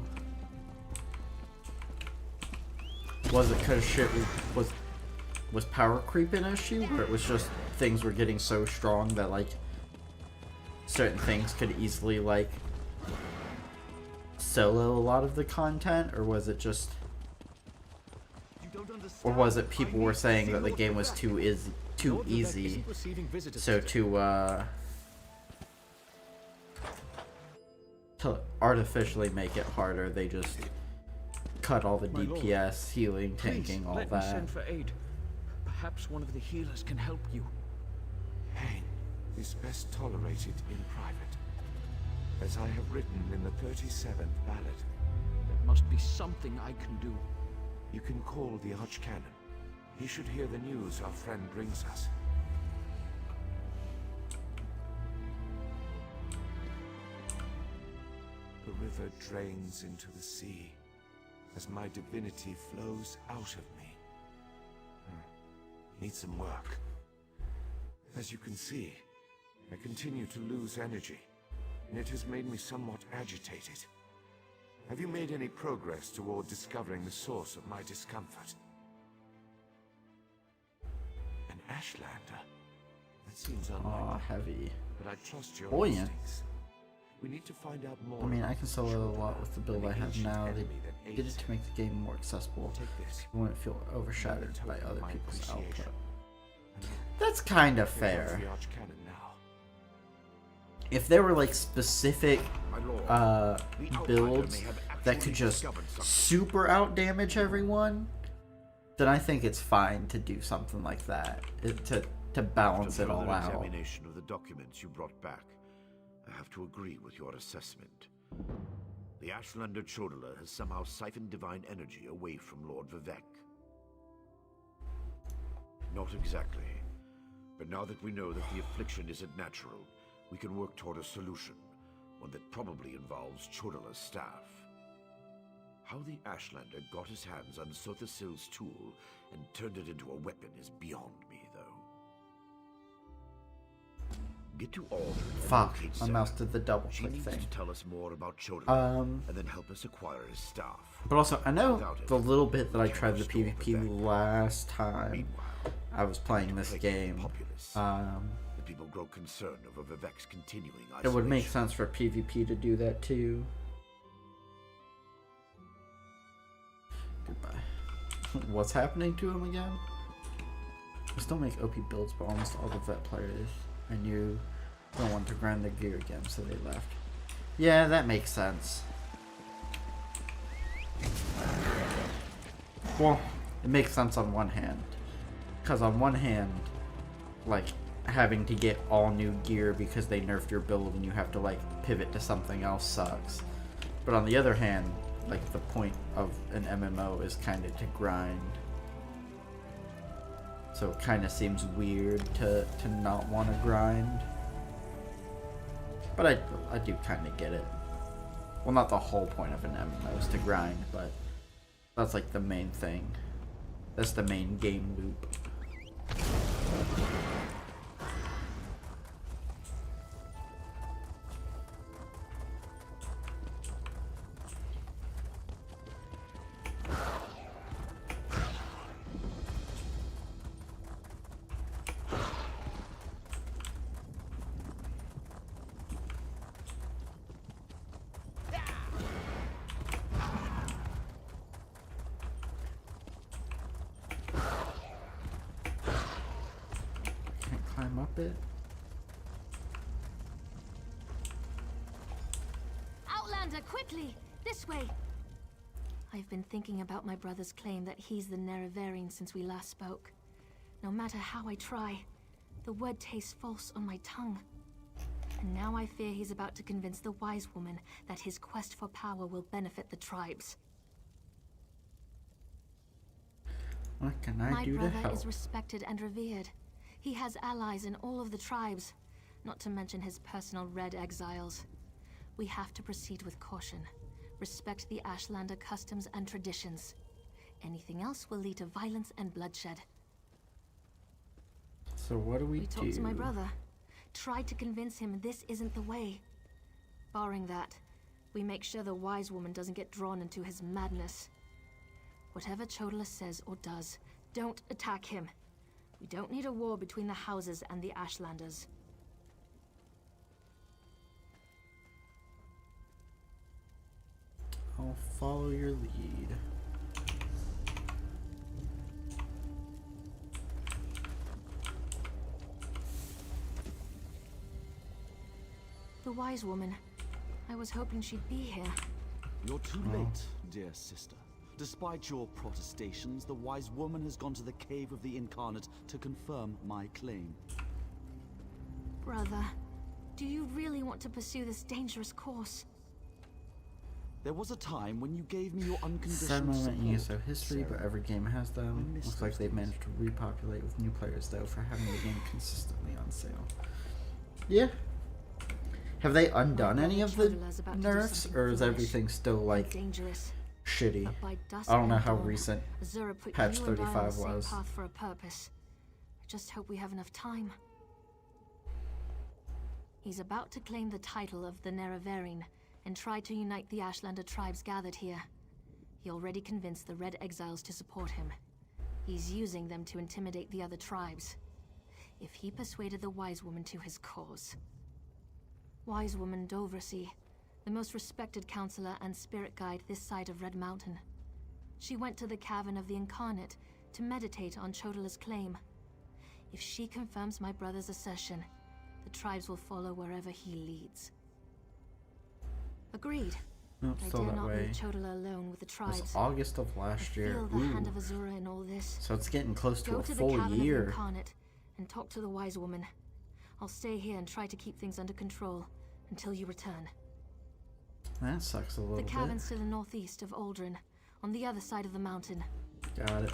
Was it because shit was power creep an issue, where it was just things were getting so strong that like certain things could easily like solo a lot of the content, or was it just, or was it people were saying that the game was too easy, so to artificially make it harder, they just cut all the DPS, healing, tanking, all let that. Me send for aid. Perhaps one of the healers can help you. Pain is best tolerated in private, as I have written in the 37th ballad. There must be something I can do. You can call the Archcanon. He should hear the news our friend brings us. The river drains into the sea as my divinity flows out of me. Need some work. As you can see, I continue to lose energy, and it has made me somewhat agitated. Have you made any progress toward discovering the source of my discomfort? An Ashlander? That seems unlikely. Heavy. But I trust your Buoyant. instincts. We need to find out more. I mean, I can solo a lot with the build I have now. They did it to make the game more accessible. People wouldn't feel overshadowed by other people's output. That's kind of fair. If there were like specific builds that could just super out damage everyone, then I think it's fine to do something like that to balance it all out. Examination of the documents you brought back, I have to agree with your assessment. The Ashlander Chodala has somehow siphoned divine energy away from Lord Vivek. Not exactly. But now that we know that the affliction isn't natural, we can work toward a solution, one that probably involves Chodala's staff. How the Ashlander got his hands on Sothasil's tool and turned it into a weapon is beyond me, though. Get to Alder. Fuck, my mouse did the double click needs thing. to tell us more about Chodala, and then help us acquire his staff. But also, I know Without it, the little bit that I we can't tried the restore PvP last time I was playing this game. The people grow concerned over Vivek's continuing isolation. It would make sense for PvP to do that too. Goodbye. What's happening to him again? I still make OP builds, but almost all the vet players I knew Don't want to grind their gear again, so they left. Yeah, that makes sense. Well, it makes sense on one hand. Because on one hand, like, having to get all new gear because they nerfed your build and you have to, like, pivot to something else sucks. But on the other hand, like, the point of an MMO is kind of to grind. So it kind of seems weird to not want to grind. But I do kind of get it. Well, not the whole point of an MMO is to grind, but that's like the main thing. That's the main game loop. Climb up it. Outlander, quickly! This way! I've been thinking about my brother's claim that he's the Nerevarine since we last spoke. No matter how I try, the word tastes false on my tongue. And now I fear he's about to convince the wise woman that his quest for power will benefit the tribes. What can I do to help? My brother is respected and revered. He has allies in all of the tribes, not to mention his personal Red Exiles. We have to proceed with caution. Respect the Ashlander customs and traditions. Anything else will lead to violence and bloodshed. So what do we do? We talked to my brother. Tried to convince him this isn't the way. Barring that, we make sure the wise woman doesn't get drawn into his madness. Whatever Chodala says or does, don't attack him. We don't need a war between the houses and the Ashlanders. I'll follow your lead. The wise woman. I was hoping she'd be here. You're too late, dear sister. Despite your protestations, the wise woman has gone to the cave of the incarnate to confirm my claim. Brother, do you really want to pursue this dangerous course? There was a time when you gave me your Sad unconditional moment in support, ESO history, Sarah. but every game has them. I miss Looks like those they've days. managed to repopulate with new players, though, for having the game consistently on sale. Yeah. Have they undone any of the nerfs, or is everything still, like, shitty? I don't know how recent patch 35 was. Path for a purpose. I just hope we have enough time. He's about to claim the title of the Nerevarine and try to unite the Ashlander tribes gathered here. He already convinced the Red Exiles to support him. He's using them to intimidate the other tribes. If he persuaded the Wise Woman to his cause. Wise Woman Dovrasi, the most respected counselor and spirit guide this side of Red Mountain. She went to the Cavern of the Incarnate to meditate on Chodala's claim. If she confirms my brother's assertion, the tribes will follow wherever he leads. Agreed. Nope, I still dare that not way. leave Chodala alone with the It tribes. was August of last year. Feel the hand Ooh. of Azura in all this. So it's getting close to Go a to the full Cavern of the year. Incarnate and talk to the Wise Woman. I'll stay here and try to keep things under control until you return. That sucks a little The bit. cavern's to the northeast of Aldrin, on the other side of the mountain. Got it.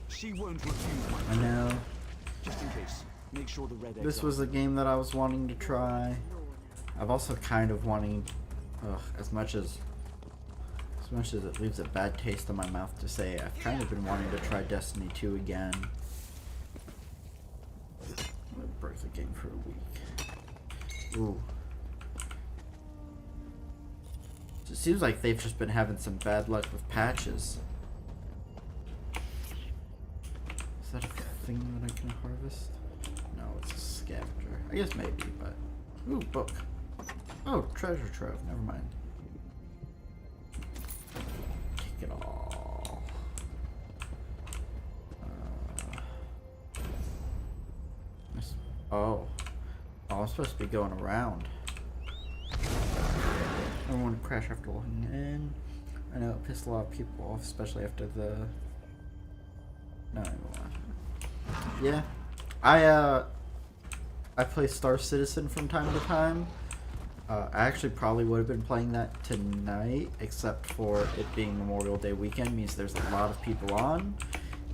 She won't refuse my I know. Just in case, make sure the red eggs This are- was a game that I was wanting to try. I've also kind of wanting, as much as it leaves a bad taste in my mouth to say, I've kind of been wanting to try Destiny 2 again. I'm gonna break the game for a week. Ooh. It seems like they've just been having some bad luck with patches. Is that a thing that I can harvest? No, it's a scavenger. I guess maybe, but... Ooh, book. Oh, treasure trove. Never mind. Take it all. Oh. Oh, I'm supposed to be going around. I don't want to crash after logging in. I know it pissed a lot of people off, especially after the... No, I don't want to. Yeah. I play Star Citizen from time to time. I actually probably would have been playing that tonight, except for it being Memorial Day weekend means there's a lot of people on.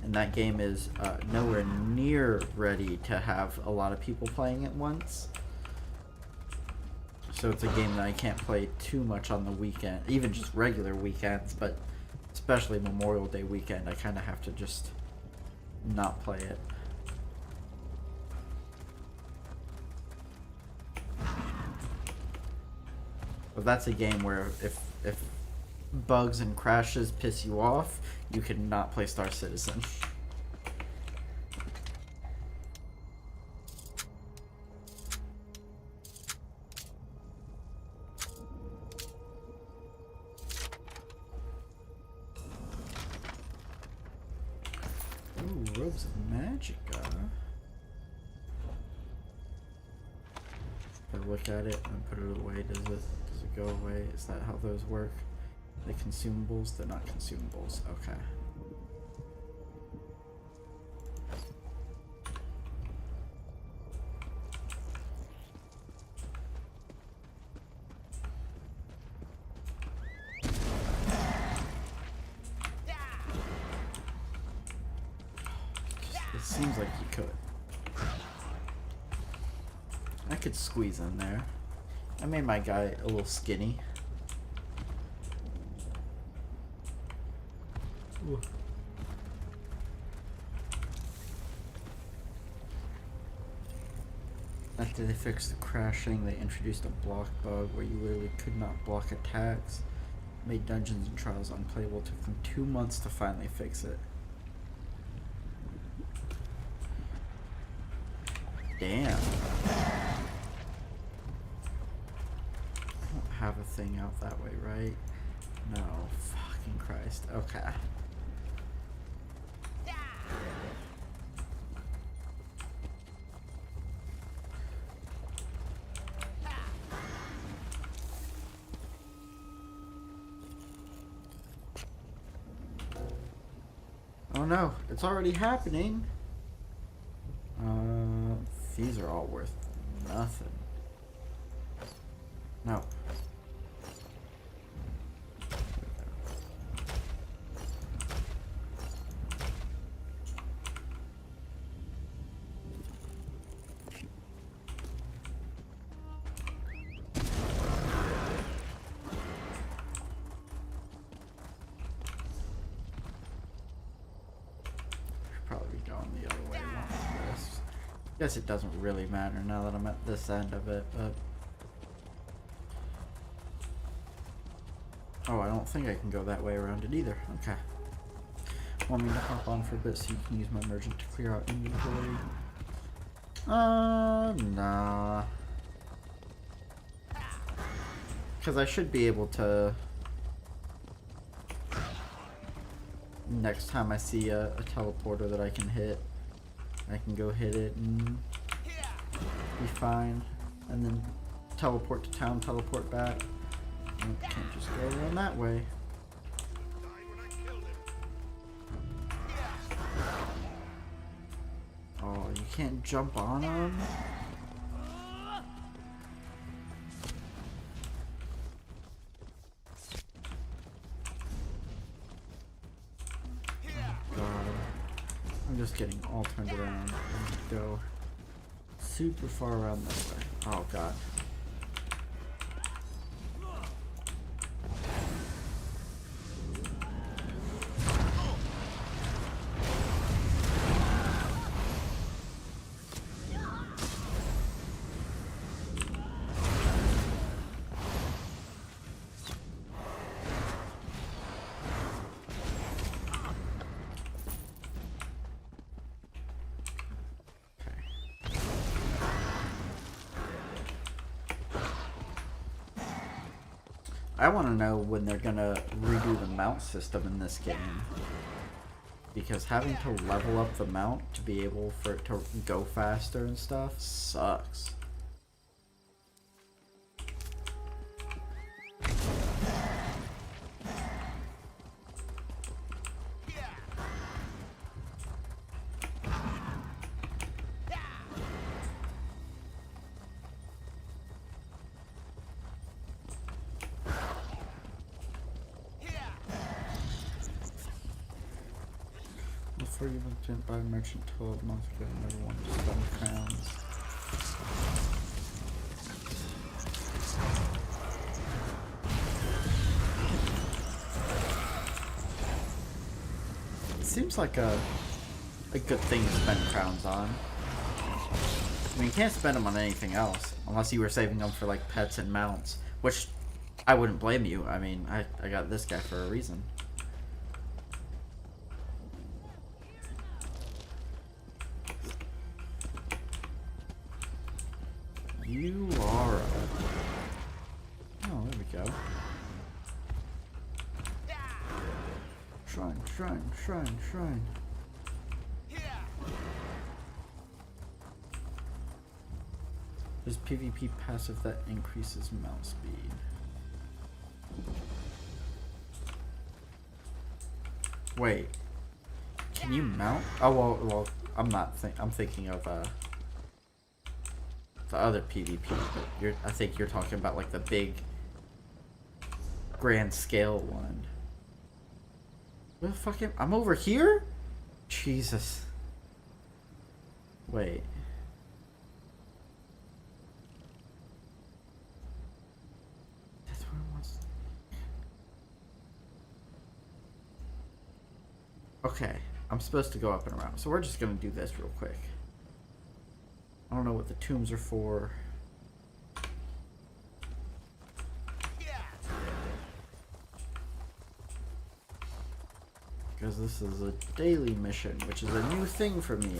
And that game is nowhere near ready to have a lot of people playing at once. So it's a game that I can't play too much on the weekend, even just regular weekends, but especially Memorial Day weekend, I kind of have to just not play it. But that's a game where if bugs and crashes piss you off, you cannot play Star Citizen. Ooh, robes of magic. If I look at it and put it away, does it go away? Is that how those work? The consumables? They're not consumables. Okay. It seems like you could. I could squeeze in there. I made my guy a little skinny. Ooh. After they fixed the crashing, they introduced a block bug where you literally could not block attacks. Made Dungeons and Trials unplayable. Took them 2 months to finally fix it. Damn. I don't have a thing out that way, right? No. Fucking Christ. Okay. Oh no, it's already happening. These are all worth nothing. No. Probably going the other way along this. Guess it doesn't really matter now that I'm at this end of it, but... Oh, I don't think I can go that way around it either. Okay. Want me to hop on for a bit so you can use my merchant to clear out inventory? Nah. Because I should be able to... Next time I see a teleporter that I can hit, I can go hit it and be fine. And then teleport to town, teleport back. Nope, can't just go around that way. Oh, you can't jump on them? I'm just getting all turned around and go super far around this way. Oh god. I want to know when they're gonna redo the mount system in this game. Because having to level up the mount to be able for it to go faster and stuff sucks. Before you went by merchant 12 months ago, never wanted to spend crowns. It seems like a good thing to spend crowns on. I mean, you can't spend them on anything else, unless you were saving them for like pets and mounts, which I wouldn't blame you. I mean, I got this guy for a reason. You are a... Oh, there we go. Shrine, shrine, shrine, shrine. There's PvP passive that increases mount speed. Wait. Can you mount? Oh, well, I'm not I'm thinking of, the other PvP, but I think you're talking about like the big grand scale one. Where the fuck I'm over here? Jesus. Wait. That's where I was. Okay, I'm supposed to go up and around, so we're just gonna do this real quick. I don't know what the tombs are for. Because this is a daily mission, which is a new thing for me.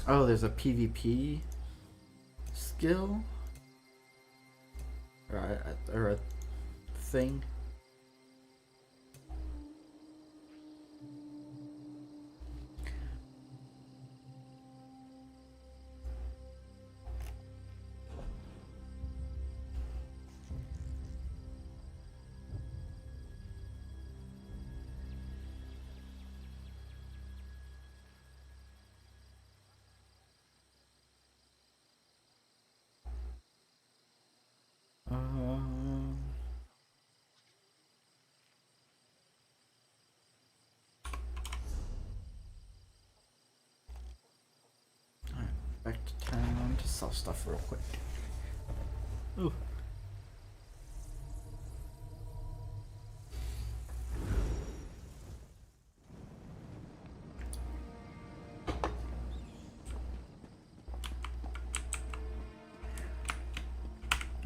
Oh, there's a PvP skill? Or a thing? Back to town to sell stuff real quick. Ooh.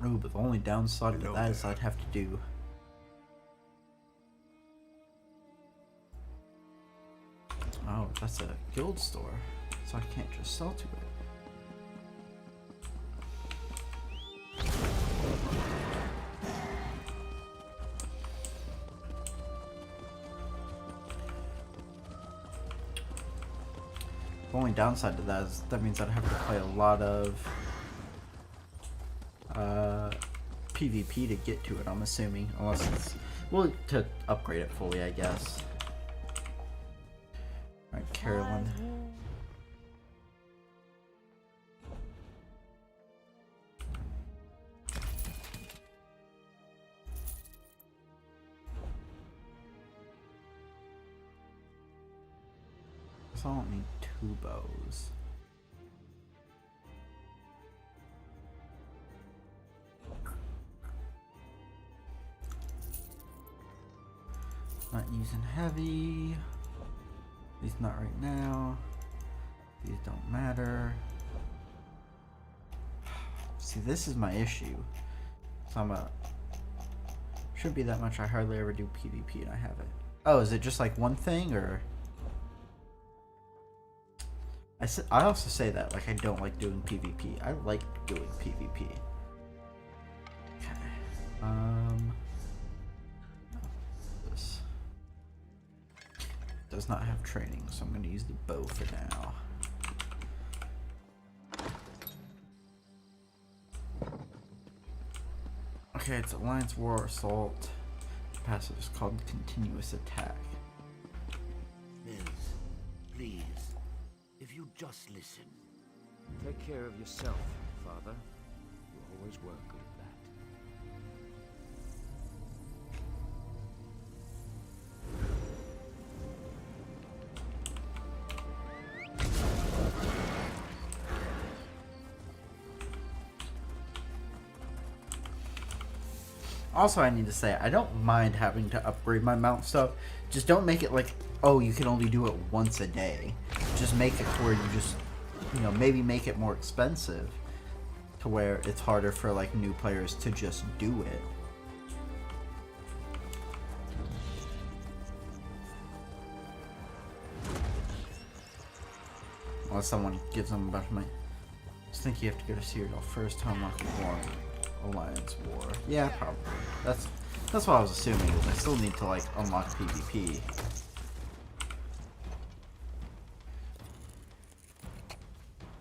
Ooh, but the only downside to that is I'd have to do... Oh, that's a guild store, so I can't just sell to it. The only downside to that is that means I'd have to play a lot of PvP to get to it, I'm assuming. Unless it's... well, to upgrade it fully, I guess. Alright, Carolyn. So I don't need 2 bows. Not using heavy. These not right now. These don't matter. See, this is my issue. So shouldn't be that much. I hardly ever do PvP and I have it. Oh, is it just like one thing, or? I also say that like I don't like doing PvP. I like doing PvP. Okay. This does not have training, so I'm going to use the bow for now. Okay, it's Alliance War Assault. Passive is called Continuous Attack. Miz, please, if you just listen. Take care of yourself, Father. You always were good at that. Also, I need to say, I don't mind having to upgrade my mount stuff. Just don't make it like, oh, you can only do it once a day. Just make it to where you just, you know, maybe make it more expensive to where it's harder for like new players to just do it. Unless someone gives them a bunch of money. I just think you have to go to Cyrodiil first to unlock War. Alliance War. Yeah, probably. That's what I was assuming. I still need to like unlock PvP.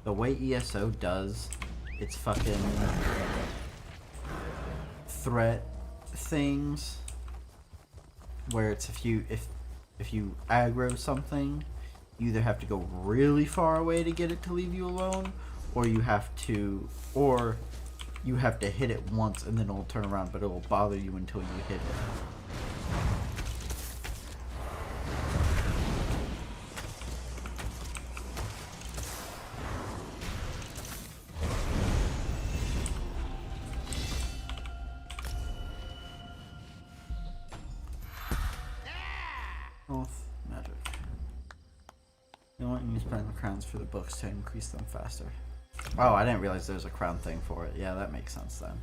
The way ESO does its fucking threat things, where it's if you aggro something, you either have to go really far away to get it to leave you alone, or you have to hit it once and then it'll turn around, but it will bother you until you hit it. Health, magic. You want to spend the crowns for the books to increase them faster. Oh, I didn't realize there's a crown thing for it. Yeah, that makes sense then.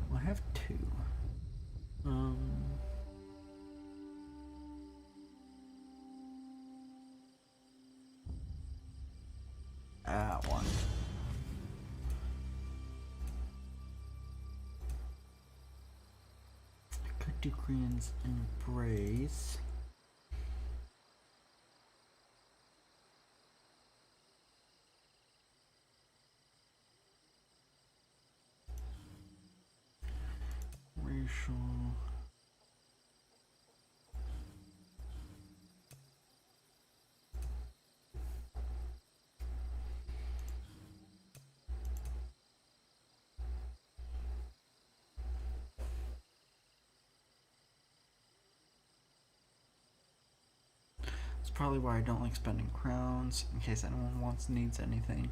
Well, I have two. One. I could do Green's Embrace. Racial. That's probably why I don't like spending crowns, in case anyone needs anything.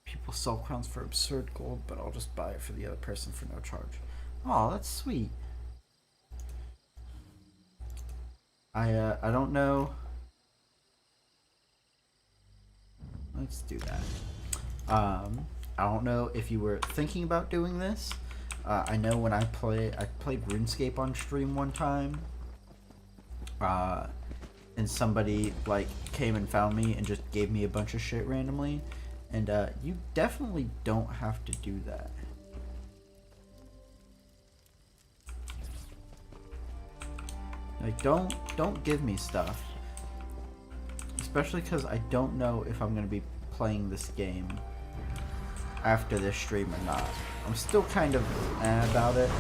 People sell crowns for absurd gold, but I'll just buy it for the other person for no charge. Oh, that's sweet. I don't know. Let's do that. I don't know if you were thinking about doing this. I know when I played RuneScape on stream one time. And somebody like came and found me and just gave me a bunch of shit randomly. And you definitely don't have to do that. Like, don't give me stuff. Especially because I don't know if I'm going to be playing this game after this stream or not. I'm still kind of about it.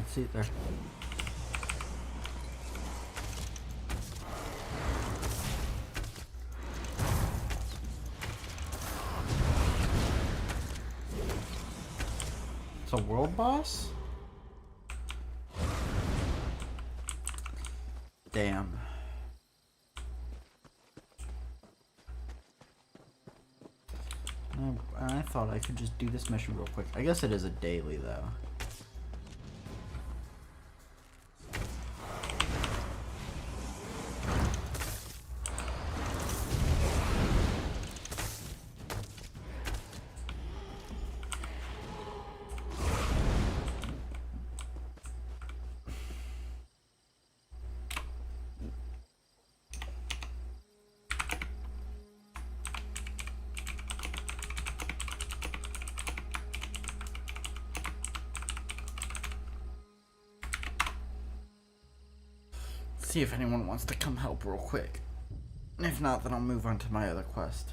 See it there. It's a world boss? Damn. I thought I could just do this mission real quick. I guess it is a daily though. See if anyone wants to come help real quick. If not, then I'll move on to my other quest.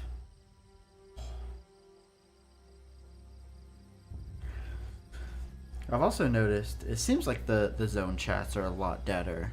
I've also noticed it seems like the zone chats are a lot deader.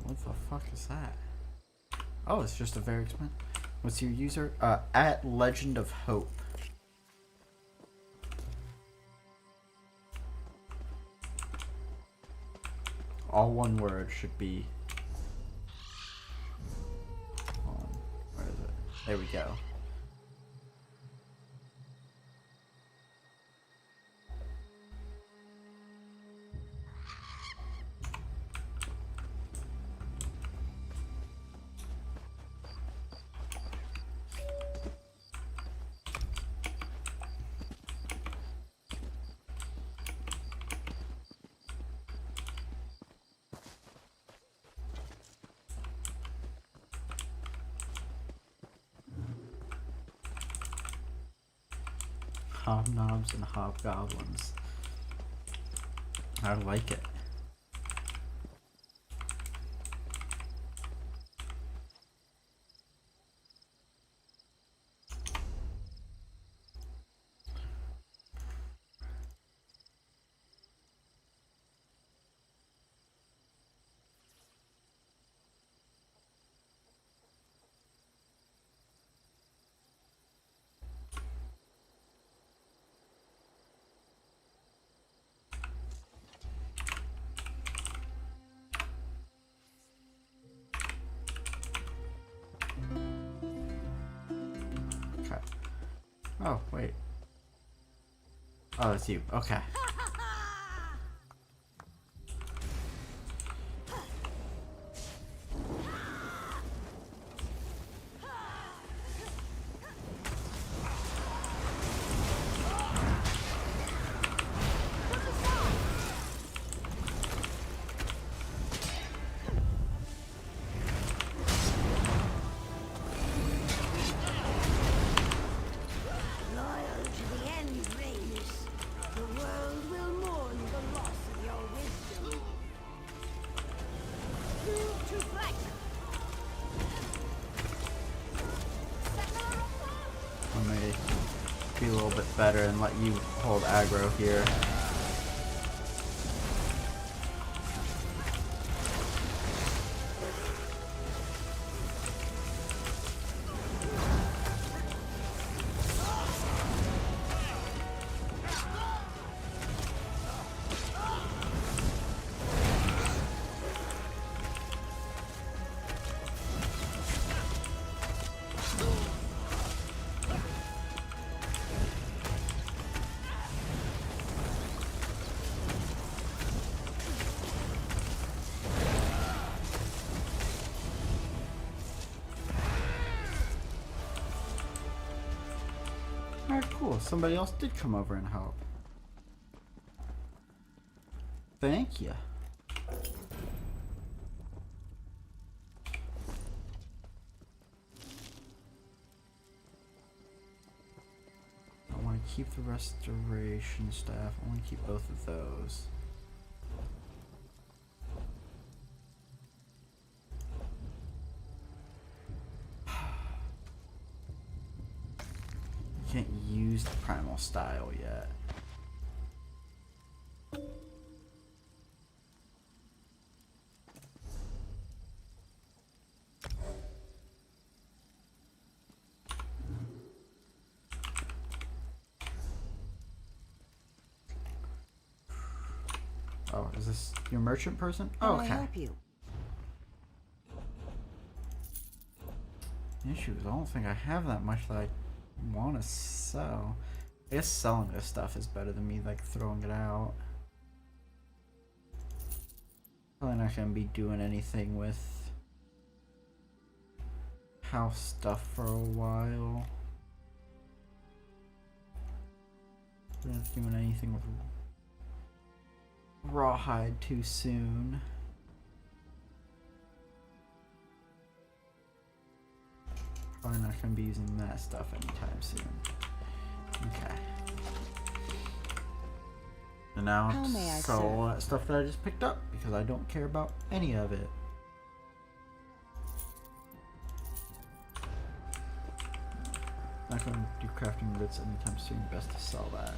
What the fuck is that? Oh, it's just a very expensive. What's your user? At Legend of Hope. All one word should be. Where is it? There we go. Hobnobs and hobgoblins. I like it. Oh, wait. Oh, it's you. Okay. Be a little bit better and let you hold aggro here. Alright, cool. Somebody else did come over and help. Thank you. I want to keep the restoration staff. Only keep both of those. Can't use the primal style yet. Oh, is this your merchant person? Oh, okay. Can I help you? The issue is I don't think I have that much that I want to sell. I guess selling this stuff is better than me like throwing it out. Probably not gonna be doing anything with house stuff for a while. Not doing anything with rawhide too soon. Probably not gonna be using that stuff anytime soon. Okay. And now How may I sell all serve? that stuff that I just picked up because I don't care about any of it. Not gonna do crafting bits anytime soon. Best to sell that.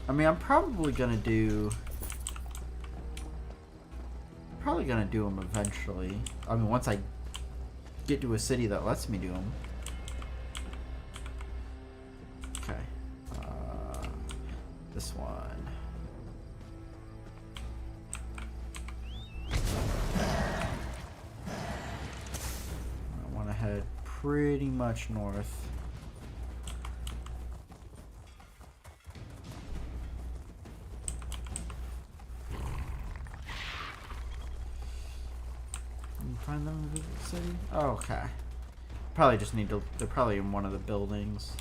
I mean, I'm probably gonna do them eventually. I mean, once I get to a city that lets me do them. Okay. This one. I want to head pretty much north. Find them in the city? Oh, okay. Probably just need to. They're probably in one of the buildings.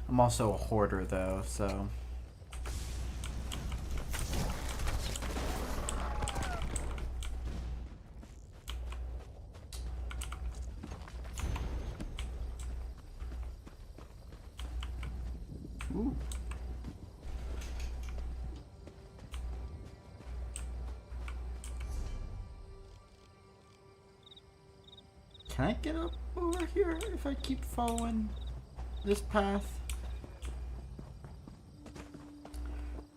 I'm also a hoarder, though, so. Ooh. Can I get up over here if I keep following this path?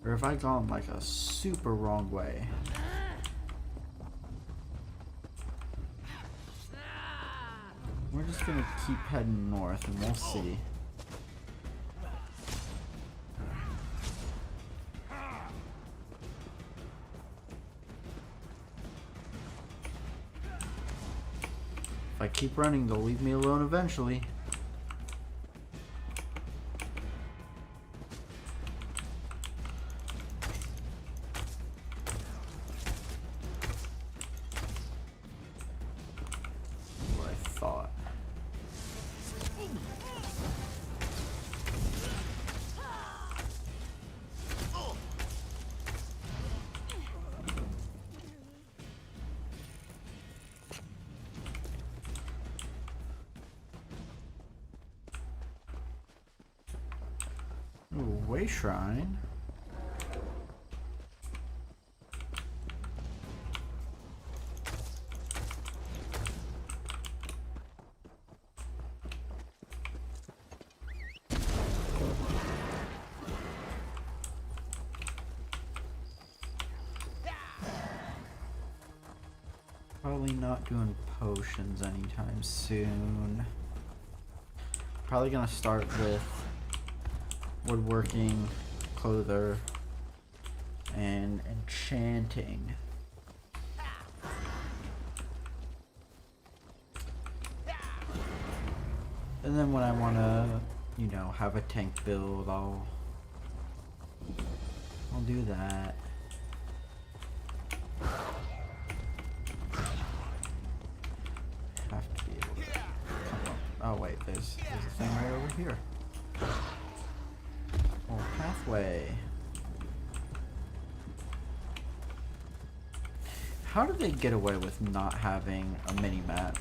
Or have I gone like a super wrong way? We're just gonna keep heading north and we'll see. If I keep running, they'll leave me alone eventually. What I thought. Ooh, way shrine. Probably not doing potions anytime soon. Probably gonna start with woodworking, clother, and enchanting. And then when I wanna, you know, have a tank build, I'll do that. Have to be able to come up. Oh wait, there's a thing right over here. way. How did they get away with not having a mini-map?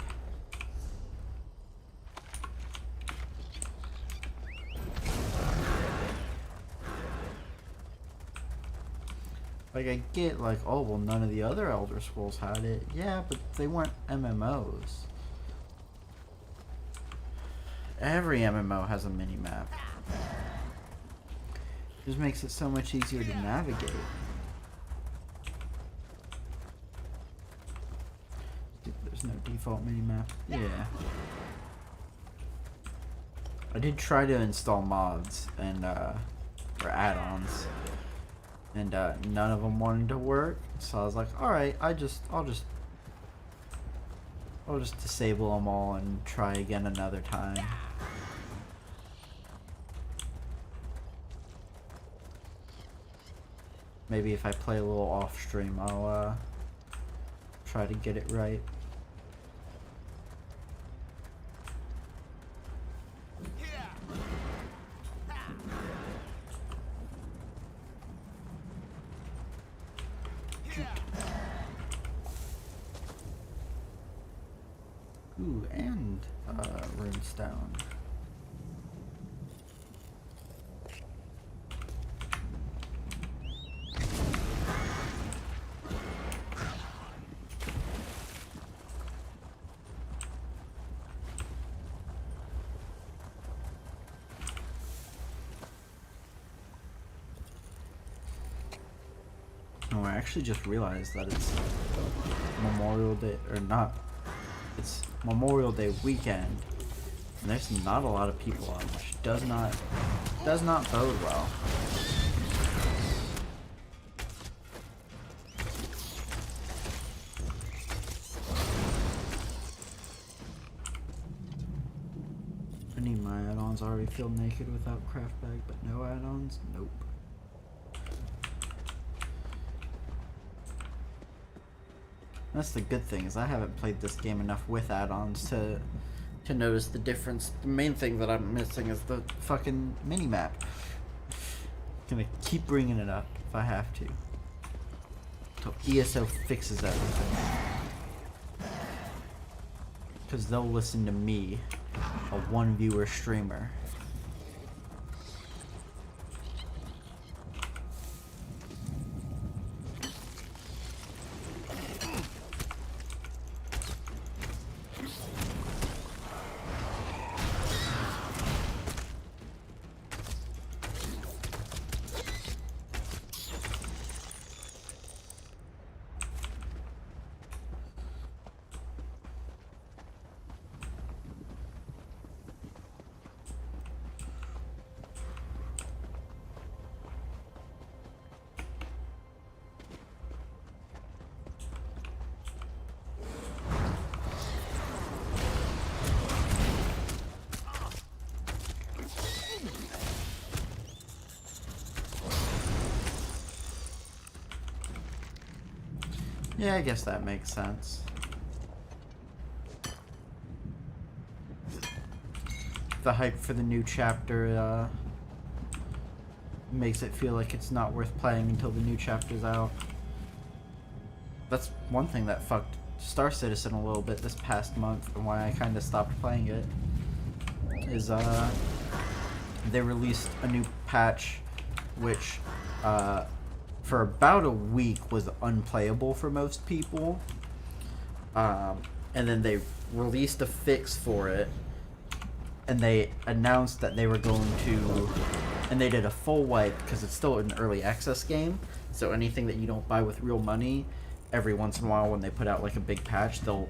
Like, I get, like, oh, well, none of the other Elder Scrolls had it. Yeah, but they weren't MMOs. Every MMO has a mini-map. Just makes it so much easier to navigate. There's no default mini-map. Yeah. I did try to install mods and, or add-ons. And none of them wanted to work, so I was like, all right, I'll just disable them all and try again another time. Maybe if I play a little off stream, I'll try to get it right. Ooh, and runestone. Oh, I actually just realized that it's Memorial Day, or not. It's Memorial Day weekend, and there's not a lot of people on, which does not bode well. I need my add-ons. I already feel naked without craft bag, but no add-ons? Nope. That's the good thing, is I haven't played this game enough with add-ons to notice the difference. The main thing that I'm missing is the fucking mini-map. Gonna keep bringing it up if I have to. Until ESO fixes everything. Because they'll listen to me, a one-viewer streamer. Yeah, I guess that makes sense. The hype for the new chapter makes it feel like it's not worth playing until the new chapter's out. That's one thing that fucked Star Citizen a little bit this past month, and why I kind of stopped playing it, is they released a new patch which for about a week was unplayable for most people, and then they released a fix for it, and they announced that they were going to, and they did a full wipe because it's still an early access game, so anything that you don't buy with real money, every once in a while when they put out like a big patch, they'll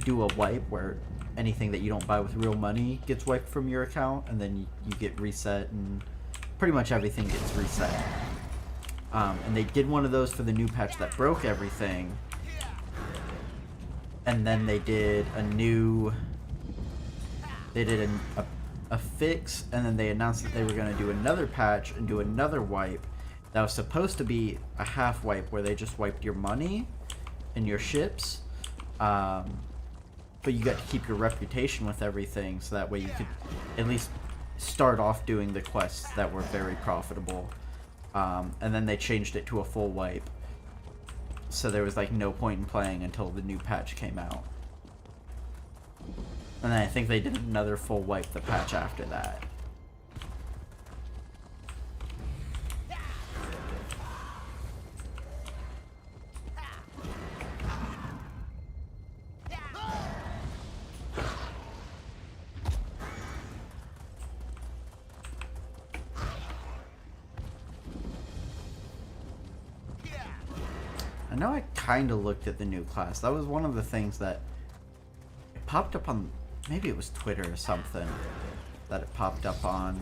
do a wipe where anything that you don't buy with real money gets wiped from your account, and then you get reset, and pretty much everything gets reset. And they did one of those for the new patch that broke everything, and then they did a new, they did a fix, and then they announced that they were going to do another patch and do another wipe that was supposed to be a half wipe where they just wiped your money and your ships, but you got to keep your reputation with everything, so that way you could at least start off doing the quests that were very profitable, and then they changed it to a full wipe. So there was like no point in playing until the new patch came out. And then I think they did another full wipe the patch after that. I know I kind of looked at the new class. That was one of the things that it popped up on, maybe it was Twitter or something, that it popped up on.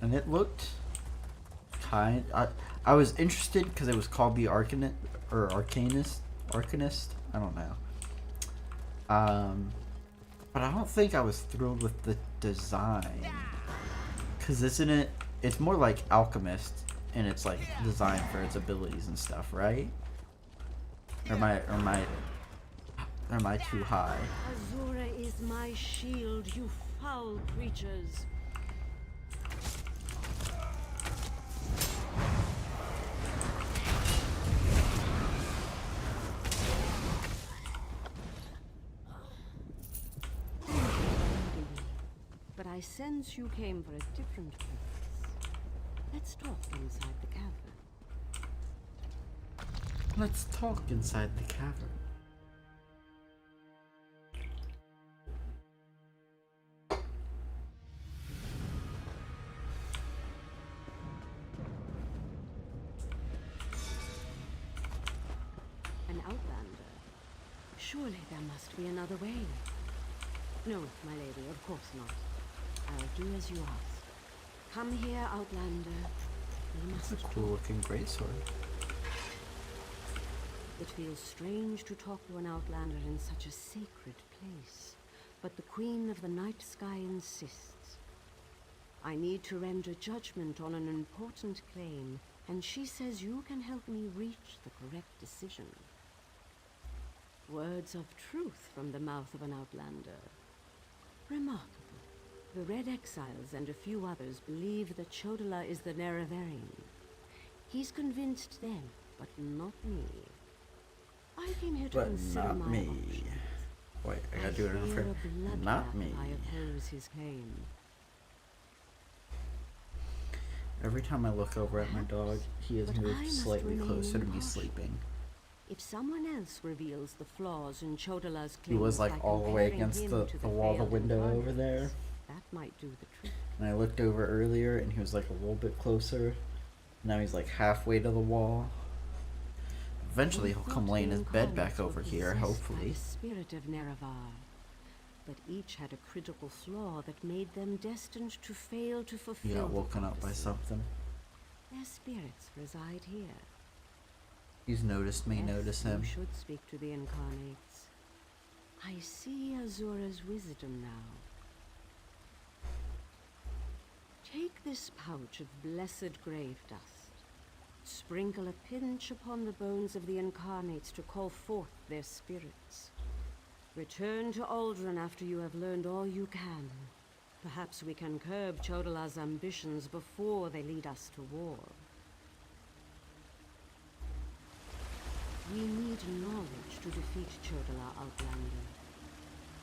And it looked I was interested because it was called the Arcanist, I don't know. But I don't think I was thrilled with the design. Because isn't it, it's more like Alchemist, and it's like designed for its abilities and stuff, right? Or am I too high? Azura is my shield, you foul creatures. But I sense you came for a different purpose. Let's talk inside the cavern. Let's talk inside the cavern. An outlander. Surely there must be another way. No, my lady, of course not. I'll do as you ask. Come here, outlander. We must That's a cool looking greatsword. It feels strange to talk to an outlander in such a sacred place, but the Queen of the Night Sky insists. I need to render judgment on an important claim, and she says you can help me reach the correct decision. Words of truth from the mouth of an outlander. Remarkable. The Red Exiles and a few others believe that Chodala is the Nerevarine. He's convinced them, but not me. I came here to consider my options. Wait, I gotta do it in front. Not me. I oppose his claim. Every time I look over at my dog, he has moved slightly closer to me sleeping. If someone else reveals the flaws in Chodala's claims, He was like all the way against the wall, the window over there. That might do the trick. And I looked over earlier, and he was like a little bit closer. Now he's like halfway to the wall. Eventually he'll come lay in his bed back over here, hopefully. The spirit of Nerevar. But each had a critical flaw that made them destined to fail to fulfill. He got woken up by something. Their spirits reside here. He's noticed me, notice him. You should speak to the incarnates. I see Azura's wisdom now. Take this pouch of blessed grave dust. Sprinkle a pinch upon the bones of the incarnates to call forth their spirits. Return to Aldrin after you have learned all you can. Perhaps we can curb Chodala's ambitions before they lead us to war. We need knowledge to defeat Chodala, Outlander.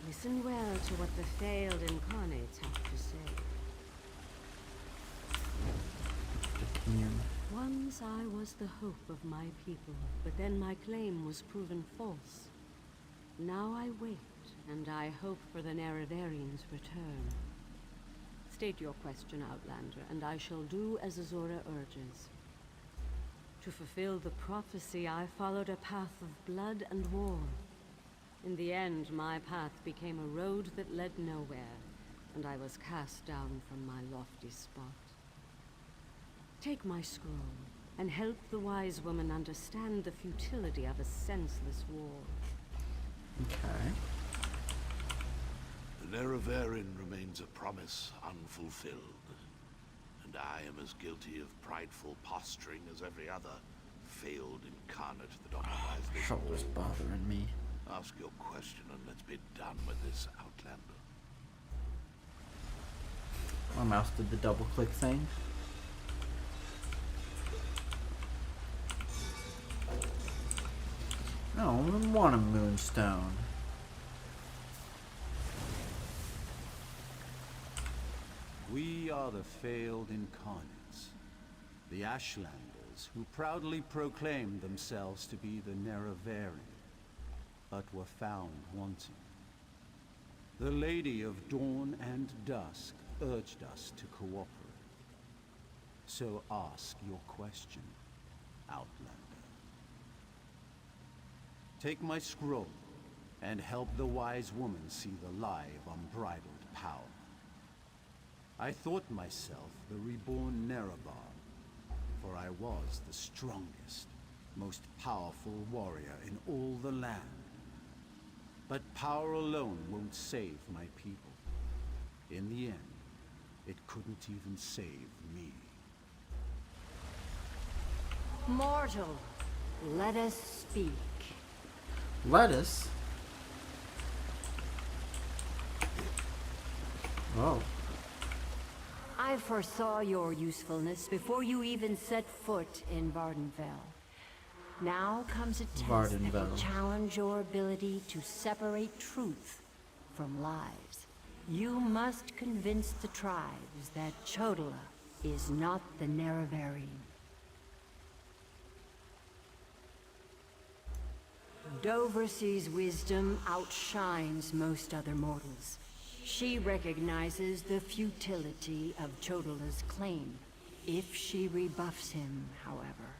Listen well to what the failed incarnates have to say. Once I was the hope of my people, but then my claim was proven false. Now I wait, and I hope for the Nerevarines' return. State your question, Outlander, and I shall do as Azura urges. To fulfill the prophecy, I followed a path of blood and war. In the end, my path became a road that led nowhere, and I was cast down from my lofty spot. Take my scroll, and help the wise woman understand the futility of a senseless war. Okay. The Nerevarine remains a promise unfulfilled. And I am as guilty of prideful posturing as every other failed incarnate that occupies this Trouble is bothering me. Ask your question and let's be done with this, Outlander. My mouse did the double click thing. No, I want a moonstone. We are the failed incarnates, the Ashlanders who proudly proclaimed themselves to be the Nerevarine, but were found wanting. The Lady of Dawn and Dusk urged us to cooperate. So ask your question, Outlander. Take my scroll, and help the wise woman see the lie of unbridled power. I thought myself the reborn Nerevar, for I was the strongest, most powerful warrior in all the land. But power alone won't save my people. In the end, it couldn't even save me. Mortal, let us speak. Lettuce? Oh. I foresaw your usefulness before you even set foot in Vardenfell. Now comes a test that will challenge your ability to separate truth from lies. You must convince the tribes that Chodola is not the Nerevarine. Doversee's wisdom outshines most other mortals. She recognizes the futility of Chodola's claim. If she rebuffs him, however,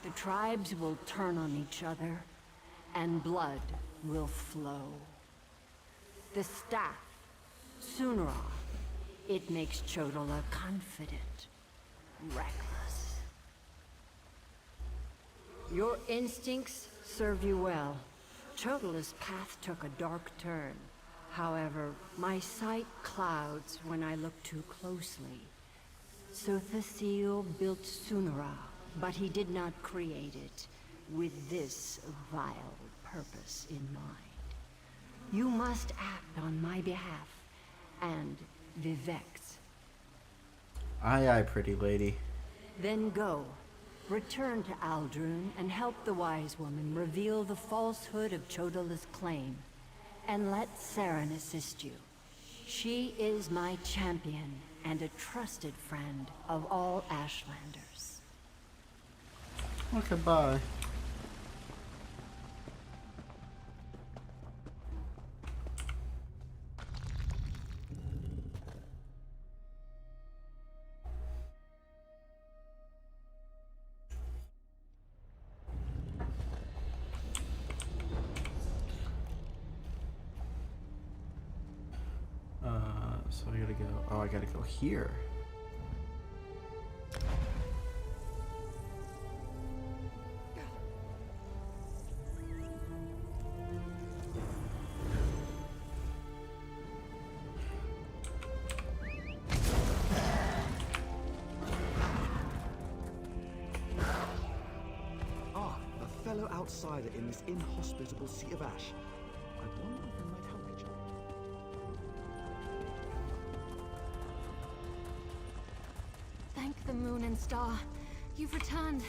the tribes will turn on each other, and blood will flow. The staff, Sunra, it makes Chodola confident, reckless. Your instincts serve you well. Chodola's path took a dark turn. However, my sight clouds when I look too closely. Sothasil built Sunra, but he did not create it with this vile purpose in mind. You must act on my behalf, and Vivek's. Aye, aye, pretty lady. Then go. Return to Aldrun and help the wise woman reveal the falsehood of Chodola's claim. And let Saren assist you. She is my champion and a trusted friend of all Ashlanders. Okay, bye. So I gotta go. Oh, I gotta go here. Ah, a fellow outsider in this inhospitable Sea of Ash. I wonder if we might help each other. Thank the moon and star. You've returned.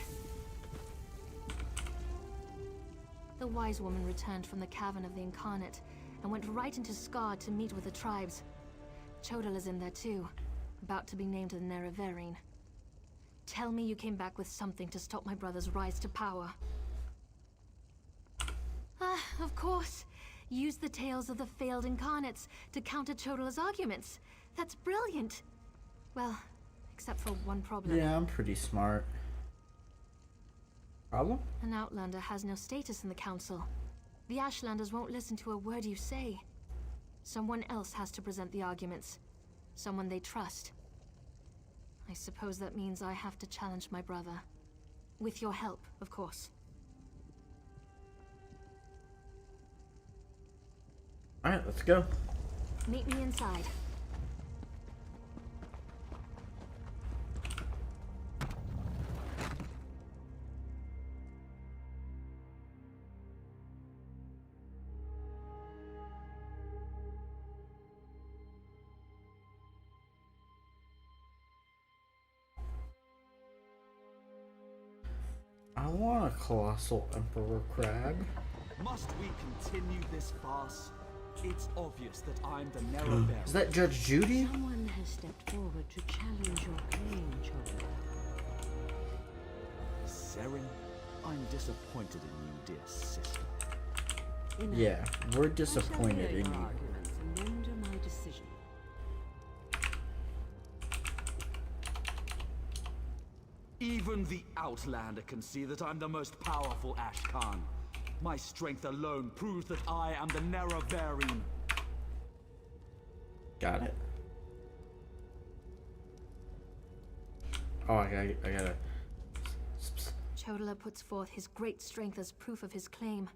The wise woman returned from the cavern of the Incarnate and went right into Scar to meet with the tribes. Chodola's in there too, about to be named the Nerevarine. Tell me you came back with something to stop my brother's rise to power. Ah, of course. Use the tales of the failed Incarnates to counter Chodola's arguments. That's brilliant. Well, except for one problem. Yeah, I'm pretty smart. Problem? An Outlander has no status in the Council. The Ashlanders won't listen to a word you say. Someone else has to present the arguments. Someone they trust. I suppose that means I have to challenge my brother. With your help, of course. Alright, let's go. Meet me inside. don't want a colossal emperor crab. Must we continue this farce? It's obvious that I'm the Nerevarine. Is that Judge Judy? Someone has stepped forward to challenge your claim, Chola. Seren, I'm disappointed in you, dear sister. Yeah, we're disappointed in you. Arguments and render my decision. Even the Outlander can see that I'm the most powerful Ashkan. My strength alone proves that I am the Nerevarine. Got it. Oh, I gotta. Chodola puts forth his great strength as proof of his claim.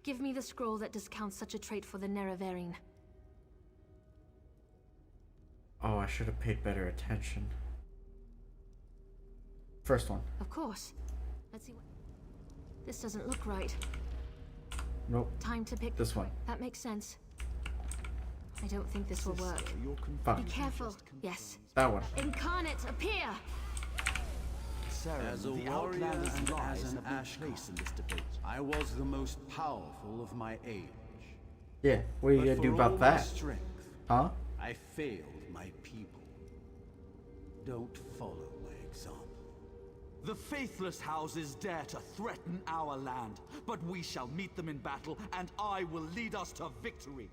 Give me the scroll that discounts such a trait for the Nerevarine. Oh, I should have paid better attention. First one. Of course. Let's see what... This doesn't look right. Nope. Time to pick this one. That makes sense. I don't think this will work. Fine. Be careful. Yes. That one. Incarnate, appear! As a warrior and as an Ashkan, in this debate, I was the most powerful of my age. Yeah, what are you gonna do about that? Strength, huh? I failed my people. Don't follow my example. The faithless houses dare to threaten our land, but we shall meet them in battle, and I will lead us to victory.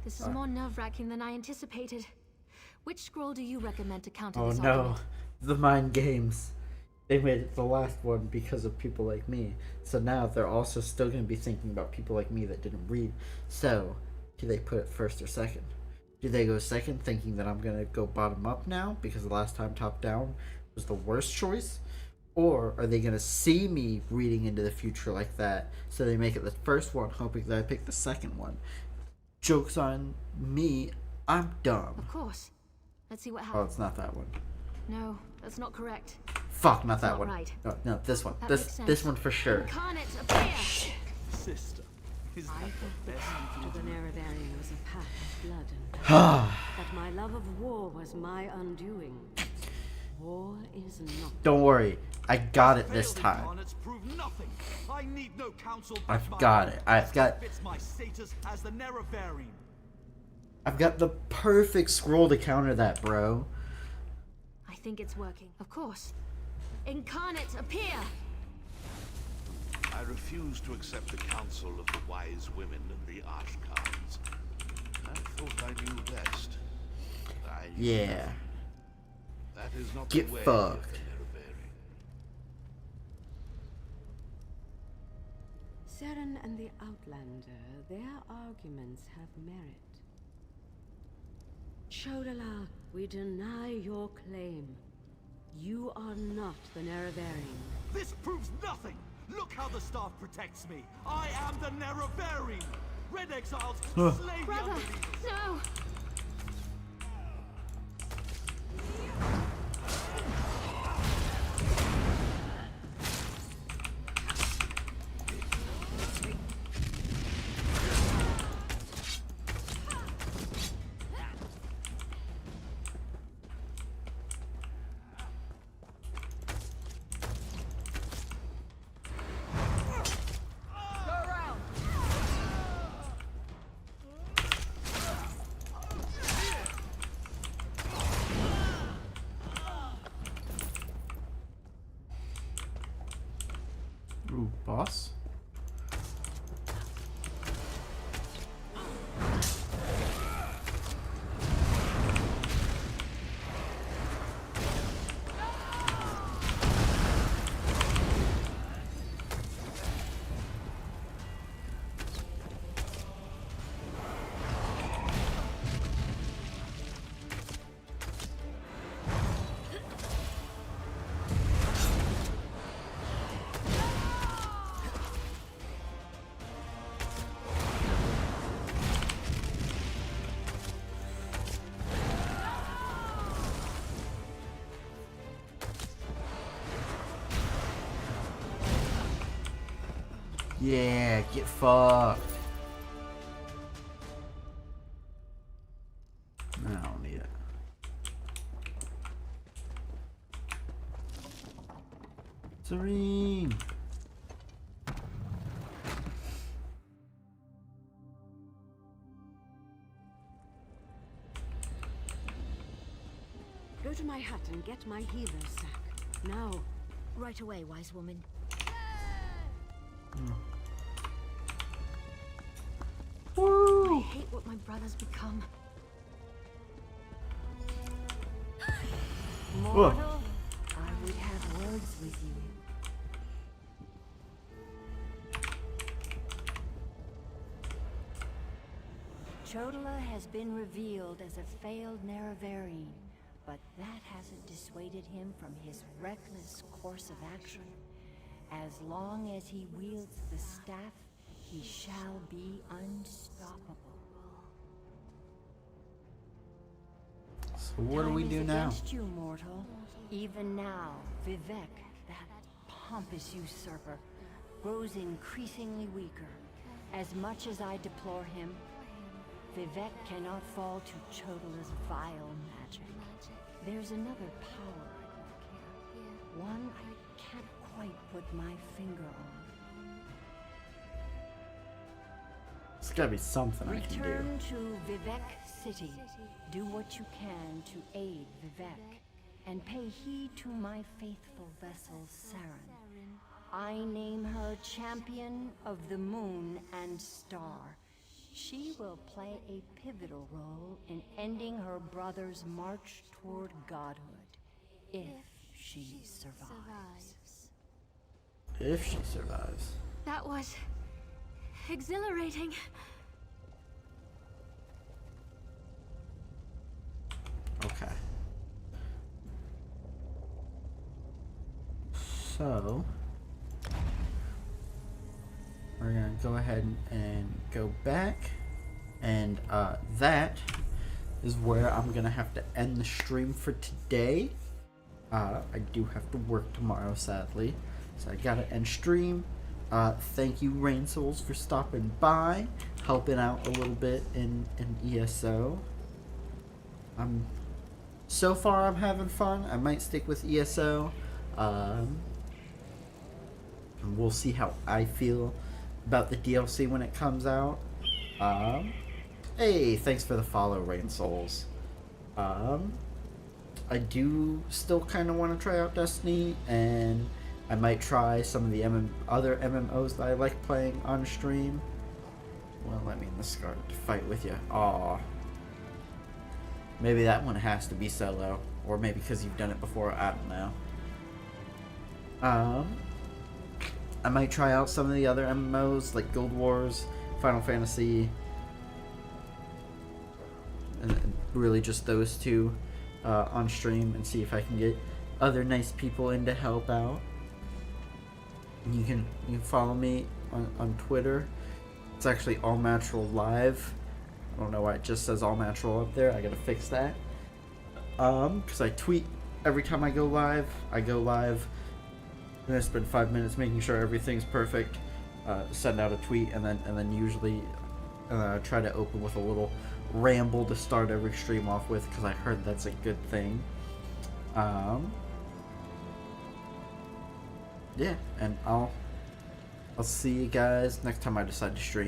This is more nerve-wracking than I anticipated. Which scroll do you recommend to counter Oh this no, argument? the mind games. They made it the last one because of people like me. So now they're also still going to be thinking about people like me that didn't read. So, do they put it first or second? Do they go second thinking that I'm going to go bottom up now because the last time top down was the worst choice? Or are they going to see me reading into the future like that, so they make it the first one hoping that I pick the second one? Joke's on me, I'm dumb. Of course. Let's see what Oh, happens. it's not that one. No, that's not correct. Fuck, not It's that not one. right. No, this one. That This makes sense. this one for sure. Incarnate, appear! Sister, is that the best you To can the do? Nerevarine was a path of blood and death. That my love of war was my undoing. War is not. Don't worry, I got it this time. Incarnates prove nothing. I need no counsel but I've my got own. it. I've got Fits my status as the Nerevarine. the perfect scroll to counter that, bro. I think it's working. Of course. Incarnate, appear! I refuse to accept the counsel of the wise women and the Ashkans. I thought I knew best. I knew Yeah. nothing. That is not Get the way fucked. of the Nerevarine. Seren and the Outlander, their arguments have merit. Chodola, we deny your claim. You are not the Nerevarine. This proves nothing. Look how the staff protects me. I am the Nerevarine. Red exiles, slay the Brother, unbelievers. no! Ooh, boss. Yeah, get fucked. I don't need it. Restream. Go to my hut and get my healer's sack. Now. Right away, wise woman. I hate what my brother's become. Mortal, I would have words with you. Chodala has been revealed as a failed Nerevarine, but that hasn't dissuaded him from his reckless course of action. As long as he wields the staff, he shall be unstoppable. So what do we do now? Against you, mortal. Even now, Vivek, that pompous usurper, grows increasingly weaker. As much as I deplore him, Vivek cannot fall to Chodala's vile magic. There's another power at work here. One I can't quite put my finger on. There's gotta be something I can do. Return to Vivek City. Do what you can to aid Vivek, and pay heed to my faithful vessel, Saren. I name her Champion of the Moon and Star. She will play a pivotal role in ending her brother's march toward godhood, if she survives. If she survives. That was exhilarating. Okay. So we're gonna go ahead and go back, and that is where I'm gonna have to end the stream for today. I do have to work tomorrow, sadly, so I gotta end stream. Thank you, Rain Souls, for stopping by, helping out a little bit in ESO. So far I'm having fun. I might stick with ESO. And we'll see how I feel about the DLC when it comes out. Hey, thanks for the follow, Rain Souls. I do still kind of want to try out Destiny, and I might try some of the other MMOs that I like playing on stream. Well, let me in the Scar to fight with you. Aw. Maybe that one has to be solo, or maybe because you've done it before. I don't know. I might try out some of the other MMOs like Guild Wars, Final Fantasy, and really just those two on stream, and see if I can get other nice people in to help out. And you can follow me on Twitter. It's actually All Natural Live. I don't know why it just says All Natural up there. I gotta fix that. Because I tweet every time I go live. And I spend 5 minutes making sure everything's perfect. Send out a tweet, and then usually try to open with a little ramble to start every stream off with, because I heard that's a good thing. Yeah, and I'll see you guys next time I decide to stream.